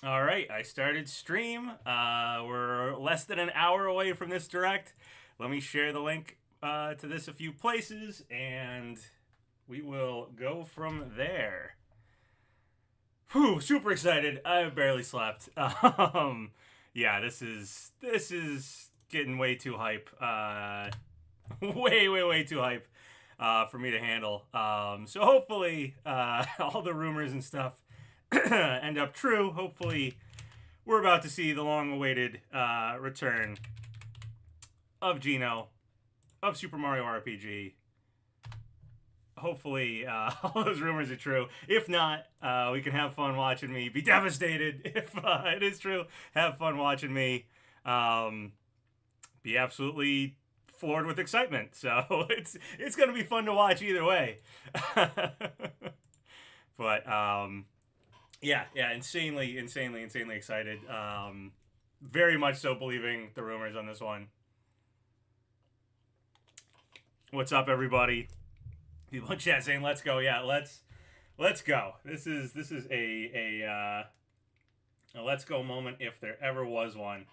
All right, I started stream. We're less than an hour away from this direct. Let me share the link to this a few places, and we will go from there. Whew, super excited. I've barely slept. Yeah, this is getting way too hype. Way too hype for me to handle. So hopefully, all the rumors and stuff end up true. Hopefully, we're about to see the long-awaited return of Geno, of Super Mario RPG. Hopefully, all those rumors are true. If not, we can have fun watching me be devastated. If it is true, have fun watching me be absolutely floored with excitement. So it's going to be fun to watch either way. But yeah, insanely excited. Very much so believing the rumors on this one. What's up, everybody? People in chat saying, "Let's go." Yeah, let's go. This is a let's go moment if there ever was one.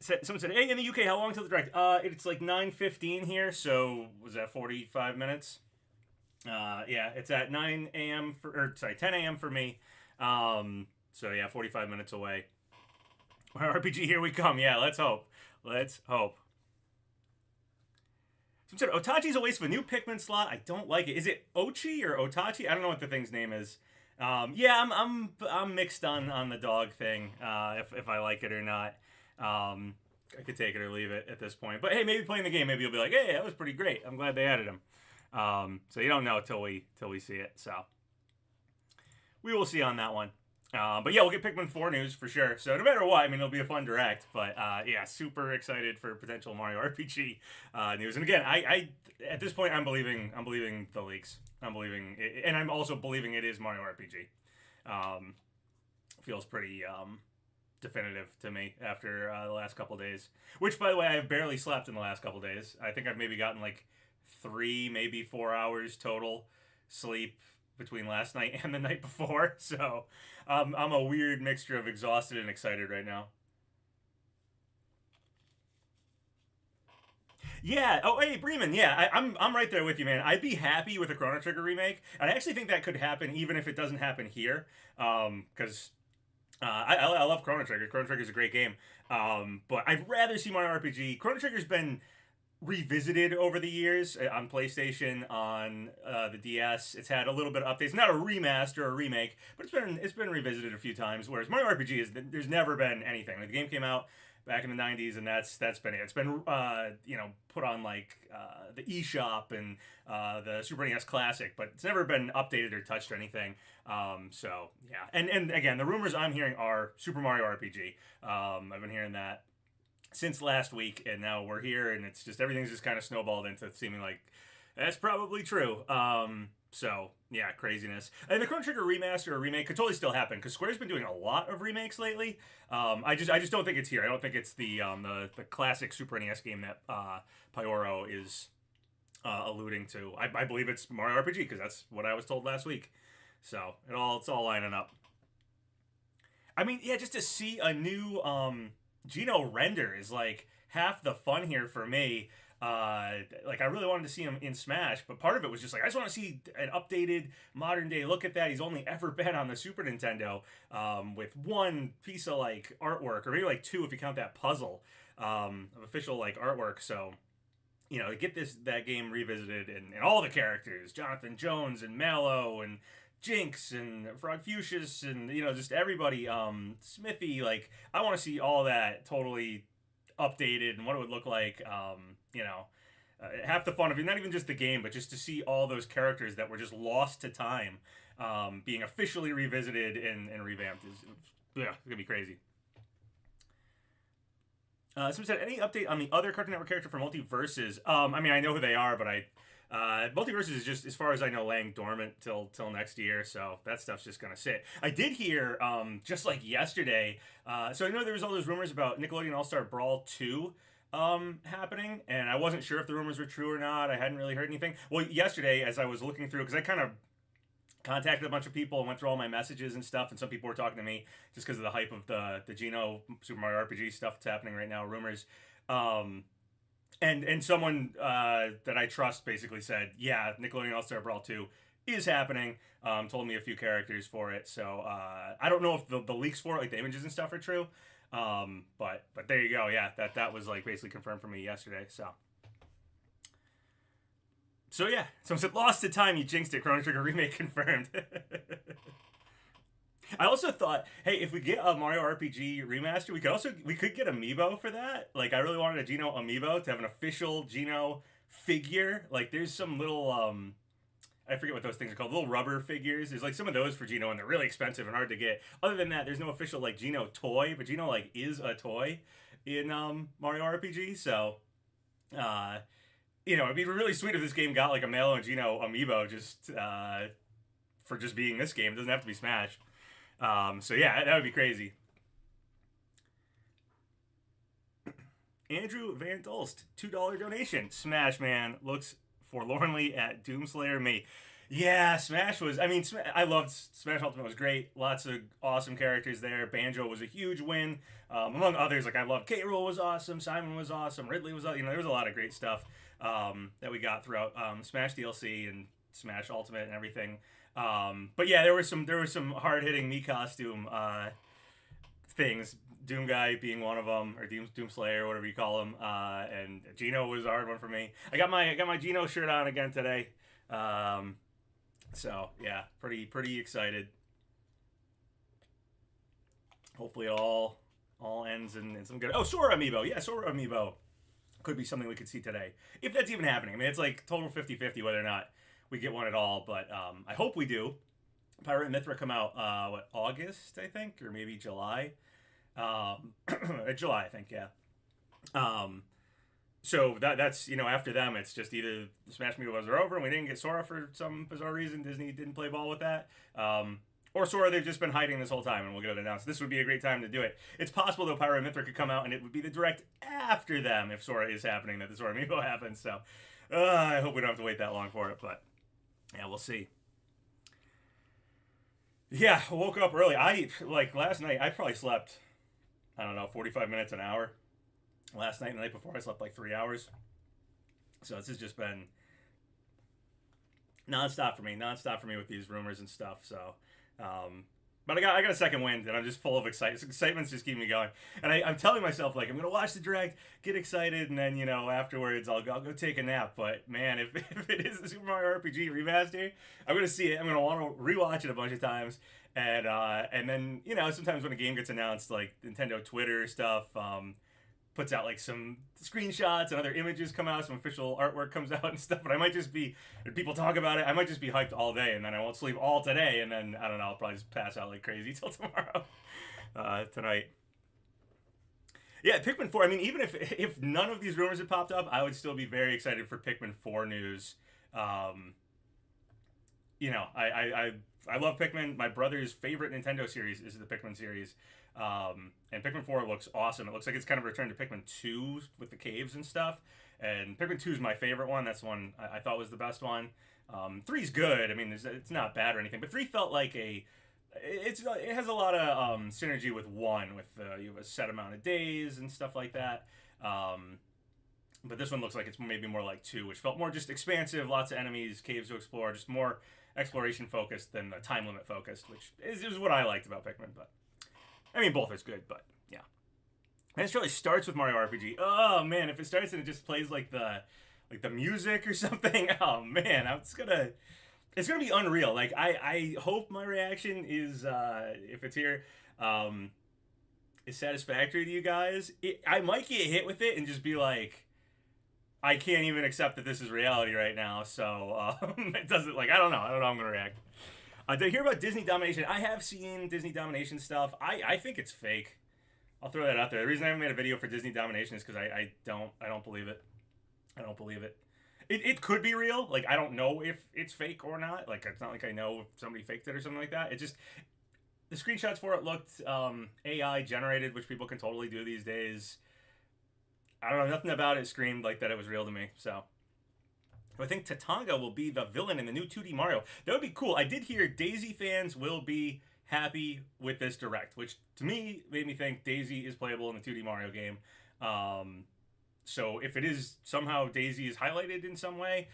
Someone said, "Hey, in the UK, how long till the direct?" It's like 9:15 here, so was that 45 minutes? Yeah, it's at 9 a.m. or sorry, 10 a.m. for me. So yeah, 45 minutes away. RPG, here we come. Yeah, let's hope. Let's hope. Someone said Otachi's a waste of a new Pikmin slot. I don't like it. Is it Ochi or Otachi? I don't know what the thing's name is. Yeah, I'm mixed on the dog thing. If I like it or not. I could take it or leave it at this point. But hey, maybe playing the game, maybe you'll be like, hey, that was pretty great. I'm glad they added him. So you don't know till we see it. So we will see on that one. But yeah, we'll get Pikmin 4 news for sure. So no matter what, I mean, it'll be a fun direct. But yeah, super excited for potential Mario RPG news. And again, I at this point, I'm believing the leaks. I'm believing, it, and I'm also believing it is Mario RPG. Feels pretty definitive to me after the last couple days. Which, by the way, I've barely slept in the last couple days. I think I've maybe gotten like 3, maybe 4 hours total sleep between last night and the night before. So I'm a weird mixture of exhausted and excited right now. Yeah. Oh, hey, Bremen. Yeah, I'm right there with you, man. I'd be happy with a Chrono Trigger remake. And I actually think that could happen even if it doesn't happen here. Because I love Chrono Trigger. Chrono Trigger is a great game. But I'd rather see Mario RPG. Chrono Trigger's been revisited over the years on PlayStation, on the DS. It's had a little bit of updates, not a remaster or a remake, but it's been revisited a few times. Whereas Mario RPG is there's never been anything. Like the game came out back in the '90s, and that's been it. It's been put on like the eShop and the Super NES Classic, but it's never been updated or touched or anything. So yeah, and again, the rumors I'm hearing are Super Mario RPG. I've been hearing that since last week, and now we're here, and it's just everything's just kind of snowballed into seeming like that's probably true. So yeah, craziness. And the Chrono Trigger remaster or remake could totally still happen because Square's been doing a lot of remakes lately. I just don't think it's here. I don't think it's the classic Super NES game that Pyoro is alluding to. I believe it's Mario RPG because that's what I was told last week. So it's all lining up. I mean, yeah, just to see a new Geno render is like half the fun here for me. Like I really wanted to see him in Smash, but part of it was just like I just want to see an updated modern day look at that. He's only ever been on the Super Nintendo with one piece of like artwork, or maybe like two if you count that puzzle of official like artwork. So to get that game revisited and all the characters, Jonathan Jones and Mallow and Jinx and Frog Fuchsius and just everybody, Smithy. Like I want to see all that totally updated and what it would look like. Half the fun of it, not even just the game, but just to see all those characters that were just lost to time being officially revisited and revamped is yeah, it's gonna be crazy. Someone said, any update on the other Cartoon Network character for Multiverses? I mean, I know who they are, but Multiverses is just, as far as I know, laying dormant till next year, so that stuff's just gonna sit. I did hear, just like yesterday, so I know there was all those rumors about Nickelodeon All Star Brawl 2 happening, and I wasn't sure if the rumors were true or not. I hadn't really heard anything. Well, yesterday, as I was looking through, because I kind of contacted a bunch of people and went through all my messages and stuff, and some people were talking to me just because of the hype of the Geno Super Mario RPG stuff that's happening right now, rumors. And someone that I trust basically said, yeah, Nickelodeon All-Star Brawl 2 is happening. Told me a few characters for it, so I don't know if the leaks for it, like the images and stuff, are true. But there you go. Yeah, that was like basically confirmed for me yesterday. So yeah, someone said, lost to time, you jinxed it. Chrono Trigger remake confirmed. I also thought, hey, if we get a Mario RPG remaster, we could get amiibo for that. Like, I really wanted a Geno amiibo to have an official Geno figure. Like, there's some little I forget what those things are called, little rubber figures. There's like some of those for Geno, and they're really expensive and hard to get. Other than that, there's no official like Geno toy, but Geno like is a toy in Mario RPG. So, it'd be really sweet if this game got like a Mallow and Geno amiibo just for just being this game. It doesn't have to be Smash. So yeah, that would be crazy. Andrew Van Dolst, $2 donation. Smash, man, looks forlornly at Doomslayer me. Yeah, Smash was, I loved Smash Ultimate, was great. Lots of awesome characters there. Banjo was a huge win. Among others, like I loved K. Rool was awesome, Simon was awesome, Ridley was, there was a lot of great stuff that we got throughout Smash DLC and Smash Ultimate and everything. But yeah, there were some hard-hitting me costume things. Doom Guy being one of them, or Doom Slayer, whatever you call him, and Geno was a hard one for me. I got my Geno shirt on again today, so yeah, pretty excited. Hopefully it all ends in some good. Oh, Sora amiibo, yeah, Sora amiibo could be something we could see today, if that's even happening. I mean, it's like total 50-50 whether or not we get one at all, but I hope we do. Pirate and Mithra come out August, I think, or maybe July. July, I think, yeah. So that's after them, it's just either the Smash Amiibos are over and we didn't get Sora for some bizarre reason. Disney didn't play ball with that. Or Sora, they've just been hiding this whole time and we'll get it announced. This would be a great time to do it. It's possible though Pyro and Mithra could come out and it would be the direct after them if Sora is happening, that the Sora Amiibo happens. So I hope we don't have to wait that long for it, but yeah, we'll see. Yeah, I woke up early. Last night, I probably slept, I don't know, 45 minutes, an hour. Last night and the night before, I slept like 3 hours. So this has just been nonstop for me with these rumors and stuff. So, but I got a second wind, and I'm just full of excitement. Excitement's just keeping me going. And I'm telling myself, like, I'm going to watch the direct, get excited, and then, afterwards I'll go take a nap. But, man, if it is the Super Mario RPG remaster, I'm going to see it. I'm going to want to rewatch it a bunch of times. And then, sometimes when a game gets announced, like Nintendo Twitter stuff, puts out like some screenshots and other images come out, some official artwork comes out and stuff, but I might just be, if people talk about it, I might just be hyped all day, and then I won't sleep all today, and then, I don't know, I'll probably just pass out like crazy till tomorrow, tonight. Yeah, Pikmin 4, even if none of these rumors had popped up, I would still be very excited for Pikmin 4 news. I love Pikmin. My brother's favorite Nintendo series is the Pikmin series. And Pikmin 4 looks awesome. It looks like it's kind of a return to Pikmin 2 with the caves and stuff. And Pikmin 2 is my favorite one. That's the one I thought was the best one. 3's good. It's not bad or anything. But 3 felt like it has a lot of synergy with 1, with you have a set amount of days and stuff like that. But this one looks like it's maybe more like 2, which felt more just expansive, lots of enemies, caves to explore, just more exploration focused than the time limit focused, which is what I liked about Pikmin. But both is good, but yeah. And it really starts with Mario RPG. Oh man, if it starts and it just plays like the music or something, oh man, it's gonna be unreal. Like I hope my reaction is, if it's here, is satisfactory to you guys. I might get hit with it and just be like, I can't even accept that this is reality right now. So it doesn't, I don't know how I'm gonna react. Did I hear about Disney Domination? I have seen Disney Domination stuff. I think it's fake. I'll throw that out there. The reason I haven't made a video for Disney Domination is because I don't believe it. I don't believe it. It could be real. Like, I don't know if it's fake or not. Like, it's not like I know if somebody faked it or something like that. It just, the screenshots for it looked AI generated, which people can totally do these days. I don't know. Nothing about it screamed like that it was real to me. So I think Tatanga will be the villain in the new 2D Mario. That would be cool. I did hear Daisy fans will be happy with this direct, which to me made me think Daisy is playable in the 2D Mario game. Um, so if it is somehow Daisy is highlighted in some way,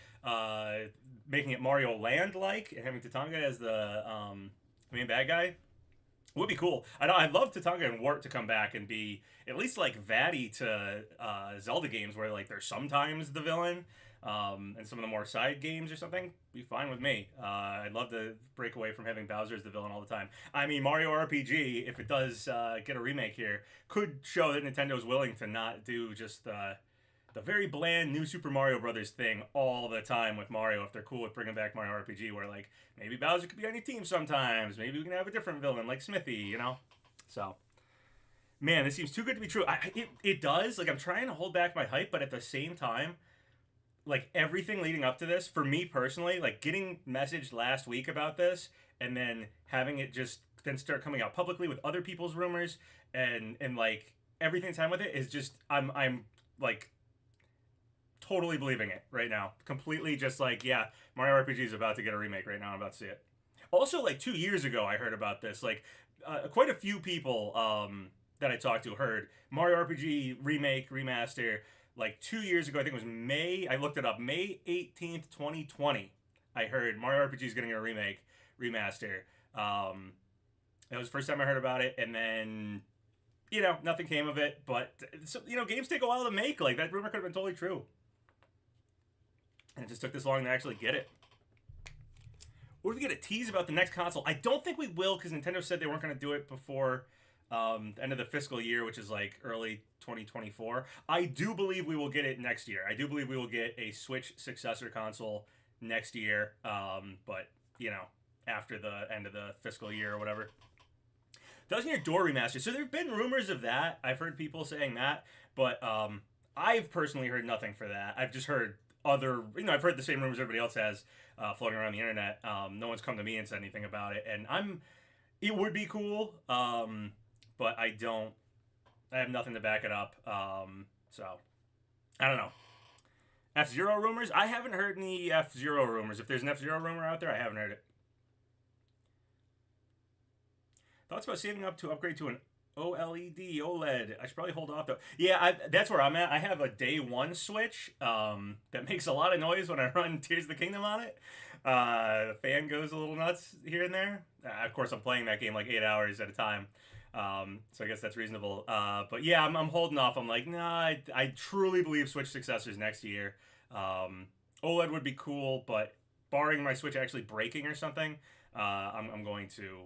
making it Mario Land like and having Tatanga as the main bad guy would be cool. I know I'd love Tatanga and Wart to come back and be at least like Vaddie to Zelda games where like they're sometimes the villain. And some of the more side games or something, be fine with me. I'd love to break away from having Bowser as the villain all the time. I mean, Mario RPG, if it does get a remake here, could show that Nintendo's willing to not do just the very bland new Super Mario Brothers thing all the time with Mario. If they're cool with bringing back Mario RPG, where like maybe Bowser could be on your team sometimes, maybe we can have a different villain like Smithy, you know. So, man, this seems too good to be true. It does. Like I'm trying to hold back my hype, but at the same time, like everything leading up to this, for me personally, like getting messaged last week about this and then having it just then start coming out publicly with other people's rumors and like everything time with it is just I'm like totally believing it right now. Completely just like, yeah, Mario RPG is about to get a remake right now. I'm about to see it. Also, like 2 years ago, I heard about this. Like, quite a few people that I talked to heard Mario RPG remake, remaster. Like 2 years ago, I think it was May. I looked it up. May 18th, 2020. I heard Mario RPG is getting a remake, remaster. That was the first time I heard about it. And then, you know, nothing came of it. But, so, you know, games take a while to make. Like, that rumor could have been totally true. And it just took this long to actually get it. Or if we get a tease about the next console, I don't think we will because Nintendo said they weren't going to do it before the end of the fiscal year, which is like early 2024. I do believe we will get it next year. I do believe we will get a Switch successor console next year, but, you know, after the end of the fiscal year or whatever. Doesn't Your Door remaster. So there have been rumors of that. I've heard people saying that, but I've personally heard nothing for that. I've just heard other, you know, I've heard the same rumors everybody else has floating around the internet. No one's come to me and said anything about it, and it would be cool, but I have nothing to back it up. So I don't know. F-Zero rumors? I haven't heard any F-Zero rumors. If there's an F-Zero rumor out there, I haven't heard it. Thoughts about saving up to upgrade to an OLED. I should probably hold off though. Yeah, that's where I'm at. I have a day one Switch that makes a lot of noise when I run Tears of the Kingdom on it. The fan goes a little nuts here and there. Of course, I'm playing that game like 8 hours at a time. So I guess that's reasonable. But yeah, I'm holding off. I'm like, nah, I truly believe Switch successors next year. OLED would be cool, but barring my Switch actually breaking or something, I'm going to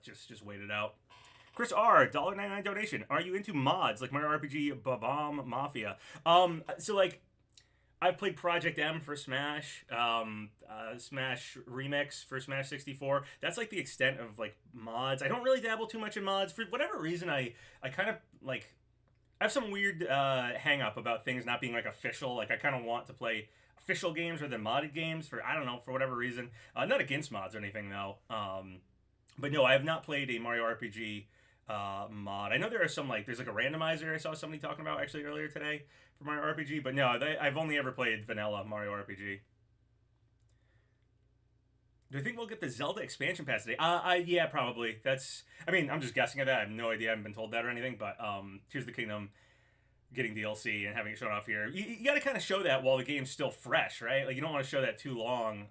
just wait it out. Chris R, $1.99 donation. Are you into mods like Mario RPG Babam Mafia? So like, I've played Project M for Smash, Smash Remix for Smash 64. That's like the extent of like mods. I don't really dabble too much in mods. For whatever reason, I kind of like, I have some weird hang up about things not being like official. Like I kind of want to play official games rather than modded games for, I don't know, for whatever reason. Not against mods or anything though. But no, I have not played a Mario RPG mod. I know there are some like there's like a randomizer I saw somebody talking about actually earlier today for Mario RPG, but no, I've only ever played vanilla Mario RPG. Do you think we'll get the Zelda expansion pass today? Yeah, probably. I mean, I'm just guessing at that. I have no idea. I haven't been told that or anything. But Tears of the Kingdom getting DLC and having it shown off here. You got to kind of show that while the game's still fresh, right? Like you don't want to show that too long,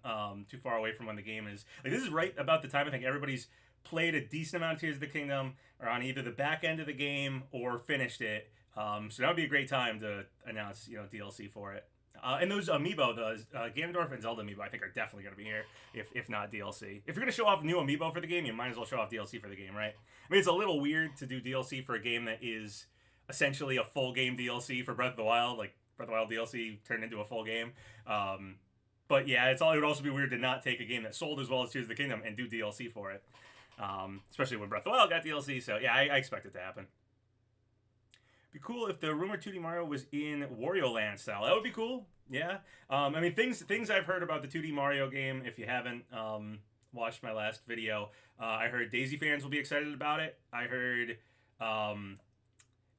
too far away from when the game is. Like this is right about the time I think everybody's played a decent amount of Tears of the Kingdom, or on either the back end of the game or finished it. So that would be a great time to announce, DLC for it. And those amiibo, the Ganondorf and Zelda amiibo, I think are definitely going to be here, if not DLC. If you're going to show off new amiibo for the game, you might as well show off DLC for the game, right? I mean, it's a little weird to do DLC for a game that is essentially a full game DLC for Breath of the Wild. Like, Breath of the Wild DLC turned into a full game. But yeah, it would also be weird to not take a game that sold as well as Tears of the Kingdom and do DLC for it. Especially when Breath of the Wild got DLC, so yeah, I expect it to happen. Be cool if the rumored 2D Mario was in Wario Land style. That would be cool. Yeah. I mean, things I've heard about the 2D Mario game. If you haven't watched my last video, I heard Daisy fans will be excited about it. I heard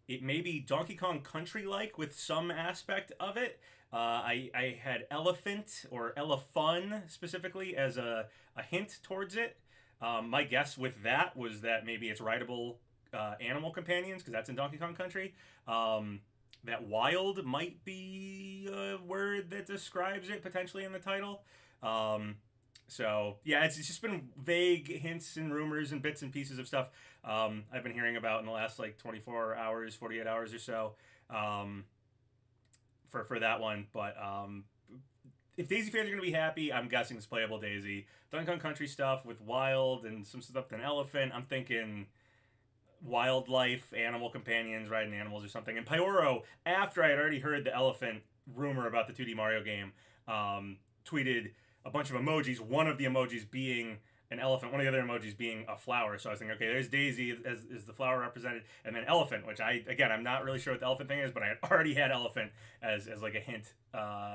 it may be Donkey Kong Country like with some aspect of it. I had elephant or elefun specifically as a hint towards it. My guess with that was that maybe it's rideable animal companions because that's in Donkey Kong Country. That wild might be a word that describes it potentially in the title. So yeah, it's just been vague hints and rumors and bits and pieces of stuff I've been hearing about in the last like 24 hours, 48 hours or so for that one. But if Daisy fans are going to be happy, I'm guessing it's playable Daisy. Donkey Kong Country stuff with wild and some stuff with an elephant. I'm thinking wildlife, animal companions, riding animals or something. And Pyoro, after I had already heard the elephant rumor about the 2D Mario game, tweeted a bunch of emojis. One of the emojis being an elephant, one of the other emojis being a flower. So I was thinking, okay, there's Daisy as is the flower represented, and then elephant, which I'm not really sure what the elephant thing is, but I had already had elephant as like a hint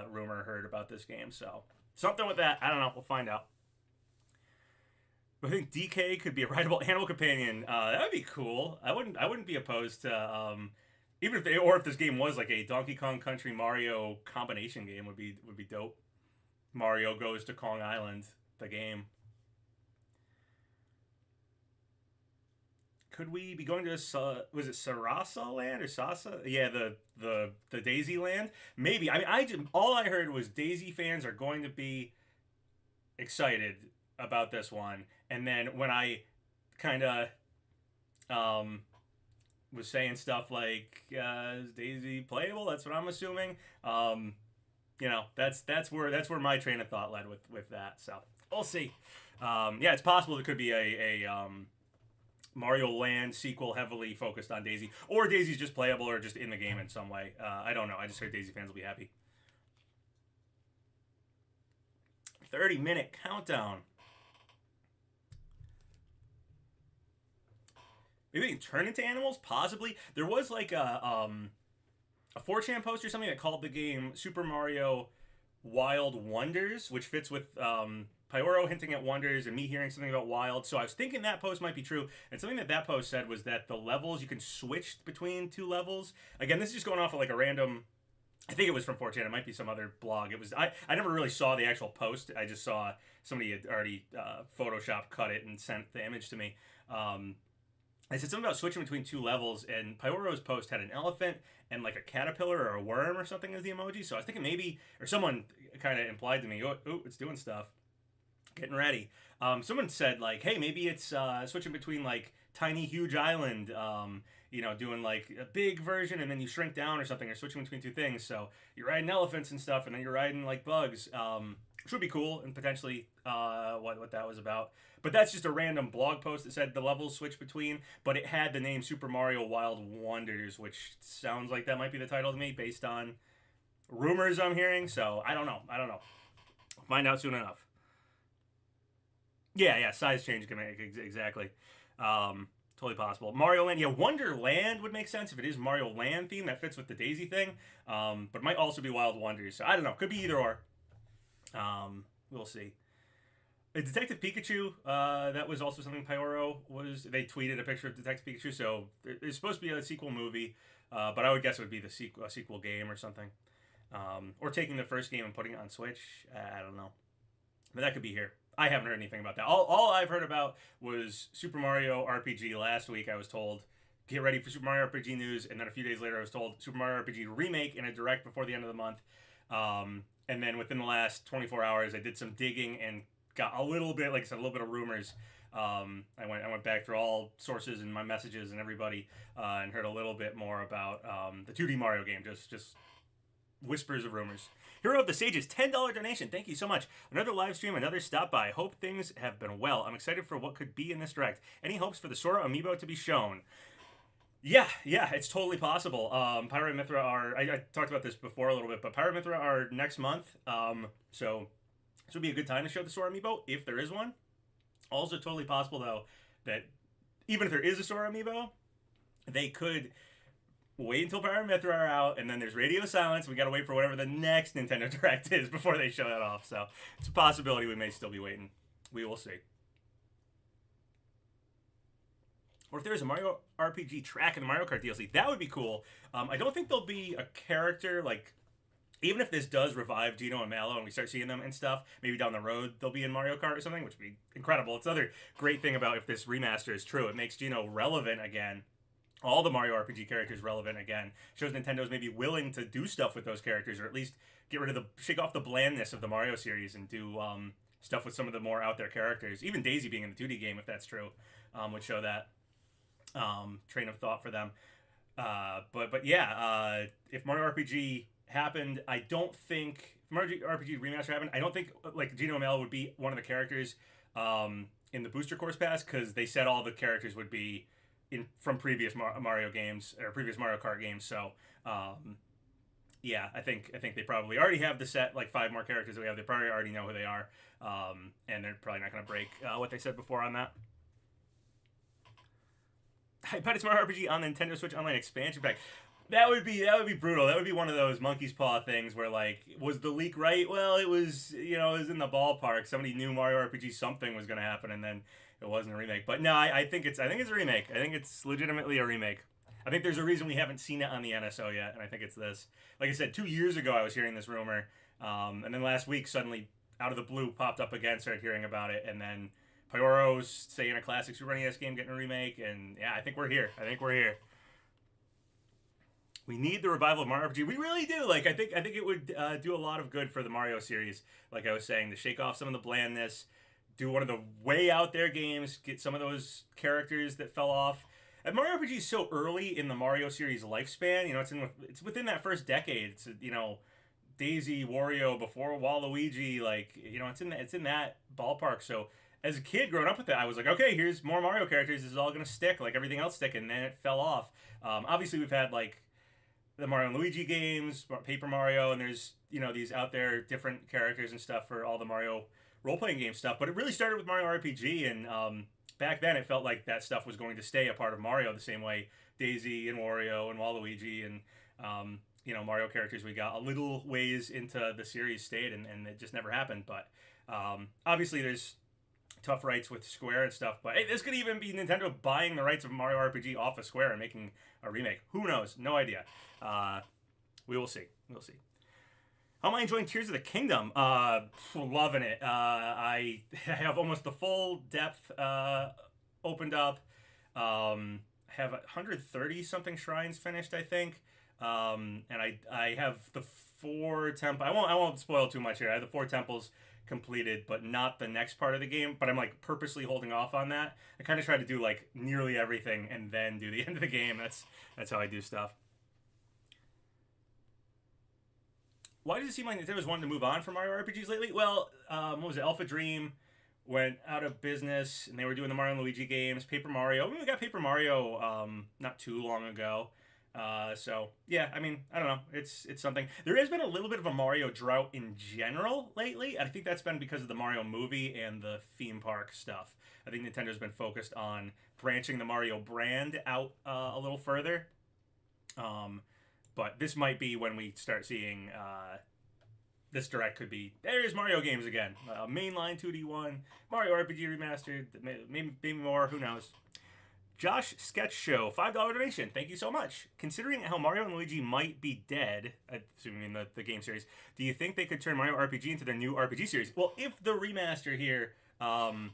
rumor heard about this game. So something with that, I don't know. We'll find out. I think DK could be a rideable animal companion. That would be cool. I wouldn't be opposed to even if this game was like a Donkey Kong Country Mario combination game would be dope. Mario goes to Kong Island, the game. Could we be going to was it Sarasa Land or Sasa? Yeah, the Daisy Land. Maybe. All I heard was Daisy fans are going to be excited about this one, and then when I kind of was saying stuff like is Daisy playable? That's what I'm assuming. That's where my train of thought led with that. So we'll see. Yeah, it's possible it could be a Mario Land sequel heavily focused on Daisy, or Daisy's just playable or just in the game in some way. I don't know. I just heard Daisy fans will be happy. 30-minute countdown. Maybe they can turn into animals? Possibly. There was like a 4chan post or something that called the game Super Mario Wild Wonders, which fits with Pyoro hinting at wonders and me hearing something about wild. So I was thinking that post might be true. And something that post said was that the levels, you can switch between two levels. Again, this is just going off of like a random, I think it was from 4chan. It might be some other blog. It was I never really saw the actual post. I just saw somebody had already Photoshop cut it and sent the image to me. I said something about switching between two levels, and Pyoro's post had an elephant and like a caterpillar or a worm or something as the emoji. So I was thinking maybe, or someone kind of implied to me, oh, it's doing stuff. Getting ready. Someone said like, hey, maybe it's switching between like tiny, huge island, doing like a big version and then you shrink down or something, or switching between two things. So you're riding elephants and stuff, and then you're riding like bugs. Which would be cool and potentially what that was about. But that's just a random blog post that said the levels switch between, but it had the name Super Mario Wild Wonders, which sounds like that might be the title to me based on rumors I'm hearing. So I don't know. Find out soon enough. Yeah, size change can make exactly. Totally possible. Mario Land, yeah, Wonderland would make sense if it is Mario Land theme. That fits with the Daisy thing. But it might also be Wild Wonders. So I don't know. Could be either or. We'll see. Detective Pikachu, that was also something Pyoro was. They tweeted a picture of Detective Pikachu, so it's supposed to be a sequel movie, but I would guess it would be a sequel game or something. Or taking the first game and putting it on Switch. I don't know. But that could be here. I haven't heard anything about that. All I've heard about was Super Mario RPG last week. I was told, get ready for Super Mario RPG news, and then a few days later I was told Super Mario RPG Remake in a direct before the end of the month. And then within the last 24 hours, I did some digging and got a little bit, like I said, a little bit of rumors. I went back through all sources and my messages and everybody, and heard a little bit more about the 2D Mario game. Just whispers of rumors. Hero of the Sages, $10 donation. Thank you so much. Another live stream, another stop by. Hope things have been well. I'm excited for what could be in this direct. Any hopes for the Sora amiibo to be shown? Yeah, it's totally possible. Pyro and Mithra are, I talked about this before a little bit, but Pyro and Mithra are next month. So this would be a good time to show the Sora amiibo, if there is one. Also totally possible, though, that even if there is a Sora amiibo, they could wait until Pyro and Mithra are out, and then there's radio silence. We gotta wait for whatever the next Nintendo Direct is before they show that off. So it's a possibility we may still be waiting. We will see. Or if there's a Mario RPG track in the Mario Kart DLC, that would be cool. I don't think there'll be a character like even if this does revive Geno and Mallow and we start seeing them and stuff, maybe down the road they'll be in Mario Kart or something, which would be incredible. It's another great thing about if this remaster is true. It makes Geno relevant again. All the Mario RPG characters relevant again. Shows Nintendo's maybe willing to do stuff with those characters, or at least shake off the blandness of the Mario series and do stuff with some of the more out there characters. Even Daisy being in the 2D game, if that's true, would show that train of thought for them. But yeah, if Mario RPG happened, I don't think Mario RPG Remaster happened. I don't think like Geno and Mallow would be one of the characters in the booster course pass, because they said all the characters would be from previous Mario games or previous Mario Kart games. So yeah, I think they probably already have the set, like 5 more characters that we have. They probably already know who they are, and they're probably not going to break what they said before on that. I bet it's Mario RPG on the Nintendo Switch Online expansion pack. That would be brutal. That would be one of those monkey's paw things where, like, was the leak right? Well, it was, it was in the ballpark. Somebody knew Mario RPG something was going to happen, and then it wasn't a remake. But no, I think it's a remake. I think it's legitimately a remake. I think there's a reason we haven't seen it on the NSO yet, and I think it's this. Like I said, 2 years ago I was hearing this rumor, and then last week suddenly out of the blue popped up again, started hearing about it, and then Pyoro's saying a classic Super NES game getting a remake, and yeah, I think we're here. We need the revival of Mario RPG. We really do. Like, I think it would do a lot of good for the Mario series. Like I was saying, to shake off some of the blandness, do one of the way out there games, get some of those characters that fell off. And Mario RPG is so early in the Mario series lifespan. It's within that first decade. It's Daisy, Wario, before Waluigi. Like, it's in that ballpark. So as a kid growing up with it, I was like, okay, here's more Mario characters. This is all gonna stick, like everything else stick, and then it fell off. Obviously, we've had like the Mario and Luigi games, Paper Mario, and there's these out there different characters and stuff for all the Mario role-playing game stuff. But it really started with Mario RPG, and back then it felt like that stuff was going to stay a part of Mario the same way Daisy and Wario and Waluigi and Mario characters we got a little ways into the series stayed, and it just never happened. But obviously there's tough rights with Square and stuff, but hey, this could even be Nintendo buying the rights of Mario RPG off of Square and making a remake. Who knows? No idea. We will see. How am I enjoying Tears of the Kingdom? Loving it. I have almost the full depth opened up. I have 130 something shrines finished, I think. And I have the 4 temples. I won't spoil too much here. I have the 4 temples completed, but not the next part of the game. But I'm like purposely holding off on that. I kind of try to do like nearly everything and then do the end of the game. That's how I do stuff. Why does it seem like Nintendo's wanting to move on from Mario RPGs lately? Well, what was it? Alpha Dream went out of business, and they were doing the Mario and Luigi games. Paper Mario. We got Paper Mario not too long ago. So yeah, I mean, I don't know. It's something. There has been a little bit of a Mario drought in general lately. I think that's been because of the Mario movie and the theme park stuff. I think Nintendo's been focused on branching the Mario brand out a little further. But this might be when we start seeing this direct could be, there's Mario games again. Mainline 2D one, Mario RPG Remastered, maybe more, who knows. Josh Sketch Show, $5 donation. Thank you so much. Considering how Mario and Luigi might be dead, assuming the game series, do you think they could turn Mario RPG into their new RPG series? Well, if the remaster here does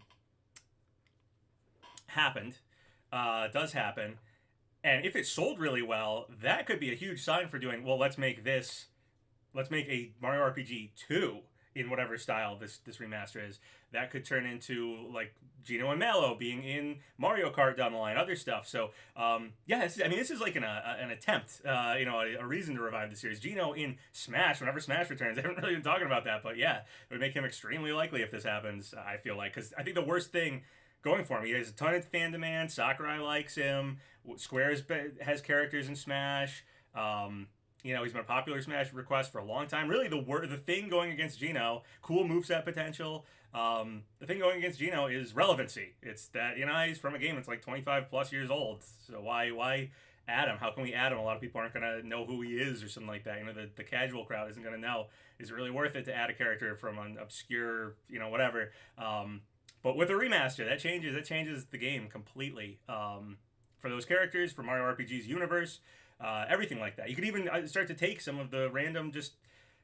happen, and if it sold really well, that could be a huge sign for doing, well, let's make a Mario RPG 2 in whatever style this remaster is. That could turn into, like, Geno and Mallow being in Mario Kart down the line, other stuff. So, yeah, this is like an attempt, a reason to revive the series. Geno in Smash, whenever Smash returns. I haven't really been talking about that, but yeah, it would make him extremely likely if this happens, I feel like. Because I think the worst thing going for him, he has a ton of fan demand. Sakurai likes him. Square has characters in Smash. He's been a popular Smash request for a long time. Really, the thing going against Geno, cool moveset potential. The thing going against Geno is relevancy. It's that, he's from a game that's like 25 plus years old. So why add him? How can we add him? A lot of people aren't going to know who he is or something like that. The casual crowd isn't going to know. Is it really worth it to add a character from an obscure, whatever? But with a remaster, that changes the game completely. For those characters, for Mario RPG's universe, everything like that. You could even start to take some of the random just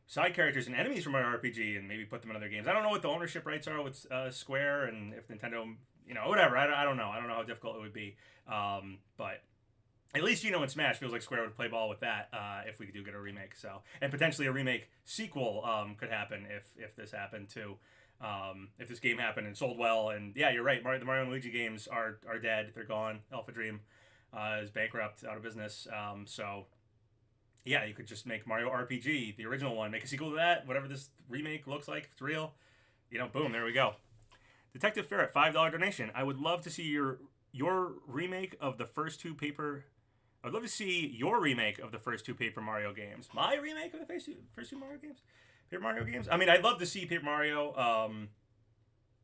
side characters and enemies from Mario RPG and maybe put them in other games. I don't know what the ownership rights are with Square and if Nintendo, whatever. I don't know. I don't know how difficult it would be. But at least Geno and Smash feels like Square would play ball with that if we do get a remake. So, and potentially a remake sequel could happen if this happened too. If this game happened and sold well. And yeah, you're right. The Mario and Luigi games are dead. They're gone. Alpha Dream is bankrupt, out of business. So yeah, you could just make Mario RPG, the original one, make a sequel to that, whatever this remake looks like, if it's real. Boom, there we go. Detective Ferret, $5 donation. I would love to see your remake of the first two Paper. I'd love to see your remake of the first two Paper Mario games. My remake of the first two Mario games? Paper Mario games? I mean, I'd love to see Paper Mario.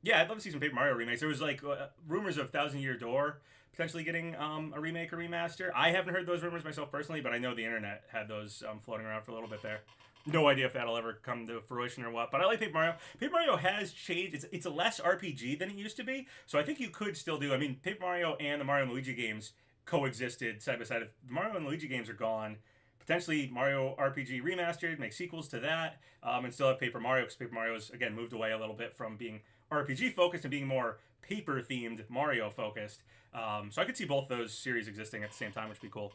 Yeah, I'd love to see some Paper Mario remakes. There was like rumors of Thousand Year Door potentially getting a remake or remaster. I haven't heard those rumors myself personally, but I know the internet had those floating around for a little bit there. No idea if that'll ever come to fruition or what, but I like Paper Mario. Paper Mario has changed. It's a less RPG than it used to be, so I think you could still do. I mean, Paper Mario and the Mario and Luigi games coexisted side by side. If the Mario and Luigi games are gone, potentially Mario RPG remastered, make sequels to that, and still have Paper Mario, because Paper Mario's, again, moved away a little bit from being RPG focused and being more paper themed Mario focused. So I could see both those series existing at the same time, which would be cool.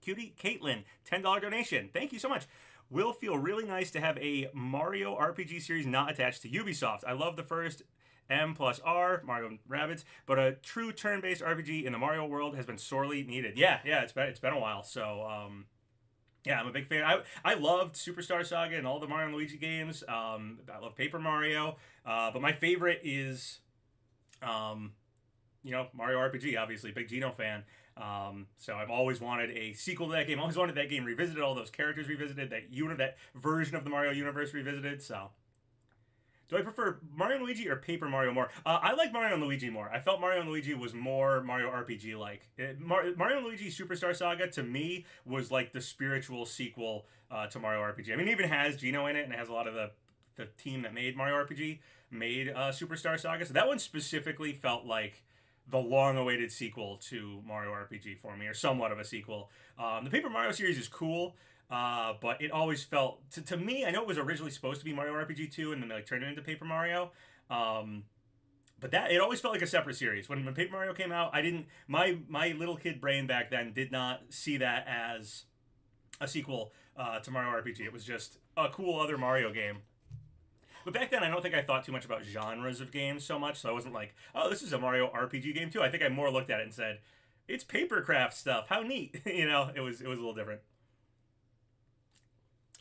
Cutie Caitlin, $10 donation. Thank you so much. Will feel really nice to have a Mario RPG series not attached to Ubisoft. I love the first M+R, Mario & Rabbids, but a true turn-based RPG in the Mario world has been sorely needed. Yeah, it's been a while, so yeah, I'm a big fan. I loved Superstar Saga and all the Mario and Luigi games. I love Paper Mario, but my favorite is Mario RPG, obviously, big Geno fan. So I've always wanted a sequel to that game. Always wanted that game revisited, all those characters revisited, that version of the Mario universe revisited. So, do I prefer Mario and Luigi or Paper Mario more? I like Mario and Luigi more. I felt Mario and Luigi was more Mario RPG like. Mario and Luigi Superstar Saga to me was like the spiritual sequel to Mario RPG. I mean, it even has Geno in it, and it has a lot of the team that made Mario RPG made Superstar Saga. So that one specifically felt like the long-awaited sequel to Mario RPG for me, or somewhat of a sequel. The Paper Mario series is cool, but it always felt, to me, I know it was originally supposed to be Mario RPG 2, and then they turned it into Paper Mario, but it always felt like a separate series. When Paper Mario came out, my little kid brain back then did not see that as a sequel to Mario RPG. It was just a cool other Mario game. But back then, I don't think I thought too much about genres of games so much, so I wasn't like, oh, this is a Mario RPG game too. I think I more looked at it and said, it's papercraft stuff. How neat. It was a little different.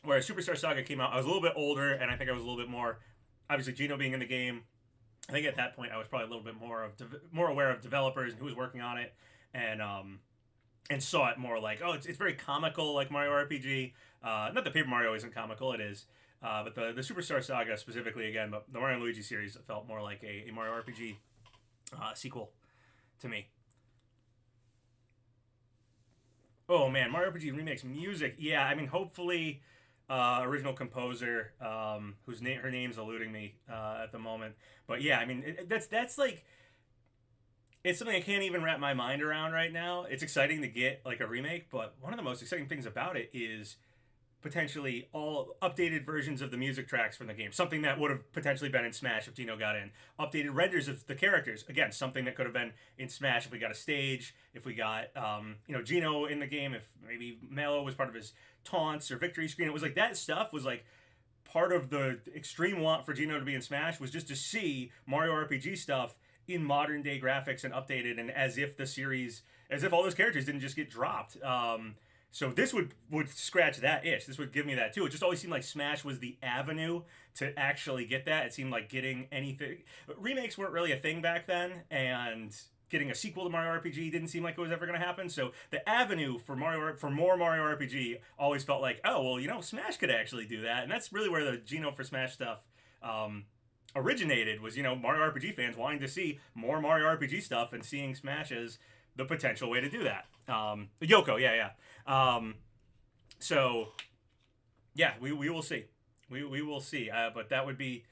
Whereas Superstar Saga came out, I was a little bit older, and I think I was a little bit more, obviously Geno being in the game. I think at that point I was probably a little bit more aware of developers and who was working on it, and saw it more like, oh, it's very comical like Mario RPG. Not that Paper Mario isn't comical, it is. But the Superstar Saga specifically, again, but the Mario and Luigi series felt more like a Mario RPG sequel to me. Oh man, Mario RPG remakes music. Yeah, I mean, hopefully, original composer, her name's eluding me at the moment. But yeah, I mean, that's like, it's something I can't even wrap my mind around right now. It's exciting to get like a remake, but one of the most exciting things about it is potentially all updated versions of the music tracks from the game. Something that would have potentially been in Smash if Geno got in. Updated renders of the characters. Again, something that could have been in Smash if we got a stage, if we got, Geno in the game, if maybe Mallow was part of his taunts or victory screen. It was like that stuff was like part of the extreme want for Geno to be in Smash was just to see Mario RPG stuff in modern day graphics and updated, and as if all those characters didn't just get dropped. So this would scratch that itch. This would give me that too. It just always seemed like Smash was the avenue to actually get that. It seemed like getting anything. Remakes weren't really a thing back then, and getting a sequel to Mario RPG didn't seem like it was ever going to happen. So the avenue for more Mario RPG always felt like, oh well, Smash could actually do that, and that's really where the Geno for Smash stuff originated. Was Mario RPG fans wanting to see more Mario RPG stuff and seeing Smash as the potential way to do that. Yoko, yeah. So, yeah, we will see. We will see. But that would be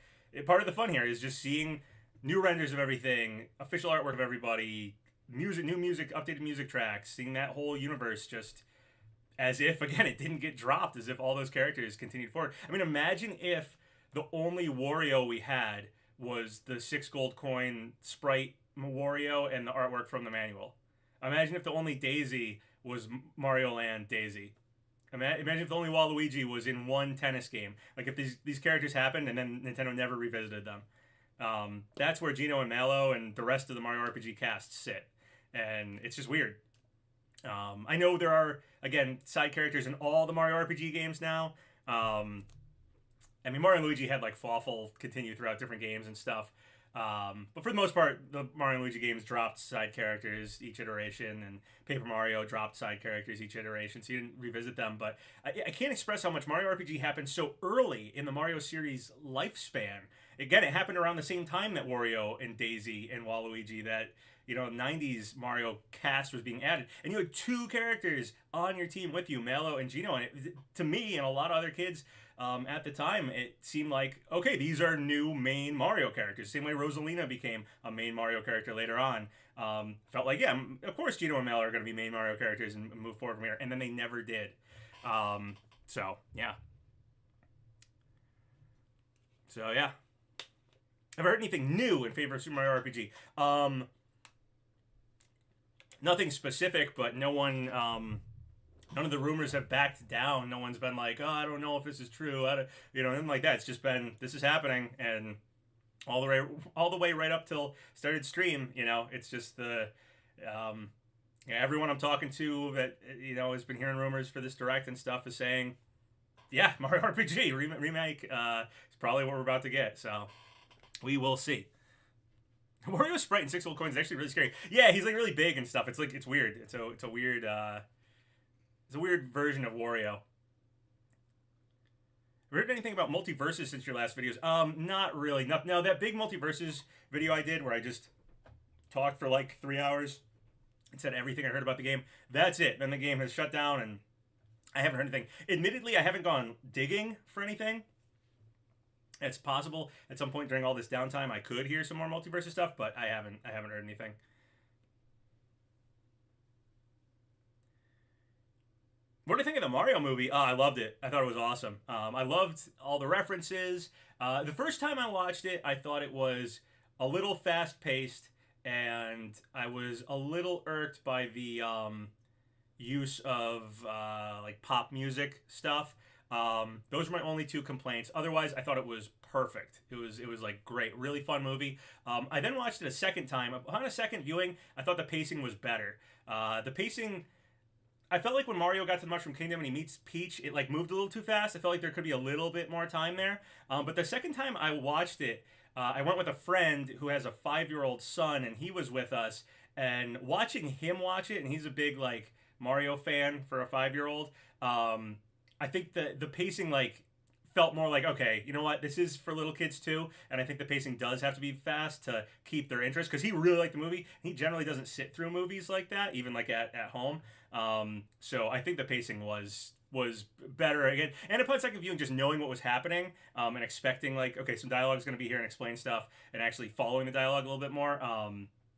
part of the fun here is just seeing new renders of everything, official artwork of everybody, new music, updated music tracks, seeing that whole universe just as if, again, it didn't get dropped, as if all those characters continued forward. I mean, imagine if the only Wario we had was the 6 gold coin sprite Wario and the artwork from the manual. Imagine if the only Daisy was Mario Land Daisy. Imagine if the only Waluigi was in one tennis game. Like if these characters happened and then Nintendo never revisited them. That's where Geno and Mallow and the rest of the Mario RPG cast sit, and it's just weird. I know there are, again, side characters in all the Mario RPG games now. I mean, Mario and Luigi had like Fawful continue throughout different games and stuff. But for the most part, the Mario and Luigi games dropped side characters each iteration, and Paper Mario dropped side characters each iteration, so you didn't revisit them. But I can't express how much Mario RPG happened so early in the Mario series lifespan. Again, it happened around the same time that Wario and Daisy and Waluigi, that 90s Mario cast was being added, and you had 2 characters on your team with you, Mallow and Geno. And to me and a lot of other kids at the time, it seemed like, okay, these are new main Mario characters. Same way Rosalina became a main Mario character later on. Felt like, yeah, of course Geno and Mallow are going to be main Mario characters and move forward from here, and then they never did. So yeah. Have I heard anything new in favor of Super Mario RPG? Nothing specific, but no one, none of the rumors have backed down. No one's been like, oh, I don't know if this is true. Nothing like that. It's just been, this is happening, and all the way right up till started stream. It's just everyone I'm talking to that has been hearing rumors for this direct and stuff is saying, yeah, Mario RPG remake is probably what we're about to get. So we will see. Wario sprite in 6 gold coins is actually really scary. Yeah, he's like really big and stuff. It's like, it's weird. It's a weird version of Wario. Heard anything about multiverses since your last videos? Not really. No, that big multiverses video I did where I just talked for like 3 hours and said everything I heard about the game. That's it. Then the game has shut down and I haven't heard anything. Admittedly, I haven't gone digging for anything. It's possible at some point during all this downtime I could hear some more multiverse stuff, but I haven't heard anything. What do you think of the Mario movie? I loved it. I thought it was awesome. I loved all the references. The first time I watched it, I thought it was a little fast-paced, and I was a little irked by the use of like pop music stuff. Those were my only 2 complaints. Otherwise, I thought it was perfect. It was like great, really fun movie. I then watched it a second time. On a second viewing, I thought the pacing was better. The pacing, I felt like when Mario got to the Mushroom Kingdom and he meets Peach, it like moved a little too fast. I felt like there could be a little bit more time there. But the second time I watched it, I went with a friend who has a 5-year-old son, and he was with us. And watching him watch it, and he's a big like Mario fan for a 5-year-old. I think the pacing like felt more like, okay, you know what, this is for little kids too, and I think the pacing does have to be fast to keep their interest, because he really liked the movie. He generally doesn't sit through movies like that, even like at home. So I think the pacing was better again, and upon second viewing, just knowing what was happening and expecting like, okay, some dialogue is going to be here and explain stuff, and actually following the dialogue a little bit more.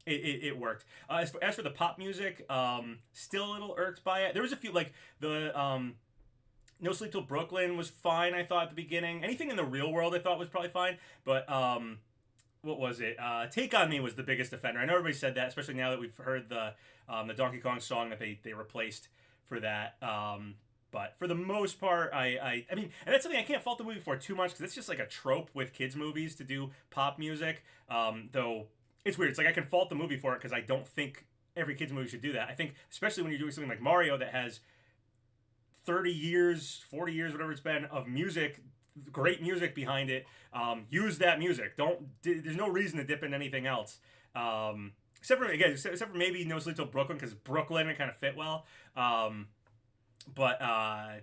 It worked. As for the pop music, still a little irked by it. There was a few like the No Sleep Till Brooklyn was fine, I thought, at the beginning. Anything in the real world I thought was probably fine. But, what was it? Take On Me was the biggest offender. I know everybody said that, especially now that we've heard the Donkey Kong song that they replaced for that. But for the most part, I mean, and that's something I can't fault the movie for too much, because it's just like a trope with kids' movies to do pop music. Though, it's weird. It's like I can fault the movie for it, because I don't think every kids' movie should do that. I think, especially when you're doing something like Mario that has 30 years, 40 years, whatever it's been, of music, great music behind it. Use that music. There's no reason to dip in anything else. Except for maybe No Sleep Till Brooklyn, because Brooklyn, it kind of fit well. But I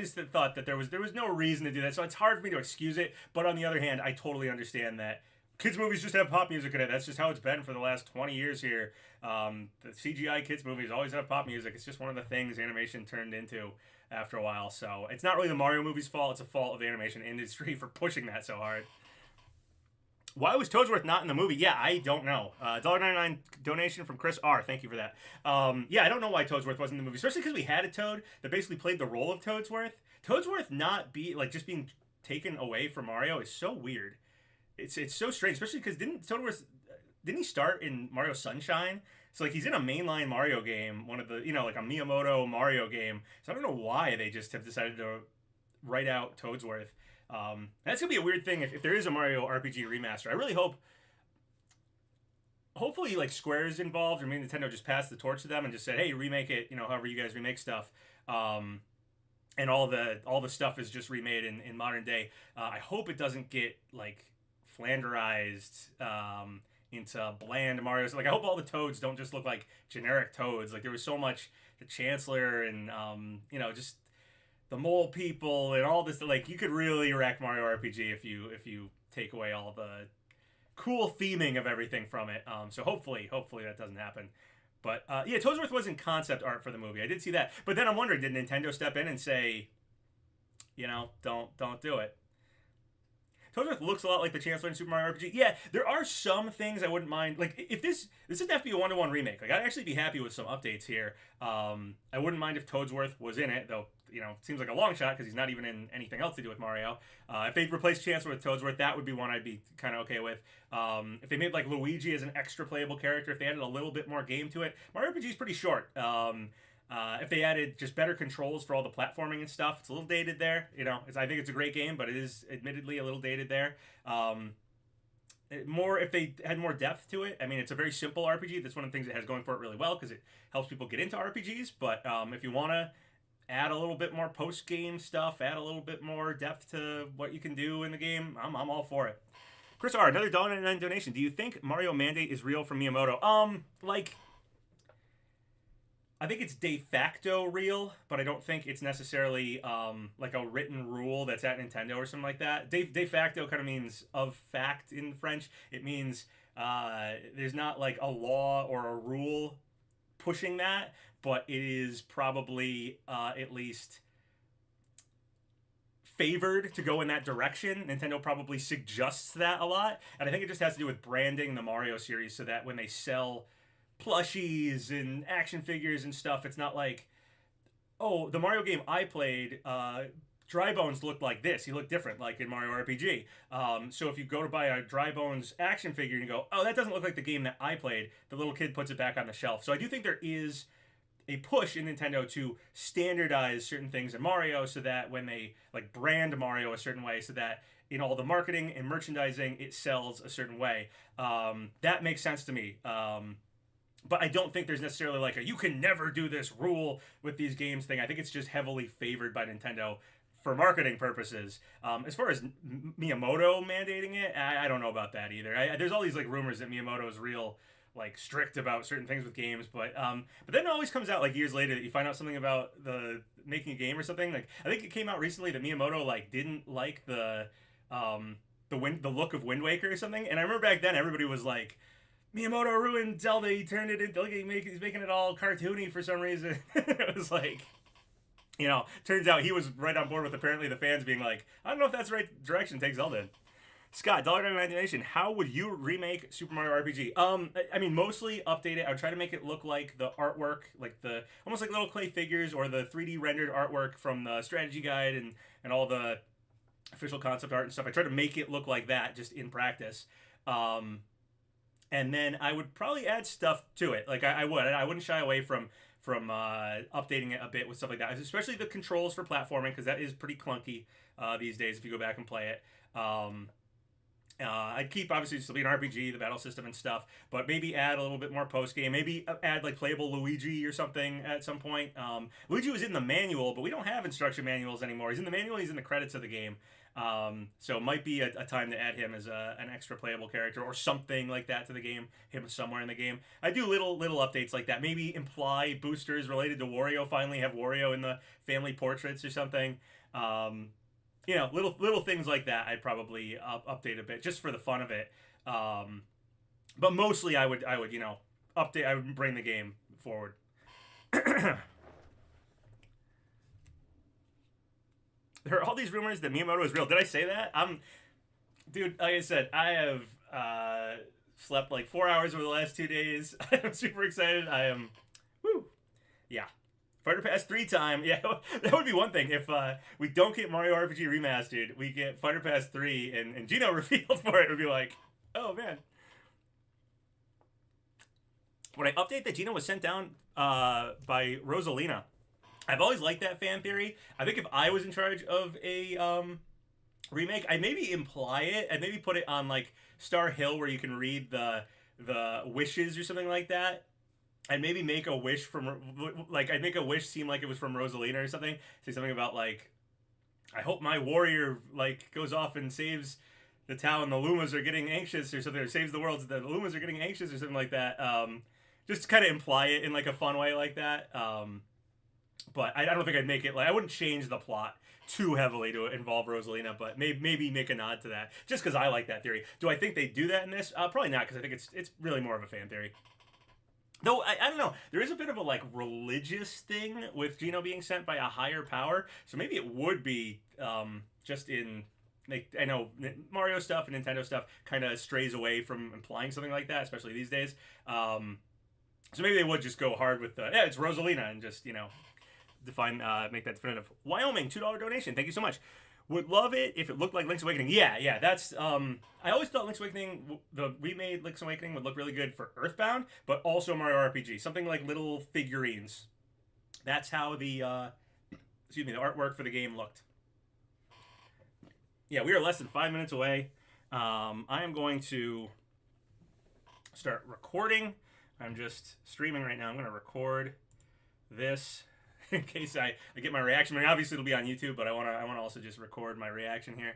just thought that there was no reason to do that. So it's hard for me to excuse it. But on the other hand, I totally understand that kids' movies just have pop music in it. That's just how it's been for the last 20 years here. The CGI kids' movies always have pop music. It's just one of the things animation turned into after a while. So it's not really the Mario movie's fault. It's a fault of the animation industry for pushing that so hard. Why was Toadsworth not in the movie? Yeah, I don't know. $1.99 donation from Chris R. Thank you for that. Yeah, I don't know why Toadsworth wasn't in the movie, especially because we had a Toad that basically played the role of Toadsworth. Toadsworth not be like just being taken away from Mario is so weird. It's so strange, especially because didn't he start in Mario Sunshine? So like he's in a mainline Mario game, one of the like a Miyamoto Mario game. So I don't know why they just have decided to write out Toadsworth. That's gonna be a weird thing if there is a Mario RPG remaster. I really hope, hopefully, like Square is involved, or maybe Nintendo just passed the torch to them and just said, "Hey, remake it." However you guys remake stuff, and all the stuff is just remade in modern day. I hope it doesn't get like flanderized into bland Mario's. Like I hope all the Toads don't just look like generic Toads. Like there was so much the Chancellor and just the mole people and all this. Like you could really wreck Mario RPG if you take away all the cool theming of everything from it. So hopefully that doesn't happen. But yeah, Toadsworth was in concept art for the movie. I did see that. But then I'm wondering, did Nintendo step in and say, don't do it? Toadsworth looks a lot like the Chancellor in Super Mario RPG. Yeah, there are some things I wouldn't mind. Like, if this doesn't have to be a 1-to-1 remake. Like, I'd actually be happy with some updates here. I wouldn't mind if Toadsworth was in it, though, it seems like a long shot because he's not even in anything else to do with Mario. If they replaced Chancellor with Toadsworth, that would be one I'd be kind of okay with. If they made, like, Luigi as an extra playable character, if they added a little bit more game to it. Mario RPG is pretty short. If they added just better controls for all the platforming and stuff, it's a little dated there. I think it's a great game, but it is admittedly a little dated there. More if they had more depth to it. I mean, it's a very simple RPG. That's one of the things it has going for it really well because it helps people get into RPGs. But if you want to add a little bit more post-game stuff, add a little bit more depth to what you can do in the game, I'm all for it. Chris R., another $1.99 donation. Do you think Mario Mandate is real from Miyamoto? I think it's de facto real, but I don't think it's necessarily like a written rule that's at Nintendo or something like that. De facto kind of means of fact in French. It means there's not like a law or a rule pushing that, but it is probably at least favored to go in that direction. Nintendo probably suggests that a lot, and I think it just has to do with branding the Mario series so that when they sell plushies and action figures and stuff, it's not like, oh, the Mario game I played, Dry Bones looked like this. He looked different, like in Mario RPG. So if you go to buy a Dry Bones action figure and you go, oh, that doesn't look like the game that I played, the little kid puts it back on the shelf. So I do think there is a push in Nintendo to standardize certain things in Mario so that when they like brand Mario a certain way so that in all the marketing and merchandising it sells a certain way. That makes sense to me. But I don't think there's necessarily like a you can never do this rule with these games thing. I think it's just heavily favored by Nintendo for marketing purposes. As far as Miyamoto mandating it, I don't know about that either. There's all these like rumors that Miyamoto is real like strict about certain things with games, but then it always comes out like years later that you find out something about the making a game or something. Like I think it came out recently that Miyamoto like didn't like the look of Wind Waker or something. And I remember back then everybody was like, Miyamoto ruined Zelda. He turned it into, he's making it all cartoony for some reason. It was like, turns out he was right on board with apparently the fans being like, I don't know if that's the right direction to take Zelda in. Scott, $1.99 donation. How would you remake Super Mario RPG? I mean, mostly update it. I would try to make it look like the artwork, like almost like little clay figures or the 3D rendered artwork from the strategy guide and all the official concept art and stuff. I try to make it look like that just in practice. And then I would probably add stuff to it. Like I wouldn't shy away from updating it a bit with stuff like that, especially the controls for platforming because that is pretty clunky these days if you go back and play it. I'd keep obviously still be an RPG, the battle system and stuff, but maybe add a little bit more post game. Maybe add like playable Luigi or something at some point. Luigi was in the manual, but we don't have instruction manuals anymore. He's in the manual. He's in the credits of the game. So it might be a time to add him as an extra playable character or something like that to the game. Him somewhere in the game. I do little updates like that. Maybe imply boosters related to Wario. Finally have Wario in the family portraits or something. Little things like that. I'd probably update a bit just for the fun of it. But mostly I would update. I would bring the game forward. There are all these rumors that Miyamoto is real. Did I say that? Dude, like I said, I have Slept like 4 hours over the last 2 days. I'm super excited. I am, woo, yeah. Fighter Pass 3 time. Yeah, that would be one thing. If we don't get Mario RPG Remastered, we get Fighter Pass 3 and Geno revealed for it. It would be like, oh man. When I update that Geno was sent down by Rosalina, I've always liked that fan theory. I think if I was in charge of a remake, I'd maybe imply it. I'd maybe put it on like Star Hill where you can read the wishes or something like that. I'd maybe make a wish from, like, I'd make a wish seem like it was from Rosalina or something. Say something about, like, I hope my warrior, like, goes off and saves the town. The Lumas are getting anxious or something, or saves the world. The Lumas are getting anxious or something like that. Just to kind of imply it in, like, a fun way like that. But I don't think I'd make it, like, I wouldn't change the plot too heavily to involve Rosalina, but maybe make a nod to that. Just because I like that theory. Do I think they do that in this? Probably not, because I think it's really more of a fan theory. Though, I don't know, there is a bit of a, like, religious thing with Geno being sent by a higher power, so maybe it would be, just in, like, I know Mario stuff and Nintendo stuff kind of strays away from implying something like that, especially these days, so maybe they would just go hard with the, yeah, it's Rosalina, and just, you know, define, make that definitive. Wyoming, $2 donation, thank you so much. Would love it if it looked like Link's Awakening. Yeah, that's, I always thought Link's Awakening, the remade Link's Awakening would look really good for Earthbound, but also Mario RPG. Something like little figurines. That's how the artwork for the game looked. Yeah, we are less than 5 minutes away. I am going to start recording. I'm just streaming right now. I'm going to record this in case I get my reaction. I mean, obviously it'll be on YouTube, but I want to also just record my reaction here.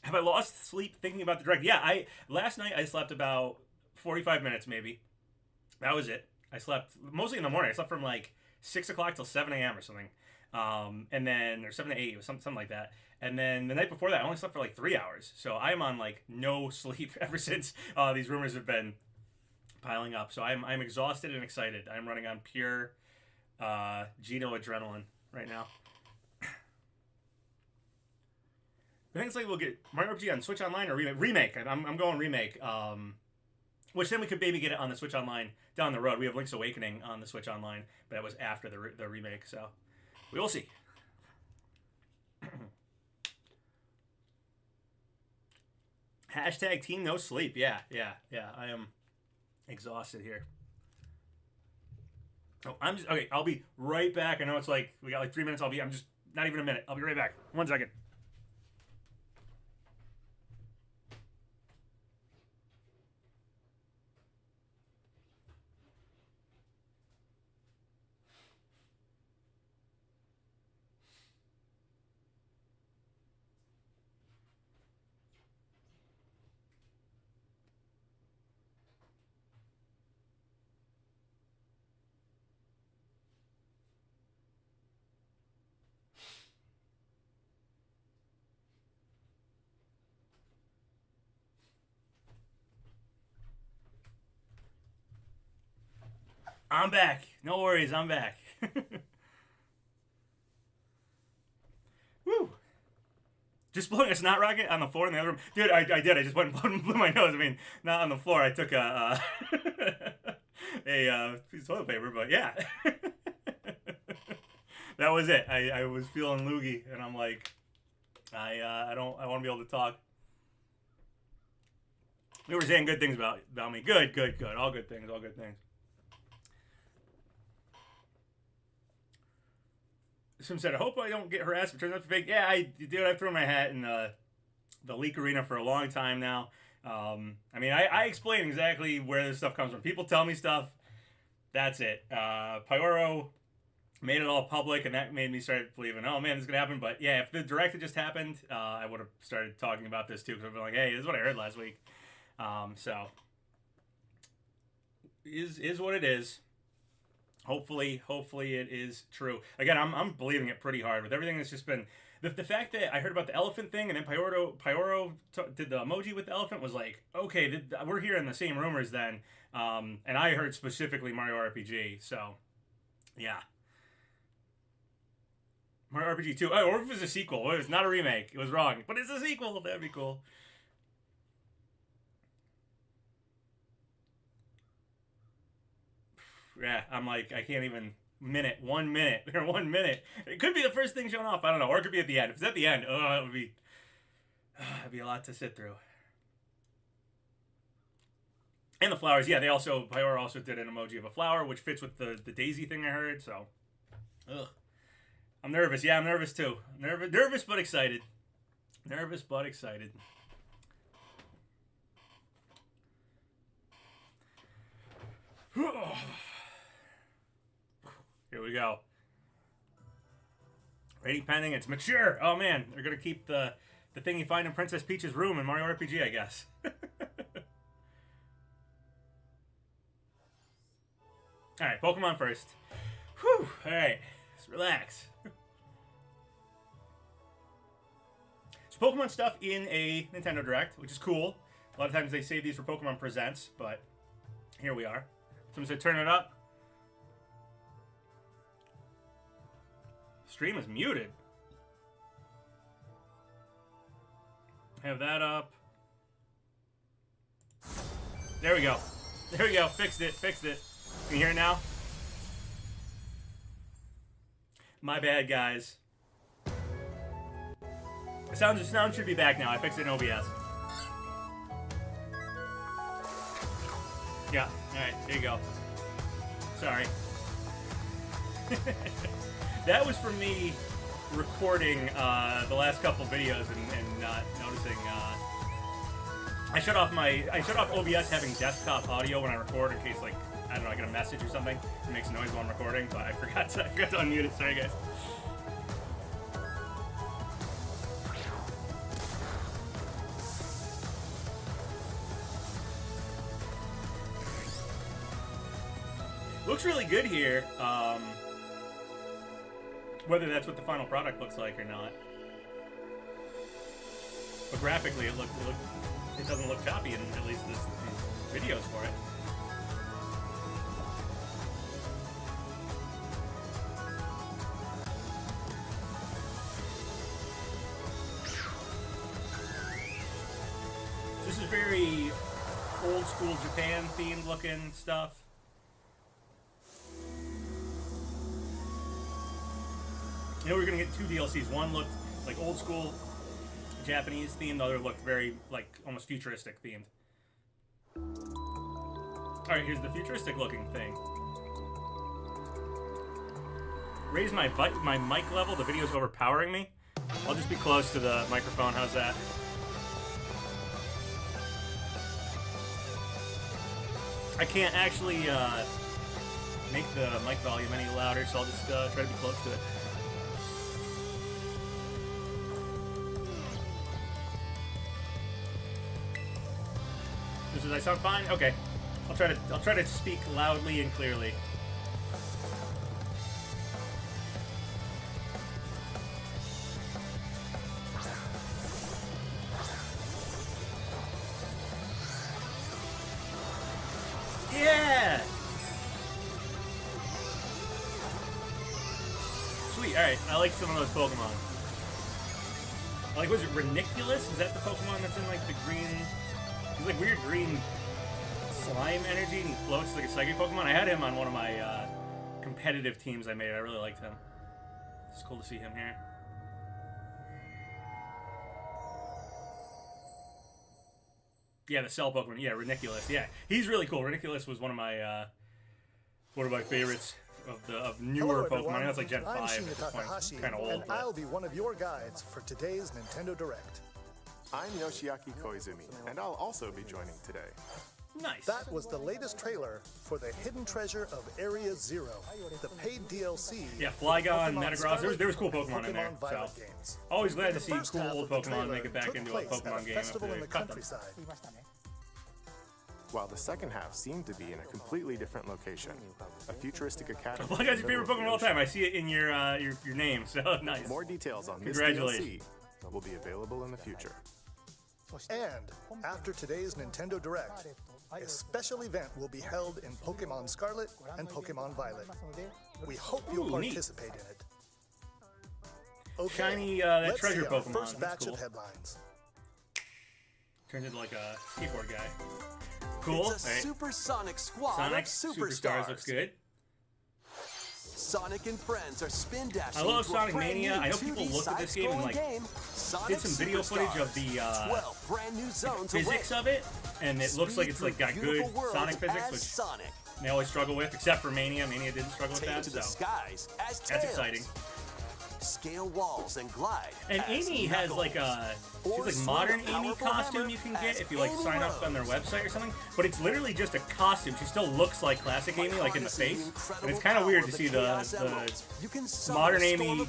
Have I lost sleep thinking about the direct? Yeah, last night I slept about 45 minutes maybe. That was it. I slept mostly in the morning. I slept from like 6 o'clock till 7 a.m. or something. And then, or 7 to 8, or something like that. And then the night before that, I only slept for like 3 hours. So I'm on like no sleep ever since these rumors have been piling up. So I'm exhausted and excited. I'm running on pure Geno adrenaline right now. I think it's like we'll get Mario RPG on Switch Online or remake. I'm going remake. Which then we could maybe get it on the Switch Online down the road. We have Link's Awakening on the Switch Online, but that was after the remake. So we will see. Hashtag team no sleep. Yeah. I am exhausted here. Oh, okay. I'll be right back. I know it's like we got like 3 minutes. I'm just not even a minute. I'll be right back. 1 second. I'm back. No worries, I'm back. Woo! Just blowing a snot rocket on the floor in the other room. Dude, I did. I just went and blew my nose. I mean, not on the floor. I took a piece of toilet paper, but yeah. That was it. I was feeling loogie, and I'm like, I want to be able to talk. They were saying good things about me. Good. All good things. Sim said, I hope I don't get harassed if it turns out to be fake. Yeah, I've thrown my hat in the leak arena for a long time now. I mean, I explain exactly where this stuff comes from. People tell me stuff. That's it. Pyoro made it all public, and that made me start believing, oh man, this is going to happen. But yeah, if the direct had just happened, I would have started talking about this too, because I've been like, hey, this is what I heard last week. So, is what it is. Hopefully it is true. Again, I'm believing it pretty hard with everything that's just been the fact that I heard about the elephant thing, and then Pyoro did the emoji with the elephant was like, okay, we're hearing the same rumors then, and I heard specifically Mario RPG. So, yeah, Mario RPG 2. Oh, or if it was a sequel, it was not a remake. It was wrong, but it's a sequel. That'd be cool. Yeah, I'm like, I can't even 1 minute, or 1 minute. It could be the first thing shown off. I don't know, or it could be at the end. If it's at the end, it would be, it'd be a lot to sit through. And the flowers, yeah, Pyora also did an emoji of a flower, which fits with the Daisy thing I heard, so. Ugh. I'm nervous. Yeah, I'm nervous too. Nervous but excited. Nervous but excited. Here we go. Rating pending. It's mature. Oh man, they're gonna keep the thing you find in Princess Peach's room in Mario RPG, I guess. All right, Pokemon first. Whew. All right, let's relax. So Pokemon stuff in a Nintendo Direct, which is cool. A lot of times they save these for Pokemon Presents, but here we are. Someone said turn it up. Stream is muted. Have that up. There we go. There we go. Fixed it. Fixed it. Can you hear it now? My bad, guys. The sound should be back now. I fixed it in OBS. Yeah. Alright, there you go. Sorry. That was for me recording the last couple videos and not noticing. I shut off OBS having desktop audio when I record in case, like, I don't know, I get a message or something. It makes noise while I'm recording, but I forgot to unmute it. Sorry, guys. Looks really good here. Whether that's what the final product looks like or not. But graphically, it doesn't look choppy in at least these videos for it. This is very old school Japan themed looking stuff. You know, we're gonna get 2 DLCs. One looked like old school Japanese themed, the other looked very, like, almost futuristic themed. Alright, here's the futuristic looking thing. Raise my mic level, the video's overpowering me. I'll just be close to the microphone, how's that? I can't actually make the mic volume any louder, so I'll just try to be close to it. Does I sound fine? Okay. I'll try to speak loudly and clearly. Yeah! Sweet, alright. I like some of those Pokemon. Like, was it Reniculus? Is that the Pokemon that's in, like, the green... He's like weird green slime energy and he floats like a psychic Pokemon. I had him on one of my competitive teams I made. I really liked him. It's cool to see him here. Yeah, the Cell Pokemon. Yeah, Reniculus. Yeah, he's really cool. Reniculus was one of my favorites of newer Pokemon. I know it's like Gen 5 at this point. It's kind of old. And I'll be one of your guides for today's Nintendo Direct. I'm Yoshiaki Koizumi, and I'll also be joining today. Nice. That was the latest trailer for the Hidden Treasure of Area Zero, the paid DLC. Yeah, Flygon, Metagross. There was cool Pokemon in there. So always glad to see cool old Pokemon make it back into a Pokemon game if they cut them. While the second half seemed to be in a completely different location, a futuristic academy. Flygon's your favorite Pokemon of all time. I see it in your name. So nice. More details on this DLC will be available in the future. And after today's Nintendo Direct, a special event will be held in Pokemon Scarlet and Pokemon Violet. We hope you'll participate in it. Okay, shiny that treasure Pokemon. Pokemon. First That's batch cool. of headlines. Turns into like a skateboard guy. Cool. It's a supersonic squad Sonic of superstars. Superstars looks good. Sonic and friends are spin dashing. I love Sonic Mania. I know people looked at this game and like did some video footage of the physics of it, and it looks like it's like got good Sonic physics, which they always struggle with, except for Mania. Mania didn't struggle with that, so that's exciting. Scale walls and glide. And Amy has like a modern Amy costume you can get if you like sign up on their website or something. But it's literally just a costume. She still looks like classic Amy, like in the face. And it's kind of weird to see the modern Amy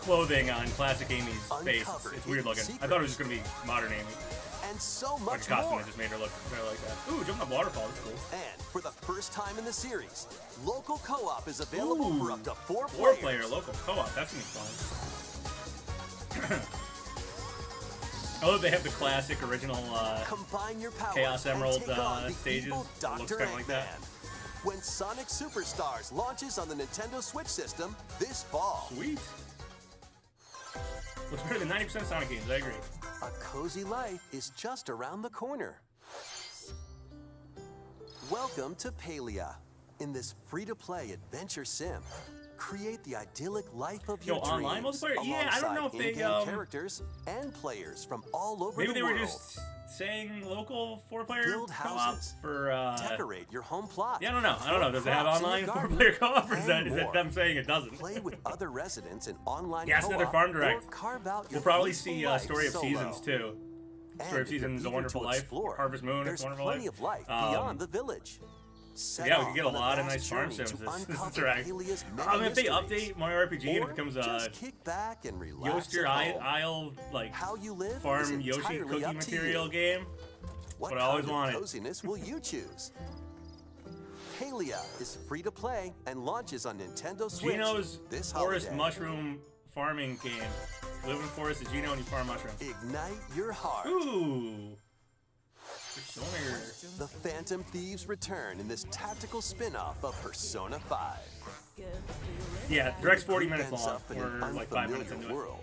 clothing on classic Amy's face. It's weird looking. I thought it was just gonna be modern Amy. And so much costume more. that just made her look kind of like that. Ooh, jumping up waterfall. That's cool. And for the first time in the series, local co-op is available for up to 4 players. 4-player local co-op. That's gonna be fun. I love they have the classic original Combine your power Chaos Emerald and take on the stages. evil It looks Dr. kind of like that. Eggman. When Sonic Superstars launches on the Nintendo Switch system this fall. Sweet. Looks better than 90% of Sonic games. I agree. A cozy life is just around the corner. Welcome to Palia. In this free-to-play adventure sim, create the idyllic life of your dreams. Online multiplayer? Yeah, I don't know if they characters and players from all over maybe the they world. were just saying local 4-player Build co-op houses, for decorate your home plot. Yeah, I don't know. Does it have crops in online your garden, 4-player co-op, or is and that more. them saying it doesn't? Play with other residents in online Yeah, it's another co-op, Farm Direct. or carve out your We'll probably peaceful see life Story of solo. Seasons too. And Story of if you're Seasons, A eager Wonderful to Life, explore, Harvest Moon, there's It's a Wonderful plenty Life. of life beyond the village. Yeah, we could get a lot of nice farm sims. This right. I mean, if they update Mario RPG and it becomes a kick back and relax Yoaster Isle like How you live farm is Yoshi entirely cookie up to material you. game. What I always kind of wanted. coziness will you choose? Palia is free to play and launches on Nintendo Switch Geno's this Forest holiday. Mushroom Farming game. You live in the forest as Geno and you farm mushrooms. Ignite your heart. Ooh. Persona. The Phantom Thieves return in this tactical spin-off of Persona 5. Yeah, direct's 40 Group minutes ends long. up in We're an like 5 minutes unfamiliar into it. world.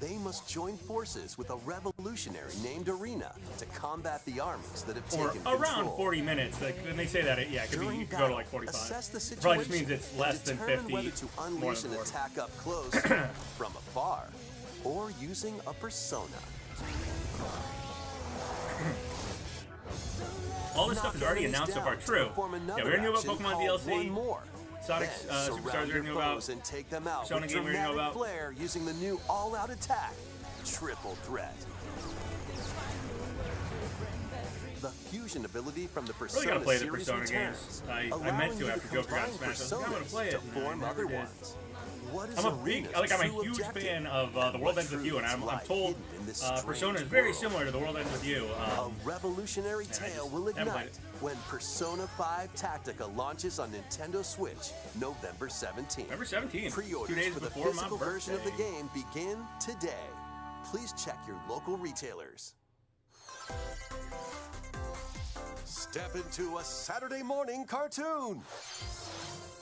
They must join forces with a revolutionary named Arena to combat the armies that have Or taken around control. 40 minutes. Like, when they say that, it could be, you could go to like 45. Assess the situation Probably just means it's less and than determine 50, whether to more unleash than an 40. attack up close from afar, or using a persona. All this stuff is already Knock announced so enemies far. down True. to form Yeah, another we already knew about action Pokemon called DLC. One More. Sonic Then Superstars surround already your knew about. foes and take them out Persona with game we already know dramatic about. flair using the new all-out attack, Triple Threat. The fusion ability from the Really gotta Persona play the series Persona returns, games. I meant to after Joker got combine smashed. I was like, I'm gonna play it. to and I form never other did. ones. What is I'm a big, Arena's I'm a true huge objective? fan of The World Ends With You, and I'm told hidden in this Persona is strange very world? similar to The World Ends With You. A revolutionary I tale just will haven't played ignite it. when Persona 5 Tactica launches on Nintendo Switch November 17th. November 17th, 2 Pre-orders days for the before my physical version of the birthday. game begin today. Please check your local retailers. Step into a Saturday morning cartoon.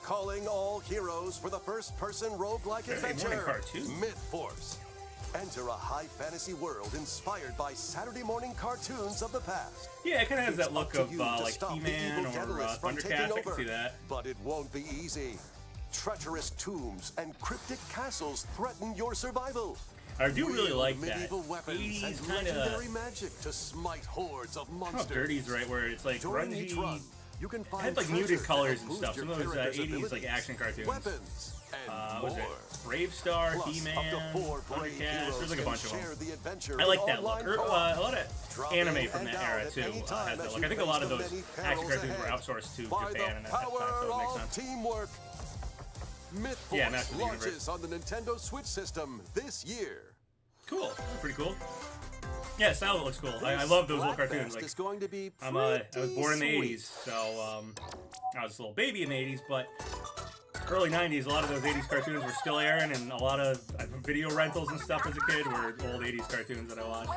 Calling all heroes for the first-person roguelike Saturday morning adventure, cartoon? Myth Force. Enter a high fantasy world inspired by Saturday morning cartoons of the past. Yeah, it kind of has It's that look up to of you to like stop the He-Man evil or Generalists from taking Thundercats. I can over. see that. But it won't be easy. Treacherous tombs and cryptic castles threaten your survival. I do really Wield like that. medieval weapons 80s and kind legendary of. magic to smite hordes of I don't know if monsters. dirty's right, where it's like During each run, grungy. you can It find had like muted treasure colors to and boost stuff. your Some of those character's 80s like abilities, action cartoons. weapons, and What was more. it? Brave Star, Plus, He-Man, up to 4 brave Thundercats. heroes There's like a can bunch of share them. the adventure I like in that look. online A co-op. lot of Drop anime in from and that out era at too any time has that as look. you I think a lot of face those the many action perils cartoons were ahead. outsourced to By Japan the and that time, power so it makes of sense. teamwork. Myth Yeah, Force Master of the launches Universe. on the Nintendo Switch system this year. Cool, pretty cool. Yeah, style looks cool. I love those little cartoons. Splatfest Like, is going to be I was born in the pretty 80s, so I was a little baby in the 80s, but early 90s, a lot of those 80s cartoons were still airing, and a lot of video rentals and stuff as a kid were old 80s cartoons that I watched.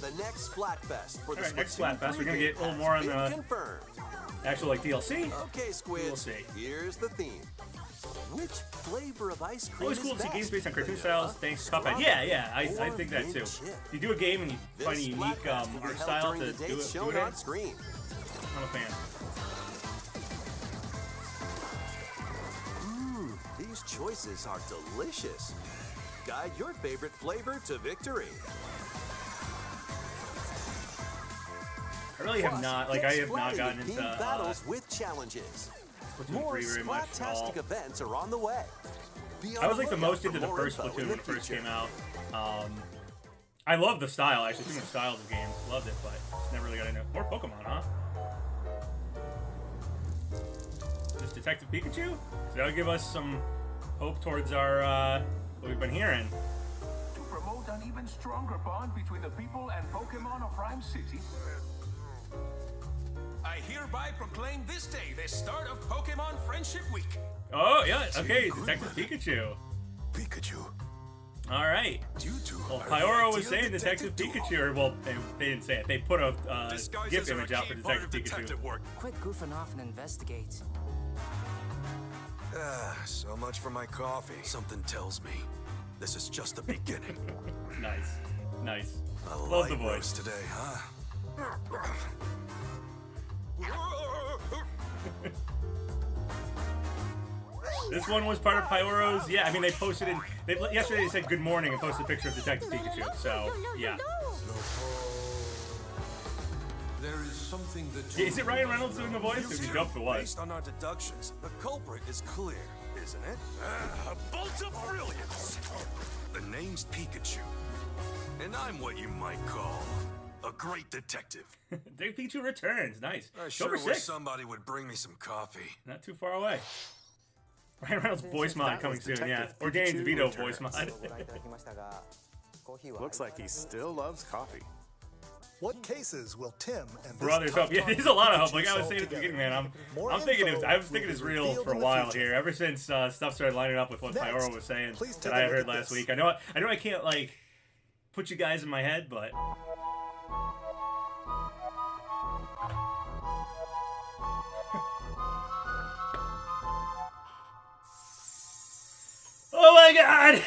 The next Splatfest for the Alright, next Splatoon Splatfest, we're gonna 3 get a little has more on been the confirmed. actual like DLC. Okay, Squids, We'll see. here's the theme. Which flavor of ice cream Always is cool to see best? games based on cartoon styles. Thanks, Cuphead. Yeah, I think that too. If you do a game and you find a This unique Splatfest will be art held style during to the do dates it shown in, on screen. I'm a fan. These choices are delicious. Guide your favorite flavor to victory. I really have not, like, I have not gotten Themed into battles with challenges. Splatoon More 3 very much at all. Splat-tastic events are on the way. Be on I was like the lookout most for into the more first info Splatoon in when the it first future. came out. I love the style, actually. Too much styles of games. Loved it, but just never really got into it. More Pokemon, huh? This Detective Pikachu? So that'll give us some hope towards our, what we've been hearing. To promote an even stronger bond between the people and Pokemon of Rhyme City, I hereby proclaim this day the start of Pokemon Friendship Week. Oh, yeah, okay, Detective Pikachu. Pikachu. All right. You two Well, are Pyoro the was ideal saying Detective duo. Pikachu, or, well, they didn't say it. They put a Disguises GIF are a image out for key part Detective of Pikachu. detective work. Quit goofing off and investigate. So much for my coffee. Something tells me this is just the beginning. Nice. Nice. A Love the light voice. roast today, huh? This one was part of Pyoro's. Yeah, I mean, they posted in. Yesterday they said good morning and posted a picture of Detective Pikachu. So, yeah. There is something that Is it Ryan Reynolds doing the voice? If you don't, it was. Based on our deductions, the culprit is clear, isn't it? A bolt of brilliance! The name's Pikachu. And I'm what you might call a great detective. Pikachu returns. Nice. I Go sure for wish 6. somebody would bring me some coffee. Not too far away. Ryan Reynolds voice mod coming soon, yeah. Or Danny Pikachu DeVito returns. voice mod. Looks like he still loves coffee. What cases will Tim and this Brothers top hope. Yeah, talent there's a lot of hope. Pikachu Like I was solve saying at the together? beginning, man. More I'm thinking info I was thinking will it's be real revealed for a in the while future. here. Ever since stuff started lining up with what Next, Pyoro was saying please that take a I look heard at last this. week. I know I can't like put you guys in my head, but oh my god!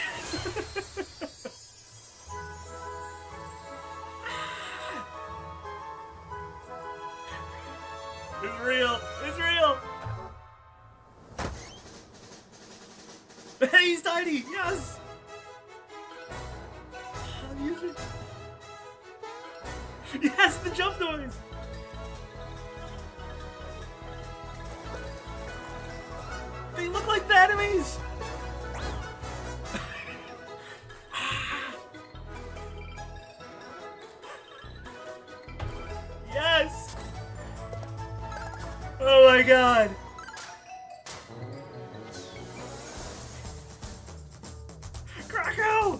It's real. It's real. He's tiny. Yes. Music. Yes, the jump noise. They look like the enemies. Yes. Oh my god. Krakow.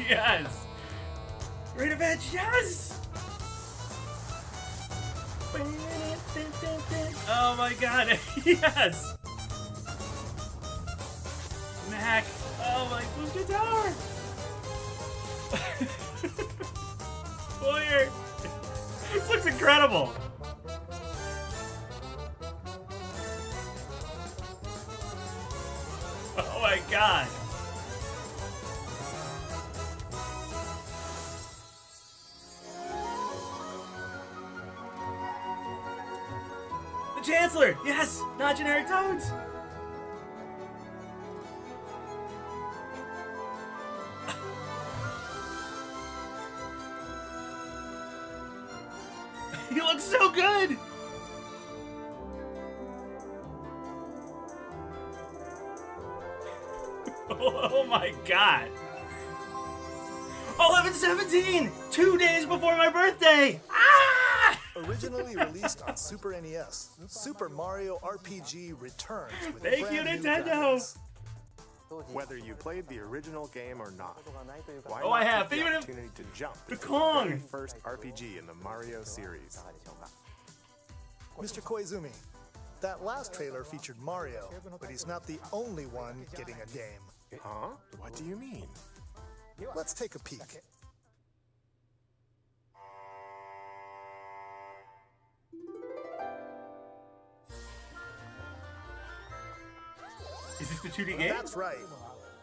Yes. Great Revenge, yes. Oh my god, yes. Mac. Oh my booster tower. Boyer. This looks incredible. Oh my god. The Chancellor! Yes! Not generic toads! He looks so good! Oh my god! 11/17! 2 days before my birthday! Ah! Originally released on Super NES, Super Mario RPG returns with Thank you, brand new Nintendo. graphics. Whether you played the original game or not, why Oh, not I have. take the Even if- opportunity to jump The into Kong. very first RPG in the Mario series. Mr. Koizumi, that last trailer featured Mario, but he's not the only one getting a game. Huh? What do you mean? Let's take a peek. Is this the 2D game? That's right.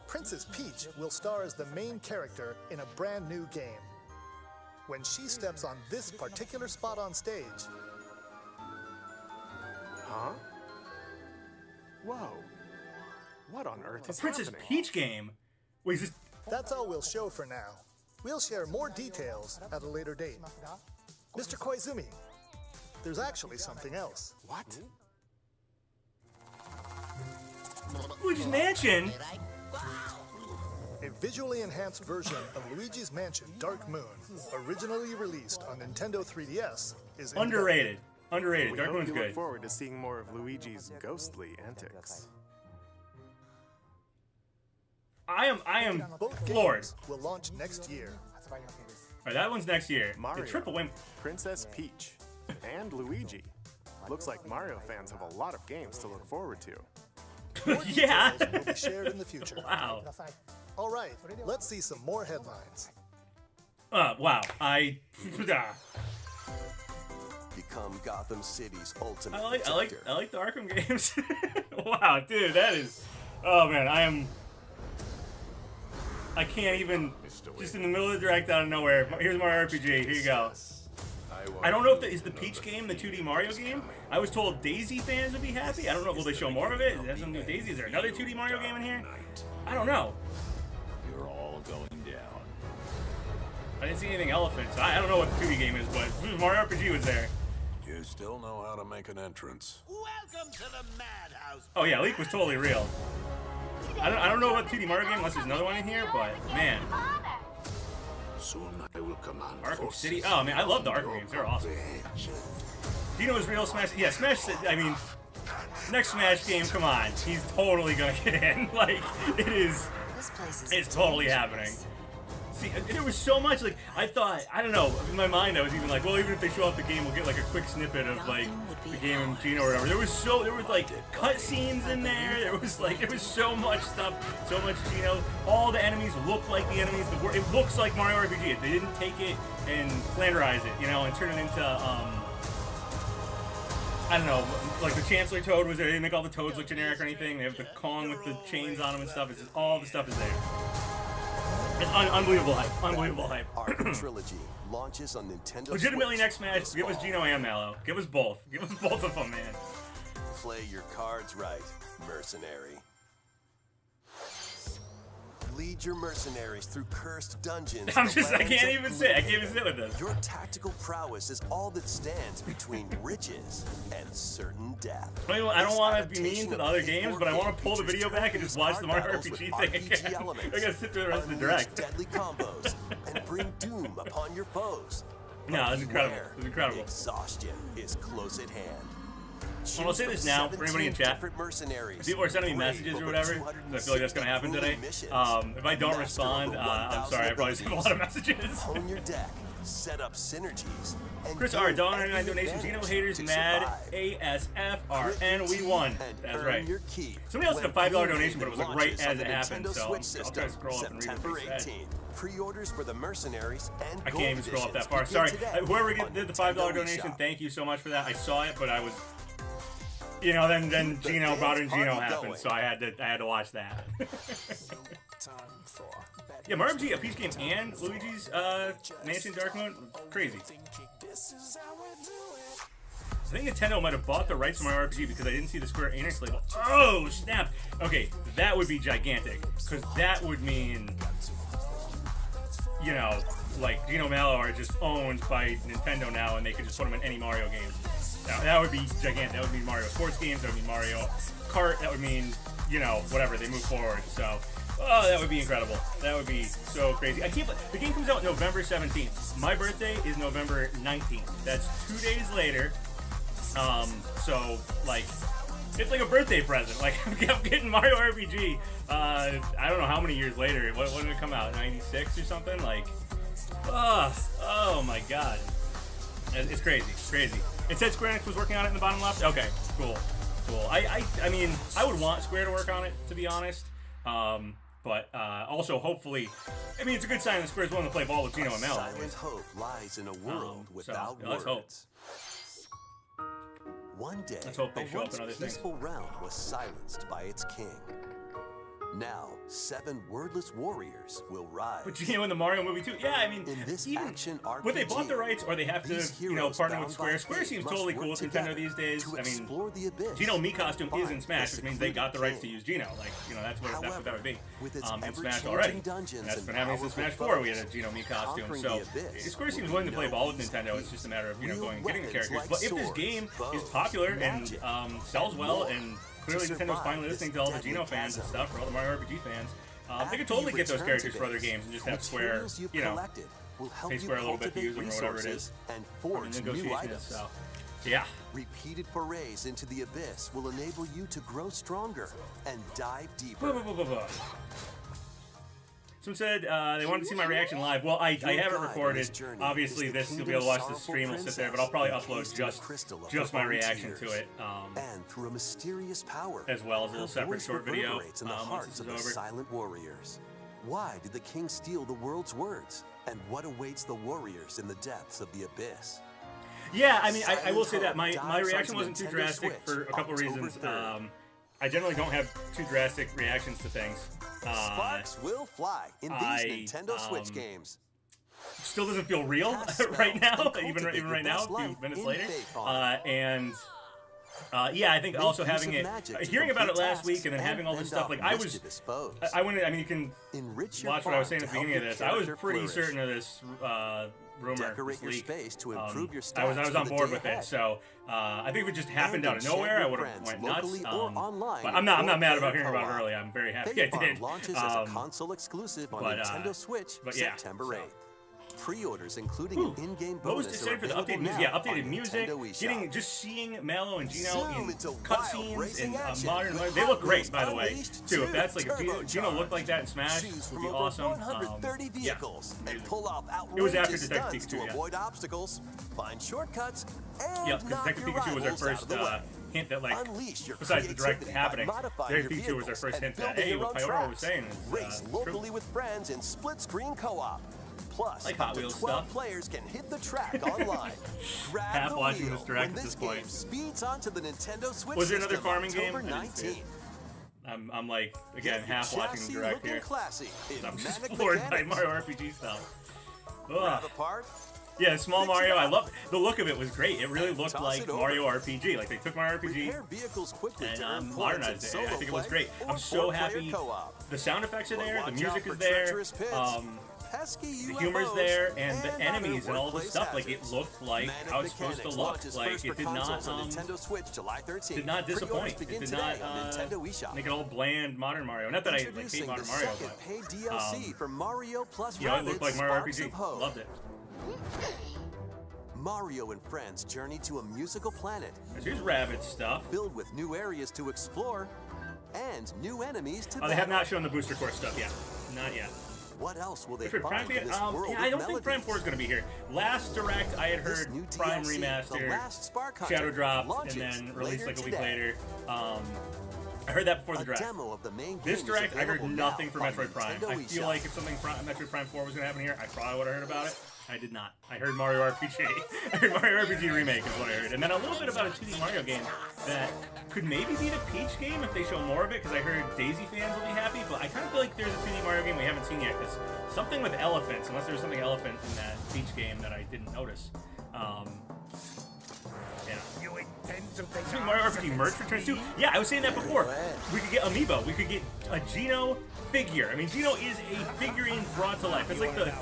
Princess Peach will star as the main character in a brand new game. When she steps on this particular spot on stage... Huh? Whoa. What on earth is Princess happening? Peach game? Wait, is this... That's all we'll show for now. We'll share more details at a later date. Mr. Koizumi, there's actually something else. What? Luigi's Mansion? A visually enhanced version of Luigi's Mansion Dark Moon, originally released on Nintendo 3DS, is in Underrated. Underrated. We Dark hope Moon's you good. look forward to seeing more of Luigi's ghostly antics. I am Both floored. games will launch next year. Alright, that one's next year. Mario, The triple win. Princess Peach, and Luigi. Looks like Mario fans have a lot of games to look forward to. Yeah. Details will be shared in the future. Wow. All right, let's see some more headlines. Wow. Become Gotham City's ultimate I like protector. the Arkham games. Wow, dude, that is. Oh man, I can't even. Just in the middle of the direct out of nowhere. Here's Mario RPG. Here you go. I don't know if is the Peach game the 2D Mario game. I was told Daisy fans would be happy. I don't know. Will they show more of it? Has something to do with Daisy? Is there another 2D Mario game in here? I don't know. You're all going down. I didn't see anything elephants. I don't know what the 2D game is, but Mario RPG was there. You still know how to make an entrance. Welcome to the madhouse. Oh yeah, Leak was totally real. I don't know about 2D Mario game unless there's another one in here, but man. Soon I will command Arkham City. Oh man, I love the Arkham games. They're awesome. Geno is real Smash. Yeah, Smash. I mean, next Smash game. Come on, he's totally gonna get in. Like it is. It's totally happening. See, there was so much. Like I thought. I don't know. In my mind, I was even like, well, even if they show off the game, we'll get like a quick snippet of like the game and Geno or whatever. There was like cut scenes in there. There was so much stuff, so much Geno. All the enemies look like the enemies. It looks like Mario RPG. They didn't take it and Flanderize it, and turn it into I don't know, like the Chancellor Toad was there. They didn't make all the Toads look generic or anything. They have the Kong with the chains on them and stuff. It's just all the stuff is there. It's unbelievable hype. Unbelievable hype. Arkham Trilogy launches on Nintendo Legitimately Switch next Smash, this give us fall. Geno and Mallow. Give us both. Give us both of them, man. Play your cards right, mercenary. Lead your mercenaries through cursed dungeons. I and can't lands of even sit. I can't even gloom. sit with this. Your tactical prowess is all that stands between riches and certain death. I don't This want to be mean adaptation to the of other the games, but I want to pull the features video back and just watch the Mario battles with RPG thing RPG again. elements. I gotta sit through the rest of the Unleash direct. deadly combos and bring doom upon your foes. No, it's incredible. Beware, It's incredible. Exhaustion is close at hand. Well, I'll say this now for anybody in chat. Mercenaries. People are sending me messages or whatever, so I feel like that's gonna happen today. If I don't respond, I'm sorry. I probably sent a lot of messages. Hone your deck, set up synergies, and Chris R. $1.99 donation. Geno haters mad. ASFRN. We won. That's right. Somebody else did a $5 donation, but it was like right as it happened. So I'll try to scroll up and read what they said. Pre-orders for the mercenaries and I can't even scroll up that far. Sorry. Whoever did the $5 donation, thank you so much for that. I saw it, but I was. Then Geno, modern Geno happened, so I had to watch that. Yeah, Mario RPG, a Peach game, and Luigi's Mansion Dark Moon, crazy. I think Nintendo might have bought the rights to Mario RPG because I didn't see the Square Enix label. Oh, snap! Okay, that would be gigantic, because that would mean, like Geno and Mallow are just owned by Nintendo now, and they could just put them in any Mario game. That would be gigantic. That would mean Mario sports games. That would mean Mario Kart. That would mean, whatever, they move forward. So, that would be incredible. That would be so crazy. I can't believe the game comes out November 17th. My birthday is November 19th. That's 2 days later. So, like, it's like a birthday present. Like, I'm getting Mario RPG. I don't know how many years later. When did it come out? 96 or something? Like, oh my god. It's crazy. It's crazy. It said Square Enix was working on it in the bottom left. Okay, cool. I mean, I would want Square to work on it, to be honest. But also, hopefully, I mean, it's a good sign that Square's willing to play ball with Geno and Mallow. Silent hope lies in a world without let's words. One day, Let's hope they a show up once in other things. peaceful realm was silenced by its king. Now, 7 wordless warriors will rise. But Geno in the Mario movie too. Yeah, I mean, In this even action RPG, when they bought the rights or they have to, these you know, heroes partner bound with by Square. Square fate seems must totally cool work with Nintendo together these days. to I mean, explore the abyss, Geno Mii costume is in find Smash, the which means they got the rights to use secluded Geno. Like, you know, that's what However, that would be. with its In Smash ever-changing already. dungeons And that's and been happening since Smash powerful 4. We had a foes, Geno Mii costume. conquering So the abyss Square seems will willing to be play no ball with easy Nintendo. feat. It's just a matter of, you know, Real going and getting the weapons characters. like But if this swords, game is bows, popular magic, and sells well, more. and clearly To Nintendo's survive finally listening to all the this Geno fans and deadly stuff, for all the Mario RPG fans, they After could totally you get those return characters to for other base, games and just have Square, materials you've you know, collected will help pay you Square a little bit to cultivate use them or whatever it resources is. and I mean, forge new negotiation is, items. so. Yeah. Repeated forays into the abyss will enable you to grow stronger and dive deeper. Someone said they wanted to see my reaction live. Well, I have it Your guide on recorded. this journey Obviously, is the this you'll be kingdom's able to watch the sorrowful stream. Will sit there, but I'll probably upload princess encased in the crystal of just her my own reaction tears. to it, And through a mysterious power, as well as a little her separate voice short video. reverberates in the Once hearts this of is the over. silent warriors. Why did the king steal the world's words? And what awaits the warriors in the depths of the abyss? Yeah, I mean, I will say that Silent my Hope reaction dives wasn't too onto Nintendo drastic Switch for a couple October reasons. 3rd. I generally don't have too drastic reactions to things. Sparks will fly in these Nintendo Switch games. Still doesn't feel real right now, even right now, a few minutes later. Yeah, I think also having it, hearing about it last week and then having all this stuff, like I wanted, I mean, you can watch what I was saying at the beginning of this. I was pretty certain of this rumor, this leak. I was on board with it, so I think if it just happened out of nowhere, I would have went nuts. But I'm not mad about hearing about it early. I'm very happy I did. Launches as a console exclusive on Nintendo Switch September 8th. Pre-orders, including an in-game bonus, most excited for the updated music. Yeah, updated music. Just seeing Mallow and Geno in cutscenes in modern. They look great, by the way, too. If that's like if Geno looked like that in Smash, would be awesome. 130 vehicles and pull off it was after outrageous Detective stunts Pikachu, to avoid obstacles, find shortcuts, and because Detective Pikachu was our first hint that, like, besides the direct happening, Detective Pikachu was our first hint that, hey, what Pyora was saying is race locally with friends in split-screen co-op. Plus, like Hot up to Wheels 12 stuff. players can hit the track online. Grab Half the watching wheel this direct when at this this point. game speeds onto the Nintendo Switch Was there another system farming game? October I didn't see it. 19th. I'm like, again, half watching the direct here. Classy I'm just floored by Mario RPG stuff. Ugh. Apart. Yeah, Small Mario, I love the look of it. Was great. It really looked like Mario RPG. Like they took Mario RPG and modernized it. I think it was great. I'm so happy. The sound effects are there. The music is there. The humor's there, and the enemies and all the stuff. Like it looked like how it's supposed to look. Like it did not disappoint. It did not make it all bland modern Mario. Not that I like, hate modern Mario, but yeah, it looked like Mario RPG. Loved it. Mario and friends journey to a musical planet. Here's rabbit stuff. Filled with new areas to explore and new enemies to they have not shown the booster course stuff yet. Not yet. What else will they Prime, find in this world yeah, I don't of think Prime 4 is going to be here. Last Direct, I had heard Prime Remastered, Shadow dropped, and then released like a week later. I heard that before the Direct. This Direct, I heard nothing for Metroid Prime. I feel like if something Metroid Prime 4 was going to happen here, I probably would have heard about it. I did not. I heard Mario RPG. I heard Mario RPG Remake is what I heard. And then a little bit about a 2D Mario game that could maybe be the Peach game if they show more of it, because I heard Daisy fans will be happy, but I kind of feel like there's a 2D Mario game we haven't seen yet, because something with elephants, unless there's something elephant in that Peach game that I didn't notice. Yeah. Mario RPG merch returns too? Yeah, I was saying that before. We could get amiibo. We could get a Geno figure. I mean, Geno is a figurine brought to life. It's like the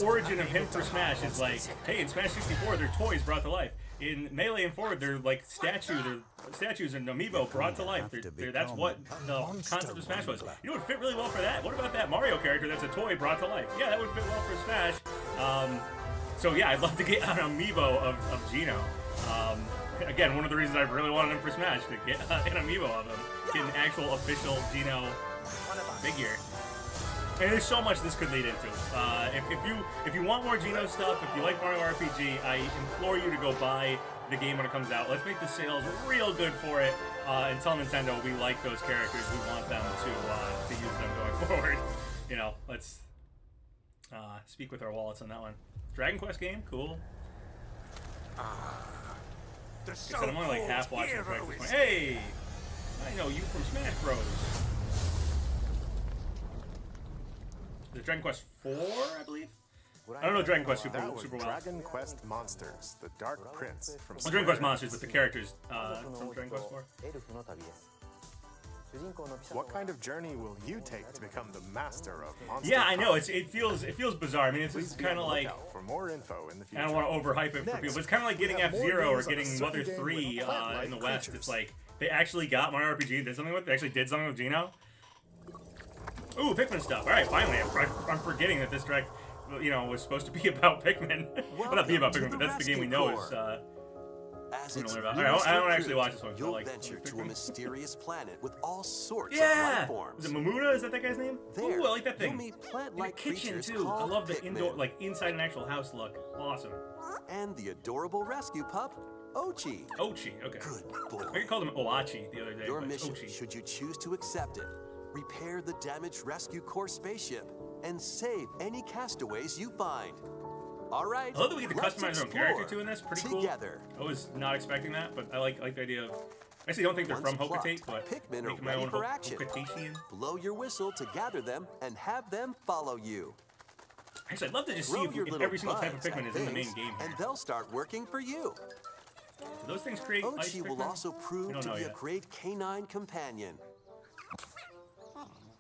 origin of him for Smash is like, hey, in Smash 64, they're toys brought to life. In Melee and Forward, they're like statues and amiibo brought to life. That's what the concept of Smash was. You know what would fit really well for that? What about that Mario character that's a toy brought to life? Yeah, that would fit well for Smash. So yeah, I'd love to get an amiibo of Geno. Again, one of the reasons I really wanted him for Smash, to get an amiibo of him. Get an actual official Geno figure. And there's so much this could lead into. If you want more Geno stuff, if you like Mario RPG, I implore you to go buy the game when it comes out. Let's make the sales real good for it, and tell Nintendo we like those characters. We want them to use them going forward. You know, let's speak with our wallets on that one. Dragon Quest game, cool. So I'm only like half watching the at this point. Hey! I know you from Smash Bros. Is it Dragon Quest 4, I believe? I don't know Dragon Quest super well. Dragon Quest Monsters, the Dark Prince from Dragon Quest Monsters with the characters from Dragon Quest 4. What kind of journey will you take to become the master of monsters? Yeah, I know. It feels bizarre. I mean, it's kind of like for more info in the future. I don't want to overhype it for people, but it's kind of like getting F-Zero or getting Mother 3 in the West. It's like they actually got Mario RPG and did something with it. They actually did something with Geno. Ooh, Pikmin stuff. All right, finally. I'm forgetting that this direct, was supposed to be about Pikmin. Well, not be about Pikmin, but that's the game we know is. As it's I don't actually watch this one. You'll like, venture to a mysterious planet with all sorts of life forms. Is it Mamuda? Is that guy's name? There, ooh, I like that thing. You'll meet plant-like kitchen creatures too. I love the Pikmin. indoor, like inside an actual house look. Awesome. And the adorable rescue pup, Ochi. Ochi, okay. Good boy. I called him Oachi the other day. Your mission, Ochi. should you choose to accept it, repair the damaged Rescue Corps spaceship and save any castaways you find. All right. I love that we get to customize our own character too in this. Pretty together. Cool. I was not expecting that, but I like the idea of. I actually don't think they're from Hocotate, but Pikmin are making my ready own for action. Hocotatian. Blow your whistle to gather them and have them follow you. Actually, I'd love to just see if every single type of Pikmin is in the main game here. And they'll start working for you. Do those things create ice Ochi will Pikmin? also prove to be a great canine companion.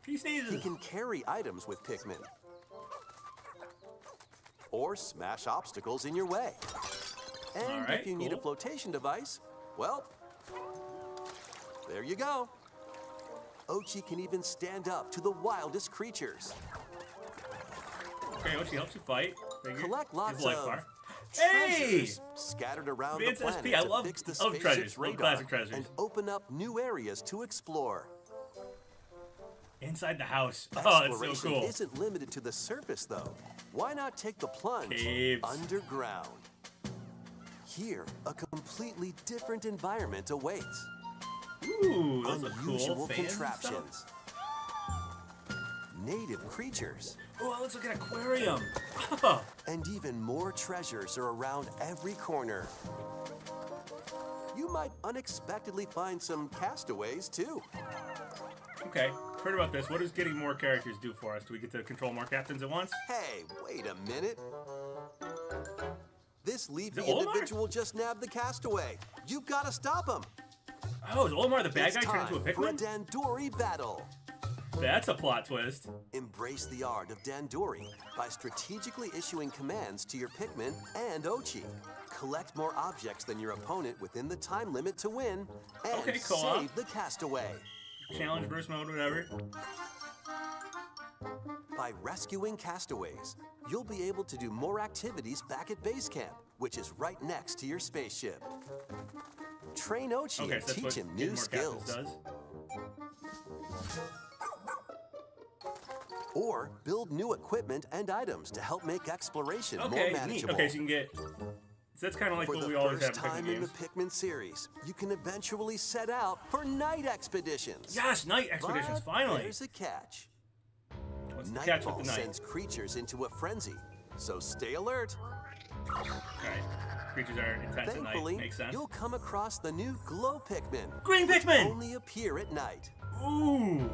He sneezes. He can carry items with Pikmin. Or smash obstacles in your way. And if you need a flotation device, well, there you go. Ochi can even stand up to the wildest creatures. Okay, Ochi helps you fight. Collect lots of treasures scattered around Vince the planet SP. I to love fix the treasures. spaceship's Love radar classic treasures. and open up new areas to explore. Inside the house. Oh, that's so Exploration cool. isn't limited to the surface, though. Why not take the plunge underground? Here, a completely different environment awaits. Ooh, those are unusual cool. contraptions. Native creatures. Oh, it looks like an aquarium. Oh. And even more treasures are around every corner. You might unexpectedly find some castaways, too. Okay, heard about this. What does getting more characters do for us? Do we get to control more captains at once? Hey, wait a minute. This leafy individual just nabbed the castaway. You've got to stop him. Oh, is Olimar the bad guy turned into a for a Pikmin? Dandori battle. That's a plot twist. Embrace the art of Dandori by strategically issuing commands to your Pikmin and Ochi. Collect more objects than your opponent within the time limit to win, and save the castaway. Challenge burst mode, whatever. By rescuing castaways, you'll be able to do more activities back at base camp, which is right next to your spaceship. Train Ochi and teach him new skills. Or build new equipment and items to help make exploration more manageable. Neat. Okay, so you can get. So that's kind of like what we always have in Pikmin games. For the first time in the Pikmin series, you can eventually set out for night expeditions. Yes, night expeditions, finally. There's a catch. What's the catch with the night? Sends creatures into a frenzy, so stay alert. Okay. Creatures are intense at night. Makes sense. You'll come across the new Glow Pikmin. Green Pikmin! Which only appear at night. Ooh!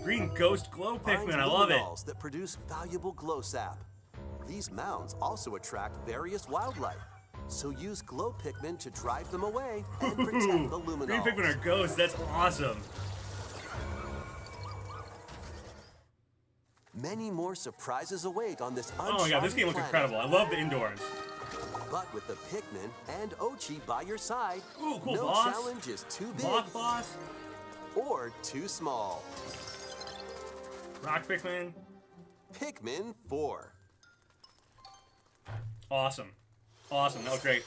Green Ghost Glow Pikmin, I love it. That produce valuable glow sap. These mounds also attract various wildlife. So use Glow Pikmin to drive them away and protect the luminols. Green Pikmin are ghosts, that's awesome. Many more surprises await on this uncharted Oh my god, this game looks incredible. I love the indoors. But with the Pikmin and Ochi by your side, ooh, cool, no boss. challenge is too big boss. or too small. Rock Pikmin. Pikmin 4. Awesome. Awesome, that was great.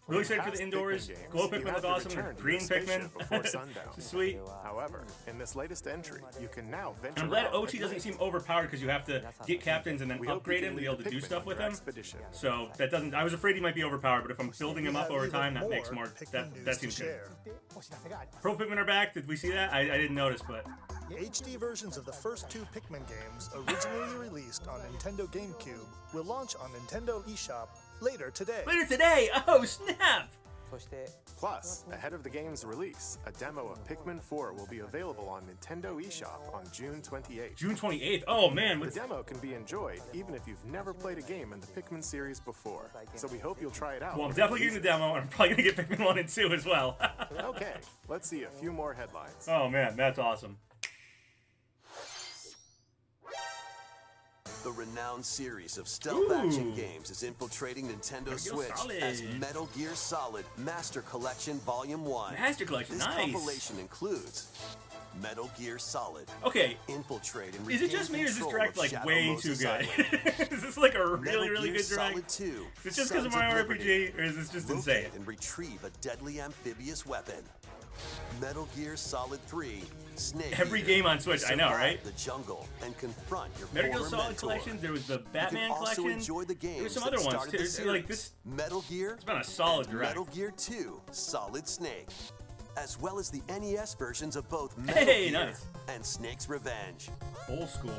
Really excited for the indoors. Glow Pikmin look awesome. Green Pikmin. Sweet. However, in this latest entry, you can now venture. I'm glad Ochi doesn't seem overpowered because you have to get captains and then upgrade him to be able to do stuff with him. So that doesn't. I was afraid he might be overpowered, but if I'm building him up over time, that makes more. That seems good. Pro Pikmin are back. Did we see that? I didn't notice, but. HD versions of the first two Pikmin games, originally released on Nintendo GameCube, will launch on Nintendo eShop later today. Later today? Oh, snap! Plus, ahead of the game's release, a demo of Pikmin 4 will be available on Nintendo eShop on June 28th. June 28th? Oh man. The demo can be enjoyed even if you've never played a game in the Pikmin series before, so we hope you'll try it out. Well, I'm definitely getting the demo, and I'm probably going to get Pikmin 1 and 2 as well. Okay, let's see a few more headlines. Oh man, that's awesome. The renowned series of stealth action games is infiltrating Nintendo Switch as Metal Gear Solid Master Collection Volume 1. Master Collection, this nice. compilation includes Metal Gear Solid. Okay. Infiltrate and is it just me or is this direct like way too good? Is this like a really good direct? Solid 2, is it just because of Mario RPG or is this just insane? And retrieve a deadly amphibious weapon. Metal Gear Solid 3, Snake Every Eater. game on Switch, I know, right? The jungle and confront your Metal Gear former Solid mentor. collection. There was the Batman you can also collection. enjoy the games there were some that other ones started too. the series. Like this. Metal Gear. It's been a solid and direct. Metal Gear 2, Solid Snake, as well as the NES versions of both Metal Gear nice. and Snake's Revenge. Old school.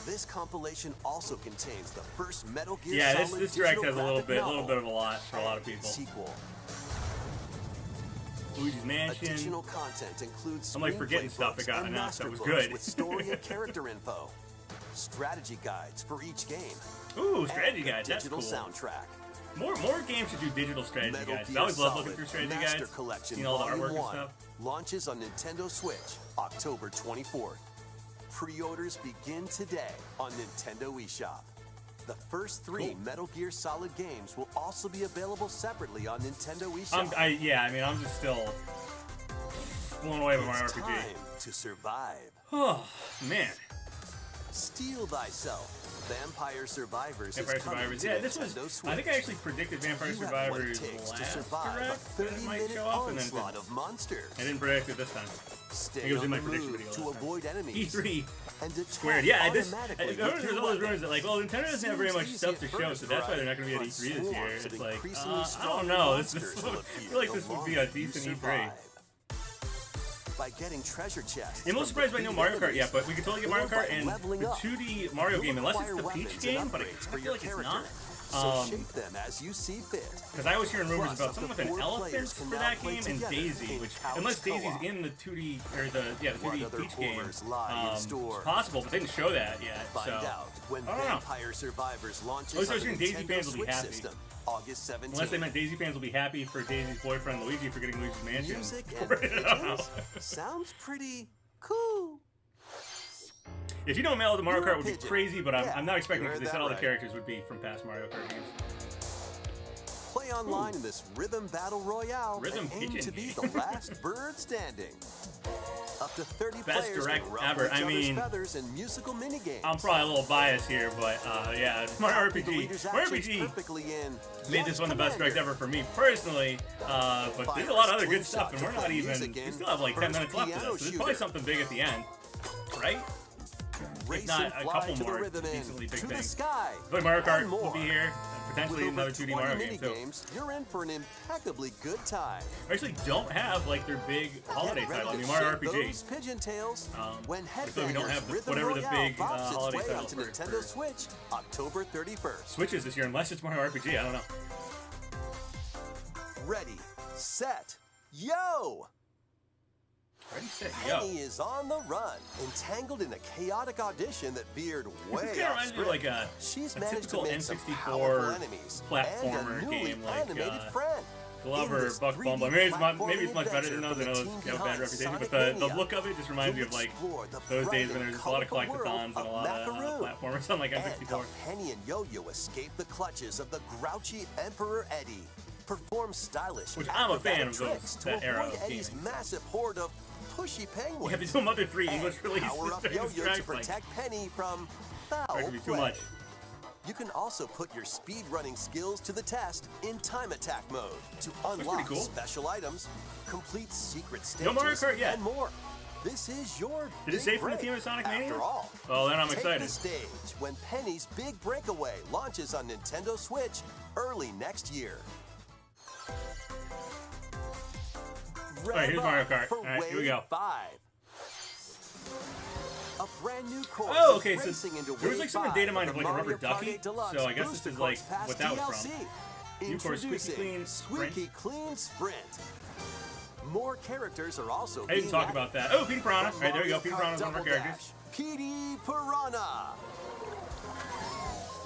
This compilation also contains the first Metal Gear Yeah, Solid this direct digital has a graphic little bit of a lot for a lot of and people. Sequel. Luigi's Mansion. Additional content includes I'm like forgetting stuff that got and announced that was master books good. with story and character info, strategy guides for each game. Ooh, strategy and guides. That's digital cool. soundtrack. More games should do digital strategy Metal guides. Gear I always love Solid looking through strategy Master guides. Collection Seeing all the Volume artwork and 1 stuff. launches on Nintendo Switch October 24th. Pre-orders begin today on Nintendo eShop. The first 3 Metal Gear Solid games will also be available separately on Nintendo eShop. I'm just still blown away by Mario It's RPG. time to survive. Oh man. Steel Thyself. Vampire Survivors Vampire is coming Survivors. to Yeah, this Nintendo was. Switch. I think I actually predicted Vampire You have what it Survivors takes to last survive a direct that it might 30-minute show up, and then onslaught of monsters. I didn't predict it this time. Stay I think it was in on my the prediction move video to last time. avoid enemies. E3 and attack squared. Yeah, there's automatically with there's your all those weapon. rumors that like, well, Nintendo doesn't have very much Seems stuff to easy show, at so first, that's why they're not but going to be at E3 this year. swarms It's of like, increasingly I don't strong know. I monsters will feel like this would be a appear the decent longer you E3. survive. By getting treasure chests. I'm a little surprised by no Mario Kart yet, but we could totally get Mario Kart and the leveling up. 2D Mario game, unless it's the Acquire Peach weapons game, and but I upgrades kinda for feel your like it's character. not. So shape them as you see fit. Because I was hearing rumors Plus, about up something to with an 4 elephant players for can now that play game and together Daisy, in which couch unless Daisy's co-op. in the 2D or the What 2D other Peach game, horrors lie in store? it's possible, but they didn't show that yet. Find so out when I don't know. Vampire Survivors launches At least I on was the hearing Daisy Nintendo fans will be Switch happy. system, August 17th. Unless they meant Daisy fans will be happy for Daisy's boyfriend Luigi for getting Luigi's Mansion. Music and I don't know. pigeons sounds pretty cool. If you don't mail the Mario You're a Kart would be pigeon. crazy, but Yeah, I'm not expecting you because heard they said that all the right. characters would be from past Mario Kart games. Play online in this Rhythm Battle Royale Rhythm and aim pigeon to be game. the last bird standing. Up to 30 Best players direct can ruffle ever. each I other's mean, feathers in musical minigames. I'm probably a little biased here, but yeah, Mario Copy the RPG. leader's Mario actions RPG perfectly in made this one the best direct ever for me personally. But there's a lot of other good stuff, and we're not even. We still have like 10 minutes left of this, so there's probably something big at the end, right? Race not and a fly couple to the more rhythm decently big to the things. sky. I feel like Mario Kart and will more. be here, and potentially With another over 2D 20 Mario game too. mini-games, you're in for an impeccably good time. I actually don't have like their big holiday Get ready title. I to mean, Mario shake RPG. those pigeon tails when so we don't have the- Rhythm whatever the Royale big, pops its holiday way title onto for- Nintendo for- Switch October 31st. Switches this year, unless it's Mario RPG. I don't know. Ready, set, yo! Ready, set, go. Penny is on the run, entangled in a chaotic audition that veered way This kind of off reminds me of script. like a She's a managed typical to make some N64 powerful enemies platformer and a newly game like animated friend. Glover, In this Buck 3D Bumble. Maybe it's much better than those. I know platforming those adventure have a bad from the team reputation, but behind the Sonic look of it just reminds me You'll of like explore the those bright days when and there's a lot of colorful collectathons and world a lot of Macaroon. platformers on like And N64. help Penny and Yo-Yo escape the clutches of the grouchy Emperor Eddie. Perform stylish, Which I'm a fan acrobatic of those- tricks to that era avoid of Eddie's gaming. massive horde of pushy penguins. Yeah, there's some other 3 And English releases power up during this Yo-Yo to drive, like, protect Penny from foul that could be too play. much. You can also put your speedrunning skills to the test in time attack mode to unlock cool. special items, complete secret stages, No Mario Kart yet. and more. This is your Did it big say from the break. team of Sonic Mania? After all, Oh, then I'm take excited. the stage when Penny's Big Breakaway launches on Nintendo Switch early next year. Alright, here's Rev Mario up Kart. for Alright, here we Wave go. 5. A brand new course Oh, is okay, so racing into there was Wave like some 5 data mine of the like a Mario rubber ducky, Party Deluxe so I guess Booster this is like Course Pass what that was DLC. from. New course, Introducing Squeaky Clean Sprint. More characters are also I didn't talk about that. Oh, Petey Piranha. All right, there we go. Petey Piranha's one of our characters. Petey Piranha.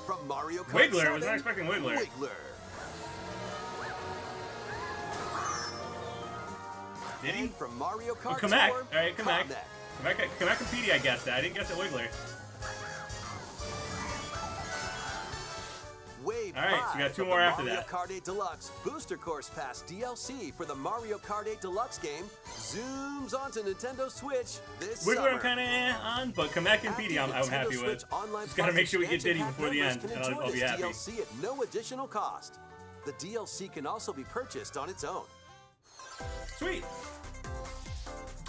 From Mario Kart Wiggler. 7, I was not expecting Wiggler. Did he? And from Mario Kart Oh, Kamek. Tour, All right, Kamek. Kamek and Petey, I guessed that. I didn't guess at Wiggler. Wave All right, so we got 2 more after Mario that. Kart 8 Deluxe Booster Course Pass DLC for the Mario Kart 8 Deluxe game zooms onto Nintendo Switch this Wiggler summer. I'm kind of on, but Kamek and Petey I'm happy with. Just gotta make sure we get Diddy before the end, and I'll be happy. DLC at no additional cost. The DLC can also be purchased on its own. Sweet.